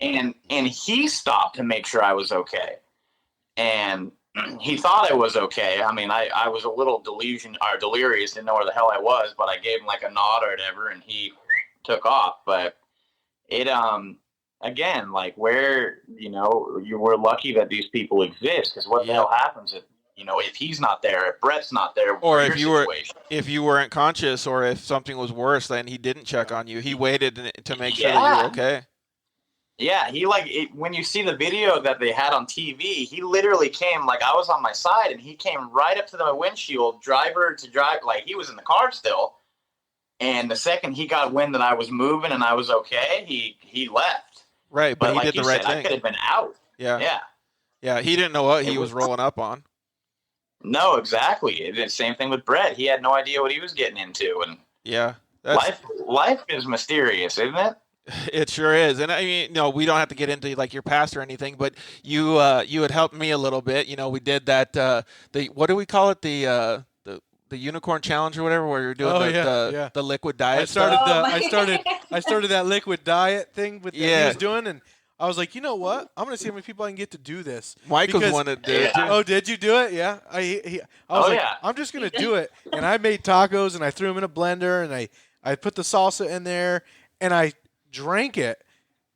Speaker 9: And he stopped to make sure I was okay. And he thought I was okay. I mean, I was a little delirious, didn't know where the hell I was, but I gave him like a nod or whatever, and he took off. But it again, like, where you we're lucky that these people exist, because what the hell happens if if he's not there, if Brett's not there,
Speaker 2: Or
Speaker 9: your
Speaker 2: if you weren't conscious, or if something was worse, then he didn't check on you. He waited to make sure that you were okay.
Speaker 9: Yeah, when you see the video that they had on TV, he literally came, like, I was on my side, and he came right up to the windshield, driver to drive, like he was in the car still. And the second he got wind that I was moving and I was okay, he left.
Speaker 2: Right, but he
Speaker 9: like
Speaker 2: did the
Speaker 9: you
Speaker 2: right
Speaker 9: said,
Speaker 2: thing.
Speaker 9: I could have been out.
Speaker 2: Yeah, he didn't know what he was rolling up on.
Speaker 9: No, exactly. The same thing with Brett. He had no idea what he was getting into, and life is mysterious, isn't it?
Speaker 2: It sure is. And I mean, we don't have to get into like your past or anything, but you had helped me a little bit. We did that. What do we call it? The unicorn challenge or whatever, where you're doing the liquid diet.
Speaker 5: I started that liquid diet thing with that he was doing, and I was like, you know what? I'm gonna see how many people I can get to do this.
Speaker 2: Michael's wanted to do it too.
Speaker 5: Oh, did you do it? Yeah. I was like, I'm just gonna do it, and I made tacos and I threw them in a blender and I put the salsa in there and I drank it,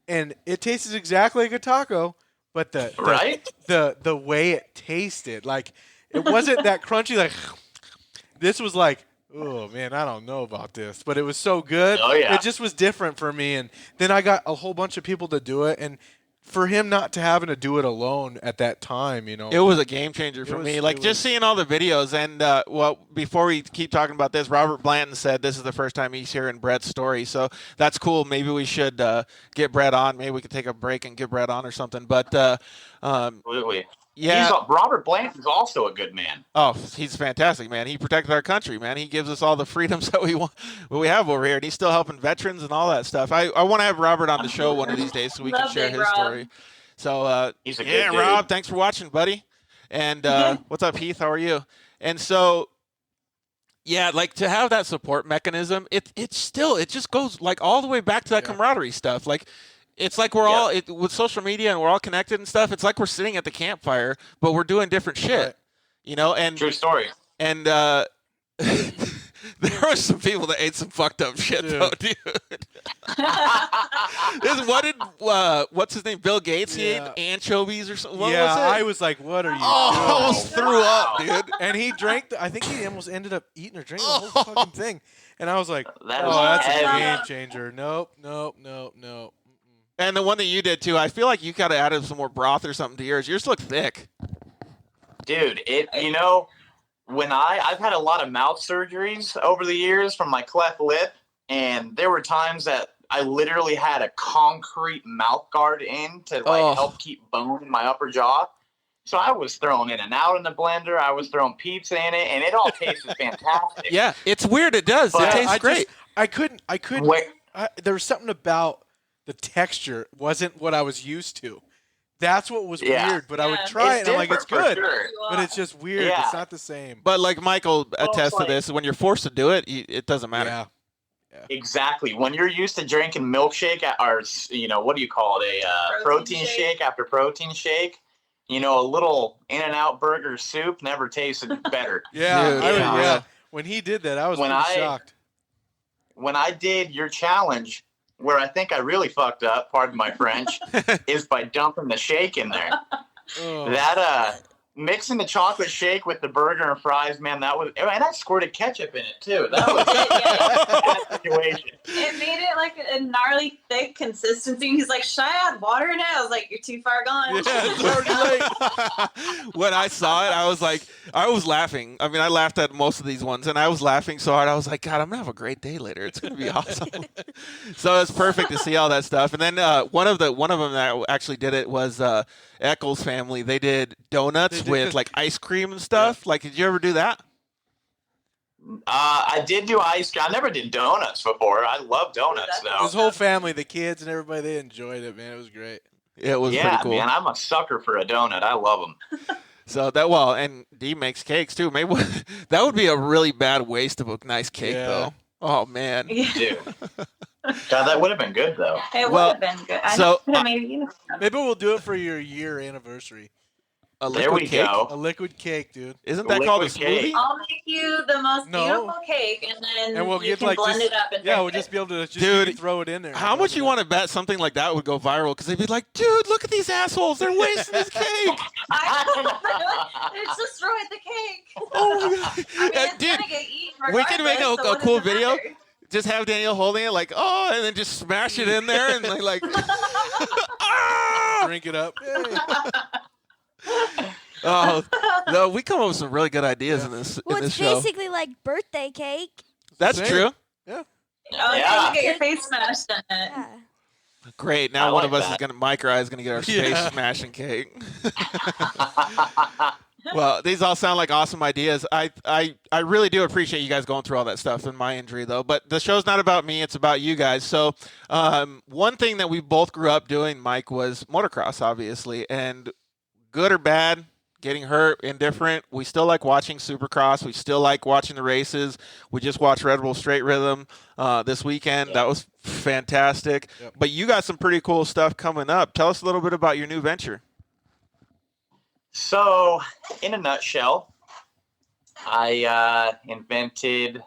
Speaker 5: and it tasted exactly like a taco, but the way it tasted, like it wasn't that crunchy. Like this was like, oh man, I don't know about this, but it was so good.
Speaker 9: Oh yeah,
Speaker 5: it just was different for me. And then I got a whole bunch of people to do it, and for him not to having to do it alone at that time, it
Speaker 2: was a game changer for me. Like just seeing all the videos, and before we keep talking about this, Robert Blanton said this is the first time he's hearing Brett's story, so that's cool. Maybe we should get Brett on. Maybe we could take a break and get Brett on or something. But
Speaker 9: absolutely.
Speaker 2: Yeah,
Speaker 9: Robert Blanton's also a good man.
Speaker 2: Oh, he's fantastic, man. He protected our country, man. He gives us all the freedoms that we have over here, and he's still helping veterans and all that stuff. I want to have Robert on the show one of these days so we can share his story. So,
Speaker 9: he's a good dude.
Speaker 2: Rob, thanks for watching, buddy. And what's up, Heath? How are you? And so, yeah, like to have that support mechanism, it just goes like all the way back to that camaraderie stuff, like. It's like we're all with social media and we're all connected and stuff. It's like we're sitting at the campfire, but we're doing different shit, And
Speaker 9: true story.
Speaker 2: And there were some people that ate some fucked up shit, though, dude. What's his name? Bill Gates. He ate anchovies or something. What was it?
Speaker 5: I was like, "What are you doing?"
Speaker 2: I almost threw up, dude.
Speaker 5: And he drank. I think he almost ended up eating or drinking the whole fucking thing. And I was like,
Speaker 9: that's
Speaker 5: a game changer. Nope.
Speaker 2: And the one that you did too, I feel like you got to add some more broth or something to yours. Yours look thick.
Speaker 9: Dude, when I've had a lot of mouth surgeries over the years from my cleft lip, and there were times that I literally had a concrete mouth guard in to help keep bone in my upper jaw. So I was throwing in and out in the blender. I was throwing pizza in it, and it all tasted fantastic.
Speaker 2: Yeah, it's weird. It does. It tastes great.
Speaker 5: I couldn't. There was something about the texture wasn't what I was used to. That's what was weird. But I would try it, and I'm like, it's good. Sure. But it's just weird.
Speaker 9: Yeah.
Speaker 5: It's not the same.
Speaker 2: But like Michael attests to this, when you're forced to do it, it doesn't matter.
Speaker 5: Yeah.
Speaker 9: Exactly. When you're used to drinking milkshake, or what do you call it? A protein shake after protein shake. A little In-N-Out burger soup never tasted better.
Speaker 5: Yeah. When he did that, I was shocked. When
Speaker 9: I did your challenge, where I think I really fucked up, pardon my French, is by dumping the shake in there. That mixing the chocolate shake with the burger and fries, man, and I squirted ketchup in it too. That was a situation.
Speaker 10: It made it like a gnarly thick consistency. He's like, should I add water in it? I was like, you're too far gone.
Speaker 2: Yeah, it's already late. When I saw it, I was laughing. I mean, I laughed at most of these ones, and I was laughing so hard. I was like, God, I'm gonna have a great day later. It's gonna be awesome. So it's perfect to see all that stuff. And then one of them that actually did it was Eccles family. They did donuts with like ice cream and stuff. Yeah. Like, did you ever do that?
Speaker 9: I did do ice cream. I never did donuts before. I love donuts though.
Speaker 5: His whole family, the kids and everybody, they enjoyed it, man. It was great.
Speaker 2: It was pretty cool.
Speaker 9: Man, I'm a sucker for a donut. I love them.
Speaker 2: So and Dee makes cakes too. Maybe that would be a really bad waste of a nice cake though. Oh man.
Speaker 9: Dude. God, that would have been good though.
Speaker 10: It would have been good.
Speaker 5: Maybe we'll do it for your year anniversary.
Speaker 2: A
Speaker 9: There
Speaker 2: liquid
Speaker 9: we
Speaker 2: cake?
Speaker 9: go.
Speaker 5: A liquid cake, dude.
Speaker 2: Isn't that called a
Speaker 9: Liquid cake.
Speaker 2: smoothie?
Speaker 10: I'll make you the most
Speaker 5: No.
Speaker 10: beautiful cake, and then
Speaker 5: And we'll
Speaker 10: you
Speaker 5: get
Speaker 10: can
Speaker 5: like
Speaker 10: blend
Speaker 5: just,
Speaker 10: it up and
Speaker 5: yeah,
Speaker 10: drink
Speaker 5: we'll just
Speaker 10: it.
Speaker 5: be able to just
Speaker 2: Dude,
Speaker 5: you can throw it in there.
Speaker 2: How much you want to bet something like that would go viral? Because they'd be like, dude, look at these assholes. They're wasting this cake.
Speaker 10: It's destroyed the cake.
Speaker 2: Oh, my God.
Speaker 10: I mean, it's
Speaker 2: Dude,
Speaker 10: gonna get eaten
Speaker 2: we can make
Speaker 10: regardless, so
Speaker 2: a
Speaker 10: what
Speaker 2: cool
Speaker 10: does it
Speaker 2: video.
Speaker 10: matter?
Speaker 2: Just have Danielle holding it like, oh, and then just smash it in there and like ah!
Speaker 5: Drink it up. Yay.
Speaker 2: Oh, no, we come up with some really good ideas in this
Speaker 4: Well,
Speaker 2: in this
Speaker 4: it's
Speaker 2: show.
Speaker 4: basically like birthday cake.
Speaker 2: That's
Speaker 5: Same.
Speaker 2: true.
Speaker 10: Oh, yeah, you get your face smashed in it.
Speaker 4: Yeah.
Speaker 2: Great. Now
Speaker 9: I
Speaker 2: one
Speaker 9: like
Speaker 2: of us is
Speaker 9: that.
Speaker 2: gonna, Mike or I is gonna get our
Speaker 5: Yeah.
Speaker 2: space smashing cake. Well, these all sound like awesome ideas. I really do appreciate you guys going through all that stuff in my injury, though. But the show's not about me; it's about you guys. So, one thing that we both grew up doing, Mike, was motocross, obviously, and good or bad, getting hurt, indifferent, we still like watching Supercross. We still like watching the races. We just watched Red Bull Straight Rhythm this weekend. That was fantastic.
Speaker 5: Yep.
Speaker 2: But you got some pretty cool stuff coming up. Tell us a little bit about your new venture.
Speaker 9: So, in a nutshell, I invented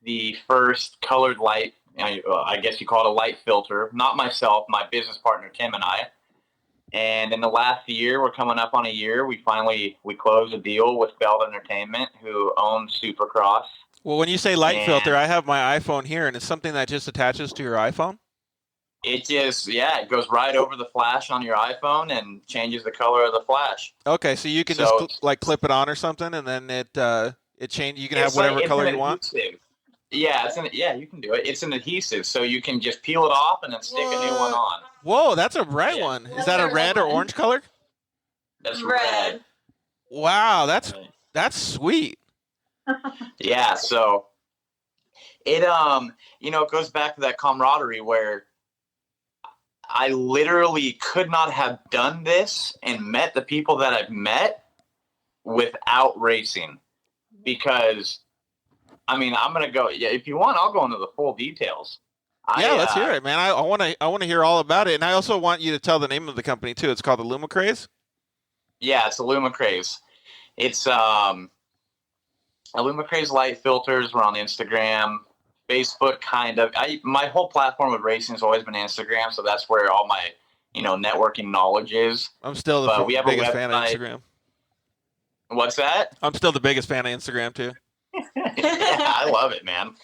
Speaker 9: the first colored light. I guess you call it a light filter. Not myself, my business partner Tim and I. And in the last year, we're coming up on a year. We closed a deal with Feld Entertainment, who owns Supercross.
Speaker 2: Well, when you say light
Speaker 9: And-
Speaker 2: filter, I have my iPhone here, and it's something that just attaches to your iPhone?
Speaker 9: It just, it goes right over the flash on your iPhone and changes the color of the flash.
Speaker 2: Okay, so you can
Speaker 9: So-
Speaker 2: just like clip it on or something, and then it changes. You can have
Speaker 9: It's like-
Speaker 2: whatever
Speaker 9: it's
Speaker 2: color
Speaker 9: an
Speaker 2: you want?
Speaker 9: adhesive. Yeah, you can do it. It's an adhesive, so you can just peel it off and then stick a new one on.
Speaker 2: Whoa, that's a bright
Speaker 9: Yeah.
Speaker 2: one. Is that a
Speaker 10: That's a
Speaker 2: red or
Speaker 10: red one.
Speaker 2: orange color?
Speaker 9: That's
Speaker 10: Red.
Speaker 2: Wow, that's sweet.
Speaker 9: Yeah, so it it goes back to that camaraderie where I literally could not have done this and met the people that I've met without racing. Because I'm gonna go. Yeah, if you want, I'll go into the full details.
Speaker 2: Yeah, let's hear it, man. I want to hear all about it, and I also want you to tell the name of the company too. It's called Illumicraze.
Speaker 9: Yeah, it's Illumicraze. It's Illumicraze light filters. We're on Instagram, Facebook, kind of. My whole platform with racing has always been Instagram, so that's where all my networking knowledge is.
Speaker 2: I'm still
Speaker 9: But
Speaker 2: the
Speaker 9: we have a
Speaker 2: biggest fan of
Speaker 9: website.
Speaker 2: Instagram.
Speaker 9: What's that?
Speaker 2: I'm still the biggest fan of Instagram too.
Speaker 9: Yeah, I love it, man.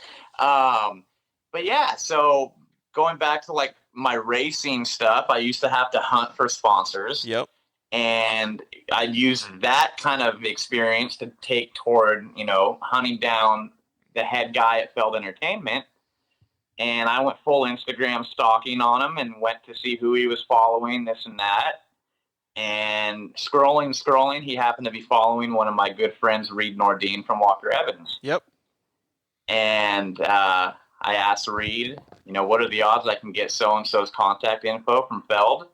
Speaker 9: But yeah, so going back to like my racing stuff, I used to have to hunt for sponsors.
Speaker 2: Yep.
Speaker 9: And I'd use that kind of experience to take toward, hunting down the head guy at Feld Entertainment. And I went full Instagram stalking on him and went to see who he was following, this and that. And scrolling, he happened to be following one of my good friends, Reed Nordine from Walker Evans.
Speaker 2: Yep.
Speaker 9: And I asked Reed, what are the odds I can get so-and-so's contact info from Feld?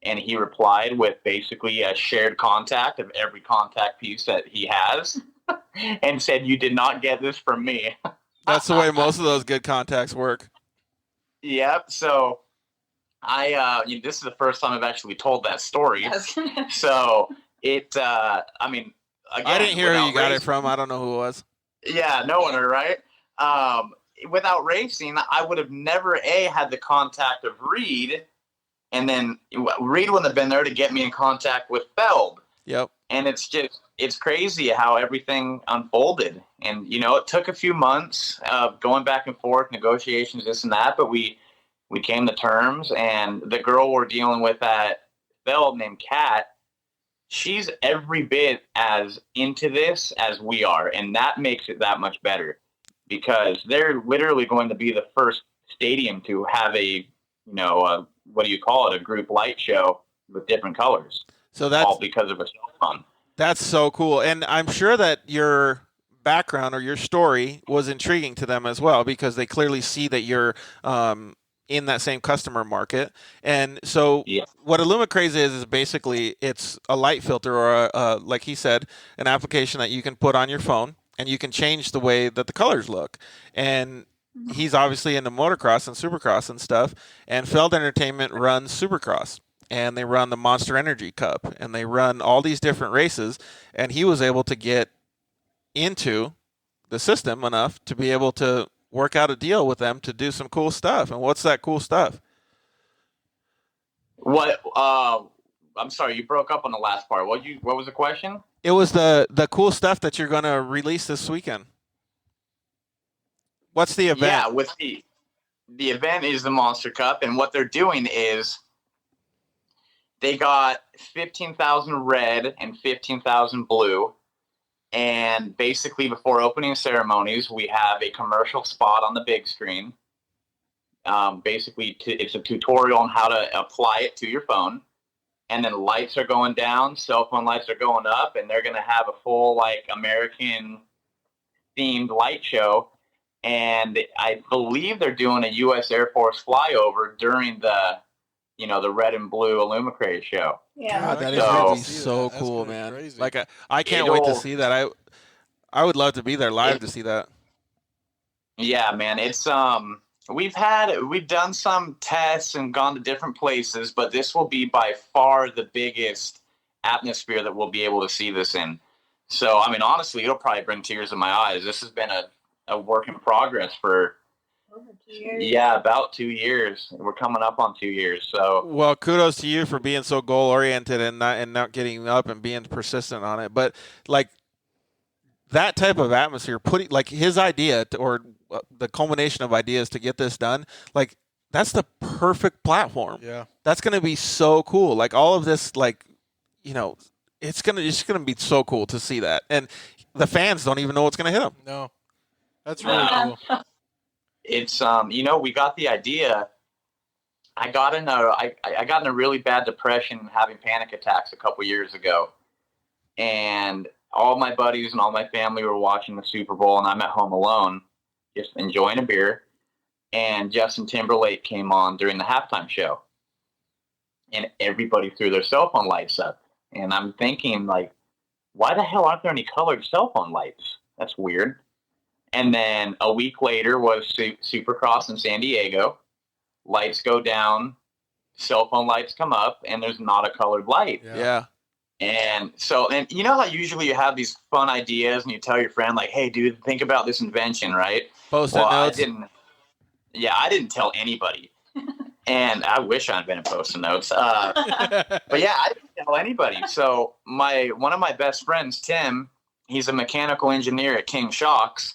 Speaker 9: And he replied with basically a shared contact of every contact piece that he has and said, you did not get this from me.
Speaker 2: That's the way most of those good contacts work.
Speaker 9: Yep. So this is the first time I've actually told that story. So it, again,
Speaker 2: I didn't hear who
Speaker 9: without
Speaker 2: you got it
Speaker 9: racing-
Speaker 2: from. I don't know who it was.
Speaker 9: Yeah, no one, right? Without racing, I would have never had the contact of Reed, and then Reed wouldn't have been there to get me in contact with Feld.
Speaker 2: Yep.
Speaker 9: And it's crazy how everything unfolded. And, it took a few months of going back and forth, negotiations, this and that, but we came to terms. And the girl we're dealing with at Feld named Kat, she's every bit as into this as we are. And that makes it that much better because they're literally going to be the first stadium to have a group light show with different colors.
Speaker 2: So that's
Speaker 9: all because of a cell phone.
Speaker 2: That's so cool. And I'm sure that your background or your story was intriguing to them as well because they clearly see that you're in that same customer market. And so what Illumicraze is basically it's a light filter or, like he said, an application that you can put on your phone and you can change the way that the colors look. And he's obviously into motocross and supercross and stuff. And Feld Entertainment runs supercross. and they run the Monster Energy Cup, and they run all these different races, and he was able to get into the system enough to be able to work out a deal with them to do some cool stuff. And what's that cool stuff?
Speaker 9: What? I'm sorry, you broke up on the last part. What was the question?
Speaker 2: It was the cool stuff that you're going to release this weekend. What's the event?
Speaker 9: Yeah, with the event is the Monster Cup, and what they're doing is they got 15,000 red and 15,000 blue, and basically before opening ceremonies, we have a commercial spot on the big screen. Basically, it's a tutorial on how to apply it to your phone. And then lights are going down, cell phone lights are going up, and they're going to have a full, like, American-themed light show. And I believe they're doing a U.S. Air Force flyover during the red and blue Illumicraze show.
Speaker 10: Yeah.
Speaker 2: God, that is going to be so cool, man.
Speaker 5: Crazy.
Speaker 2: Like, I can't wait to see that. I would love to be there live to see that.
Speaker 9: Yeah, man. It's we've done some tests and gone to different places, but this will be by far the biggest atmosphere that we'll be able to see this in. So, I mean, honestly, it'll probably bring tears in my eyes. This has been a work in progress for
Speaker 10: Over 2 years.
Speaker 9: Yeah, about 2 years. We're coming up on 2 years. So,
Speaker 2: well, kudos to you for being so goal oriented and not getting up and being persistent on it. But like that type of atmosphere, putting like his idea or the culmination of ideas to get this done, like that's the perfect platform.
Speaker 5: Yeah,
Speaker 2: that's gonna be so cool. Like all of this, like it's gonna be so cool to see that, and the fans don't even know what's gonna hit them.
Speaker 5: No, that's really cool.
Speaker 9: It's we got the idea. I got in a really bad depression, having panic attacks a couple years ago, and all my buddies and all my family were watching the Super Bowl, and I'm at home alone, just enjoying a beer. And Justin Timberlake came on during the halftime show, and everybody threw their cell phone lights up. And I'm thinking, like, why the hell aren't there any colored cell phone lights? That's weird. And then a week later was Supercross in San Diego. Lights go down, cell phone lights come up, and there's not a colored light.
Speaker 2: Yeah.
Speaker 9: And so, and you know how usually you have these fun ideas and you tell your friend, like, hey, dude, think about this invention, right?
Speaker 2: Post-it notes.
Speaker 9: I didn't tell anybody. And I wish I'd been in Post-it notes. But yeah, I didn't tell anybody. So one of my best friends, Tim, he's a mechanical engineer at King Shocks.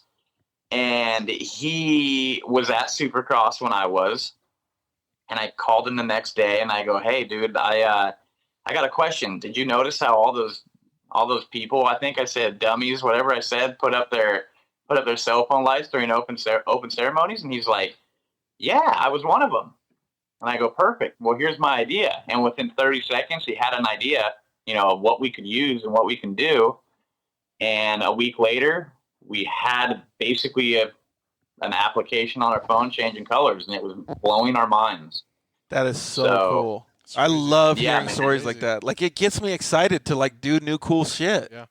Speaker 9: And he was at Supercross when I was. And I called him the next day and I go, hey, dude, I got a question. Did you notice how all those people, I think I said dummies, whatever I said, put up their cell phone lights during open ceremonies? And he's like, yeah, I was one of them. And I go, perfect. Well, here's my idea. And within 30 seconds, he had an idea, of what we could use and what we can do. And a week later, we had basically an application on our phone changing colors, and it was blowing our minds.
Speaker 2: That is so cool. I love hearing stories like that. Like, it gets me excited to like do new cool shit.
Speaker 5: Yeah.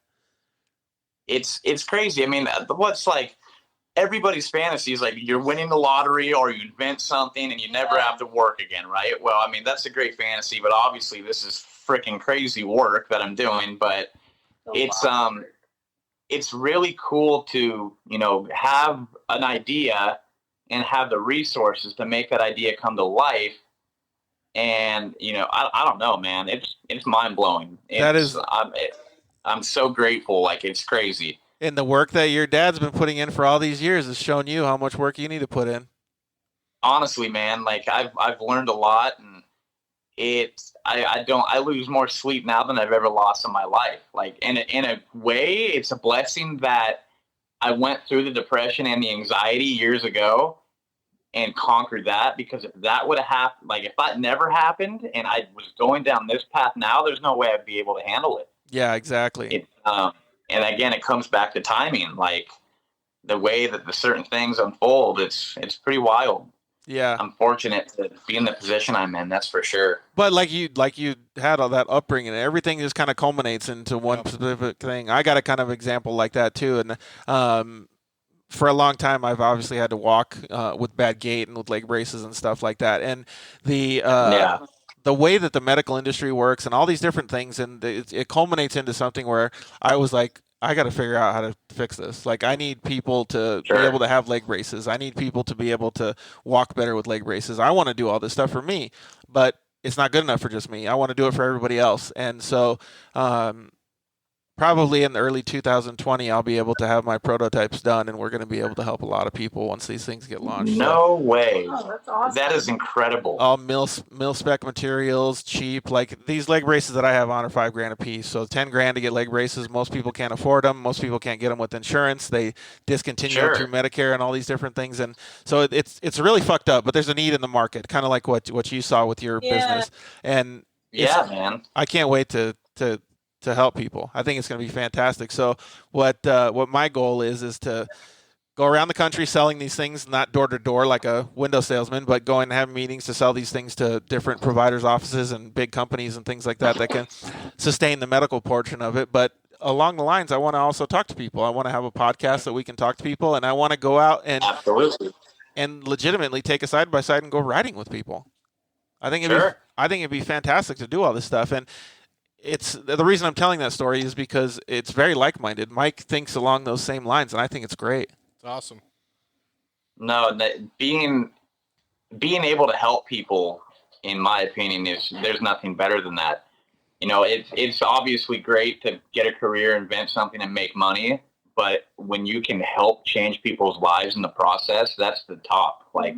Speaker 9: It's crazy. I mean, what's like everybody's fantasy is like you're winning the lottery or you invent something and you never have to work again, right? Well, I mean, that's a great fantasy, but obviously this is freaking crazy work that I'm doing, but it's really cool to, have an idea and have the resources to make that idea come to life. And, I don't know, man, it's mind blowing. I'm so grateful. Like, it's crazy.
Speaker 2: And the work that your dad's been putting in for all these years has shown you how much work you need to put in.
Speaker 9: Honestly, man, like I've learned a lot, and I lose more sleep now than I've ever lost in my life. Like in a way, it's a blessing that I went through the depression and the anxiety years ago and conquered that, because if that would have happened, like if that never happened and I was going down this path now, there's no way I'd be able to handle it.
Speaker 2: Yeah, exactly.
Speaker 9: And again, it comes back to timing, like the way that the certain things unfold. It's pretty wild.
Speaker 2: Yeah,
Speaker 9: I'm fortunate to be in the position I'm in. That's for sure.
Speaker 2: But like you had all that upbringing, and everything just kind of culminates into one specific thing. I got a kind of example like that too, and for a long time, I've obviously had to walk with bad gait and with leg braces and stuff like that. And the the way that the medical industry works and all these different things, and it culminates into something where I was like, I got to figure out how to fix this. Like, I need people to be able to have leg braces. I need people to be able to walk better with leg braces. I want to do all this stuff for me, but it's not good enough for just me. I want to do it for everybody else. And so, probably in the early 2020, I'll be able to have my prototypes done, and we're going to be able to help a lot of people once these things get launched.
Speaker 9: No way.
Speaker 10: Oh, that's awesome.
Speaker 9: That is incredible.
Speaker 2: All mil spec materials, cheap. Like, these leg braces that I have on are $5,000 a piece. So $10,000 to get leg braces. Most people can't afford them. Most people can't get them with insurance. They discontinue them through Medicare and all these different things. And so it's really fucked up. But there's a need in the market, kind of like what you saw with your business. And
Speaker 9: man,
Speaker 2: I can't wait to help people. I think it's going to be fantastic. So what my goal is to go around the country selling these things, not door to door like a window salesman, but going and have meetings to sell these things to different providers' offices and big companies and things like that can sustain the medical portion of it. But along the lines, I want to also talk to people. I want to have a podcast that we can talk to people, and I want to go out and and legitimately take a side by side and go riding with people. I think it'd be fantastic to do all this stuff. And it's the reason I'm telling that story is because it's very like-minded. Mike thinks along those same lines, and I think it's great.
Speaker 5: It's awesome.
Speaker 9: No, being able to help people, in my opinion, there's nothing better than that. You know, it's obviously great to get a career, invent something, and make money. But when you can help change people's lives in the process, that's the top. Like,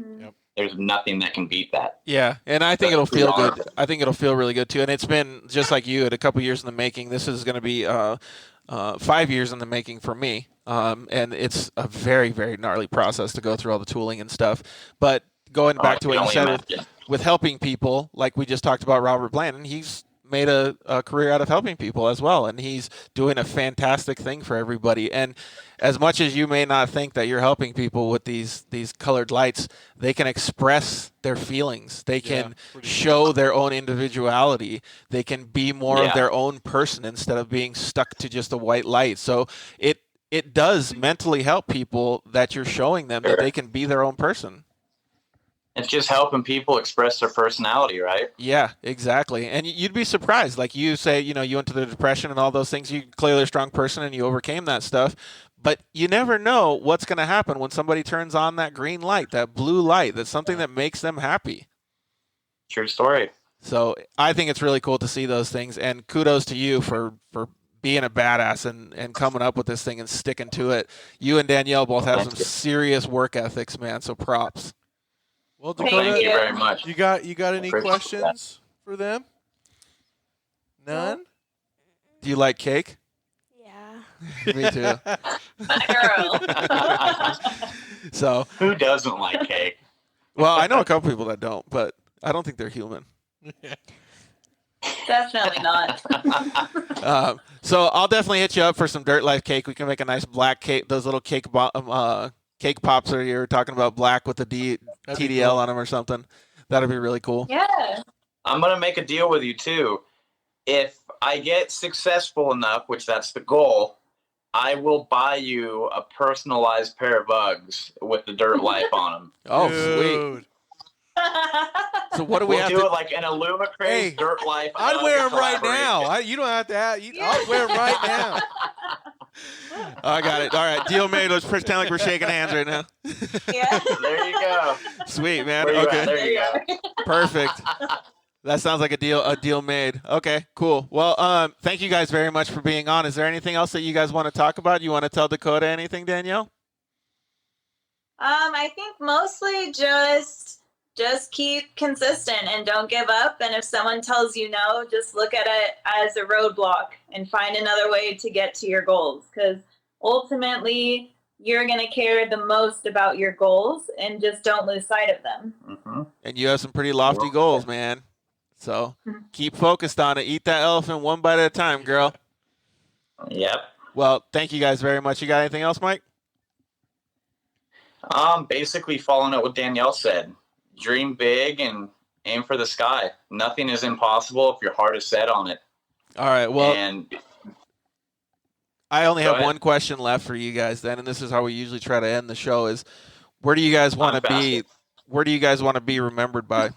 Speaker 9: there's nothing that can beat that.
Speaker 2: Yeah, and I think it'll feel good. I think it'll feel really good too. And it's been just like you, a couple years in the making. This is going to be 5 years in the making for me. And it's a very, very gnarly process to go through all the tooling and stuff. But going back to what you said with helping people, like we just talked about Robert Blandon, he's made a career out of helping people as well, and he's doing a fantastic thing for everybody. And as much as you may not think that you're helping people with these colored lights, they can express their feelings. They can show their own individuality. They can be more of their own person instead of being stuck to just a white light. So it does mentally help people that you're showing them that they can be their own person.
Speaker 9: It's just helping people express their personality, right?
Speaker 2: Yeah, exactly. And you'd be surprised. Like you say, you went to the depression and all those things. You're clearly a strong person and you overcame that stuff. But you never know what's going to happen when somebody turns on that green light, that blue light. That's something that makes them happy.
Speaker 9: True story.
Speaker 2: So I think it's really cool to see those things. And kudos to you for being a badass and coming up with this thing and sticking to it. You and Danielle both have some serious work ethics, man. So props.
Speaker 5: Well, Dakota,
Speaker 9: thank you very much.
Speaker 5: You got any questions for them? None?
Speaker 2: Do you like cake?
Speaker 4: Yeah.
Speaker 2: Me too.
Speaker 10: Girl.
Speaker 2: So
Speaker 9: who doesn't like cake?
Speaker 2: Well, I know a couple people that don't, but I don't think they're human.
Speaker 10: Definitely not.
Speaker 2: So I'll definitely hit you up for some Dirt Life cake. We can make a nice black cake. Those little cake cake pops that you're talking about, black with the TDL on them or something. That'd be really cool.
Speaker 10: Yeah.
Speaker 9: I'm going to make a deal with you, too. If I get successful enough, which that's the goal, I will buy you a personalized pair of Uggs with the Dirt Life on them.
Speaker 2: Oh, sweet. So what do we have
Speaker 9: do
Speaker 2: to
Speaker 9: it like an Illumicraze Dirt Life.
Speaker 5: I'd wear them right now. You don't have to I'll wear them right now.
Speaker 2: I got it. All right, deal made. Let's pretend like we're shaking hands right now.
Speaker 10: Yeah.
Speaker 9: There you go.
Speaker 2: Sweet, man.
Speaker 9: Where you
Speaker 2: Okay.
Speaker 9: at? There you go.
Speaker 2: Perfect. That sounds like a deal made. Okay, cool. Well, thank you guys very much for being on. Is there anything else that you guys want to talk about? You want to tell Dakota anything, Danielle?
Speaker 10: I think mostly just keep consistent and don't give up. And if someone tells you no, just look at it as a roadblock and find another way to get to your goals. Because ultimately, you're going to care the most about your goals, and just don't lose sight of them.
Speaker 9: Mm-hmm.
Speaker 2: And you have some pretty lofty goals, man. So keep focused on it. Eat that elephant one bite at a time, girl.
Speaker 9: Yep.
Speaker 2: Well, thank you guys very much. You got anything else, Mike?
Speaker 9: Basically following up what Danielle said. Dream big and aim for the sky. Nothing is impossible if your heart is set on it.
Speaker 2: All right. Well,
Speaker 9: and
Speaker 2: I only have one question left for you guys then, and this is how we usually try to end the show is where do you guys want to be? Where do you guys want to be remembered by?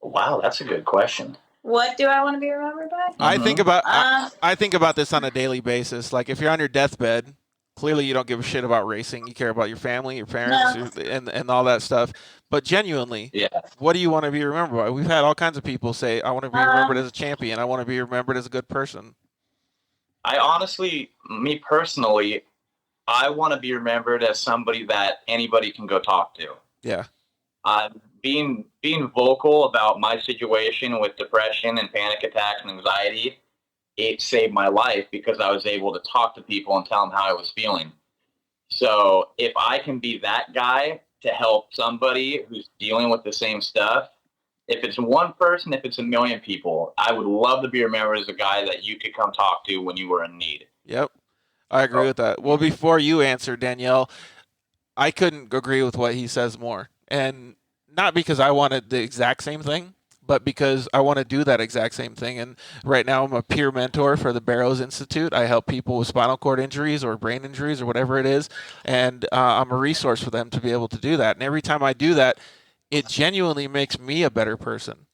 Speaker 9: Wow, that's a good question.
Speaker 10: What do I want to be remembered by?
Speaker 2: I think about I think about this on a daily basis. Like if you're on your deathbed, clearly you don't give a shit about racing. You care about your family, your parents, and all that stuff. But genuinely, what do you want to be remembered by? We've had all kinds of people say, I want to be remembered as a champion. I want to be remembered as a good person.
Speaker 9: I honestly, me personally, I want to be remembered as somebody that anybody can go talk to.
Speaker 2: Yeah.
Speaker 9: Being vocal about my situation with depression and panic attacks and anxiety, it saved my life because I was able to talk to people and tell them how I was feeling. So if I can be that guy to help somebody who's dealing with the same stuff, if it's one person, if it's a million people, I would love to be remembered as a guy that you could come talk to when you were in need.
Speaker 2: Yep. I agree with that. Well, before you answer, Danielle, I couldn't agree with what he says more. And not because I wanted the exact same thing, but because I want to do that exact same thing. And right now I'm a peer mentor for the Barrows Institute. I help people with spinal cord injuries or brain injuries or whatever it is. And I'm a resource for them to be able to do that. And every time I do that, it genuinely makes me a better person.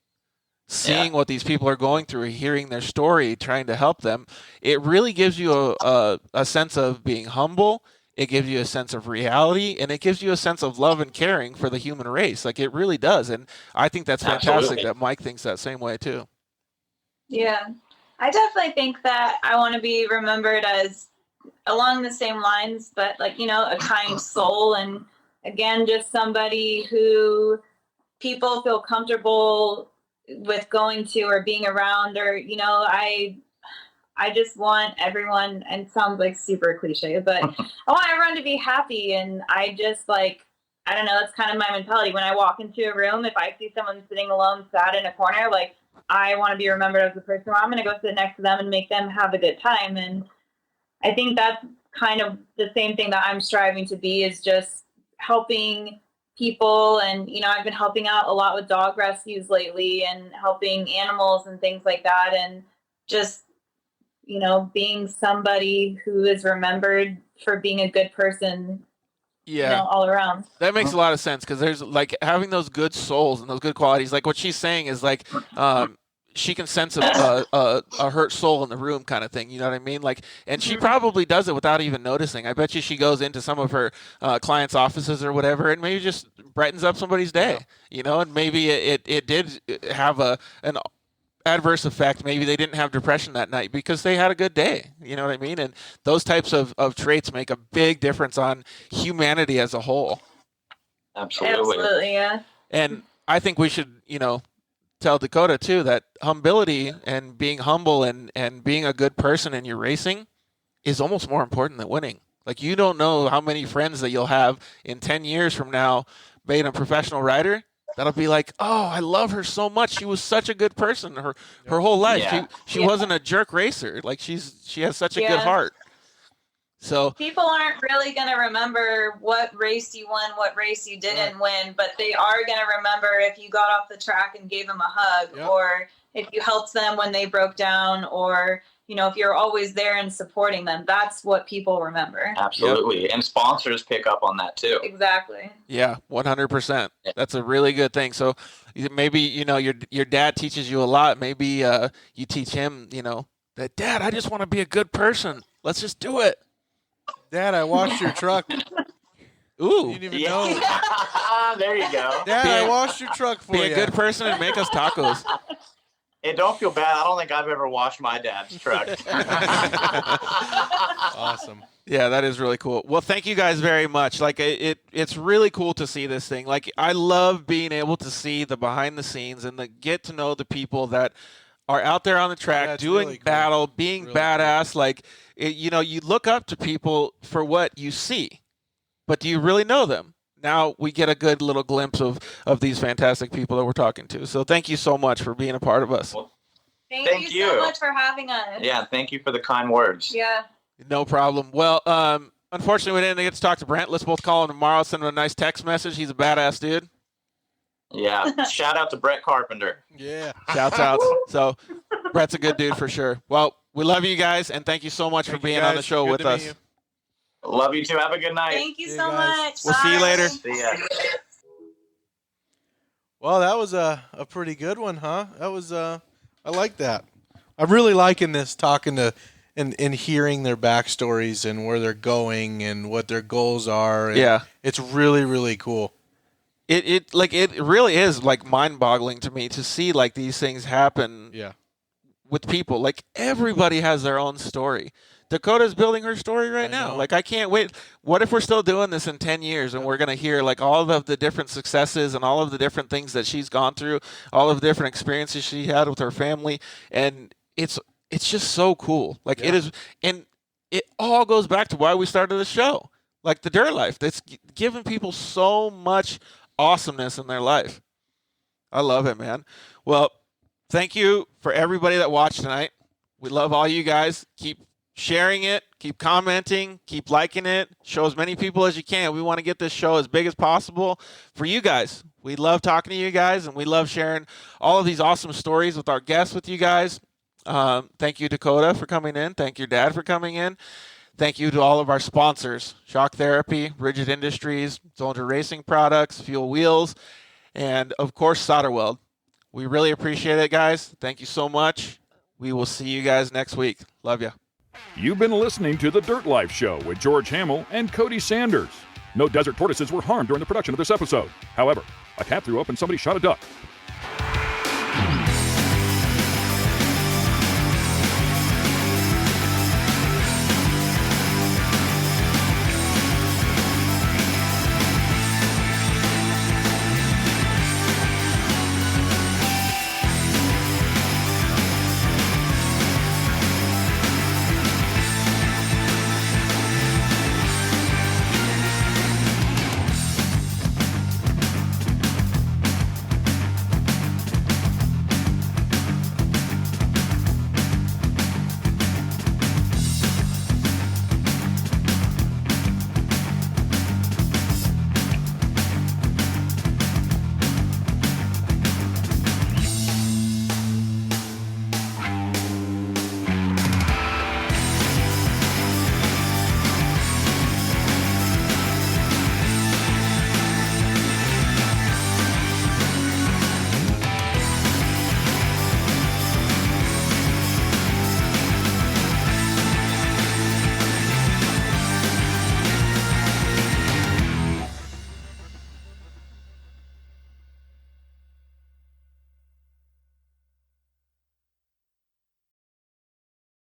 Speaker 2: Seeing what these people are going through, hearing their story, trying to help them, it really gives you a sense of being humble. It gives you a sense of reality, and it gives you a sense of love and caring for the human race. Like, it really does. And I think that's fantastic that Mike thinks that same way, too.
Speaker 10: Yeah. I definitely think that I want to be remembered as along the same lines, but like, you know, a kind soul. And again, just somebody who people feel comfortable with going to or being around, or, you know, I just want everyone, and it sounds like super cliche, but I want everyone to be happy. And I just like, I don't know, that's kind of my mentality. When I walk into a room, if I see someone sitting alone, sad in a corner, like I want to be remembered as the person where I'm going to go sit next to them and make them have a good time. And I think that's kind of the same thing that I'm striving to be, is just helping people. And, you know, I've been helping out a lot with dog rescues lately and helping animals and things like that. And just, you know, being somebody who is remembered for being a good person, you know, all around.
Speaker 2: That makes a lot of sense, because there's like having those good souls and those good qualities. Like what she's saying is like, she can sense a hurt soul in the room kind of thing. You know what I mean? Like, and she probably does it without even noticing. I bet you she goes into some of her clients' offices or whatever, and maybe just brightens up somebody's day, you know, and maybe it did have an adverse effect. Maybe they didn't have depression that night because they had a good day. You know what I mean? And those types of traits make a big difference on humanity as a whole.
Speaker 10: Absolutely, yeah.
Speaker 2: And I think we should, you know, tell Dakota too that humility and being humble and being a good person in your racing is almost more important than winning. Like, you don't know how many friends that you'll have in 10 years from now being a professional rider that'll be like, oh, I love her so much. She was such a good person her whole life.
Speaker 9: Yeah.
Speaker 2: She wasn't a jerk racer. Like, she has such a good heart. So
Speaker 10: people aren't really going to remember what race you won, what race you didn't win, but they are going to remember if you got off the track and gave them a hug, or if you helped them when they broke down, or, you know, if you're always there and supporting them. That's what people remember.
Speaker 9: Absolutely. And sponsors pick up on that too.
Speaker 10: Exactly.
Speaker 2: yeah, 100%. That's a really good thing. So maybe, you know, your dad teaches you a lot. Maybe you teach him, you know, that, Dad, I just want to be a good person. Let's just do it.
Speaker 5: Dad, I washed your truck.
Speaker 2: Ooh.
Speaker 5: You didn't even know.
Speaker 9: There you go.
Speaker 5: Dad, I washed your truck for you.
Speaker 2: Be a good person and make us tacos.
Speaker 9: Hey, don't feel bad. I don't think I've ever washed my dad's truck.
Speaker 5: Awesome.
Speaker 2: Yeah, that is really cool. Well, thank you guys very much. Like, it's really cool to see this thing. Like, I love being able to see the behind the scenes and get to know the people that are out there on the track doing
Speaker 5: really cool.
Speaker 2: battle, being
Speaker 5: Really
Speaker 2: badass. Like, you know, you look up to people for what you see, but do you really know them? Now we get a good little glimpse of these fantastic people that we're talking to. So thank you so much for being a part of us.
Speaker 9: Well,
Speaker 10: Thank you so much for having us.
Speaker 9: Yeah, thank you for the kind words.
Speaker 10: Yeah.
Speaker 2: No problem. Well, unfortunately, we didn't get to talk to Brent. Let's both call him tomorrow, send him a nice text message. He's a badass dude.
Speaker 9: Yeah. Shout out to Brett Carpenter.
Speaker 5: Yeah.
Speaker 2: Shouts out. So Brett's a good dude for sure. Well, we love you guys, and thank you so much for being on the show with us.
Speaker 9: Love you too. Have a good night.
Speaker 10: Thank you so much.
Speaker 2: We'll see you later.
Speaker 9: See ya.
Speaker 5: Well, that was a pretty good one, huh? That was I like that. I'm really liking this, talking to and hearing their backstories and where they're going and what their goals are. And
Speaker 2: Yeah.
Speaker 5: it's really, really cool.
Speaker 2: It really is like mind-boggling to me to see like these things happen
Speaker 5: Yeah.
Speaker 2: with people. Like everybody has their own story. Dakota's building her story right now.
Speaker 5: know.
Speaker 2: Like I can't wait. What if we're still doing this in 10 years and we're going to hear like all of the different successes and all of the different things that she's gone through, all of the different experiences she had with her family, and it's just so cool. Like it is, and it all goes back to why we started the show. Like the Dirt Life. That's giving people so much awesomeness in their life. I love it, man. Well, thank you for everybody that watched tonight. We love all you guys. Keep sharing it, keep commenting, keep liking it. Show as many people as you can. We want to get this show as big as possible for you guys. We love talking to you guys, and we love sharing all of these awesome stories with our guests with you guys. Thank you, Dakota, for coming in. Thank your dad for coming in. Thank you to all of our sponsors, Shock Therapy, Rigid Industries, Soldier Racing Products, Fuel Wheels, and, of course, Solder Weld. We really appreciate it, guys. Thank you so much. We will see you guys next week. Love you.
Speaker 1: You've been listening to The Dirt Life Show with George Hamill and Cody Sanders. No desert tortoises were harmed during the production of this episode. However, a cat threw up and somebody shot a duck.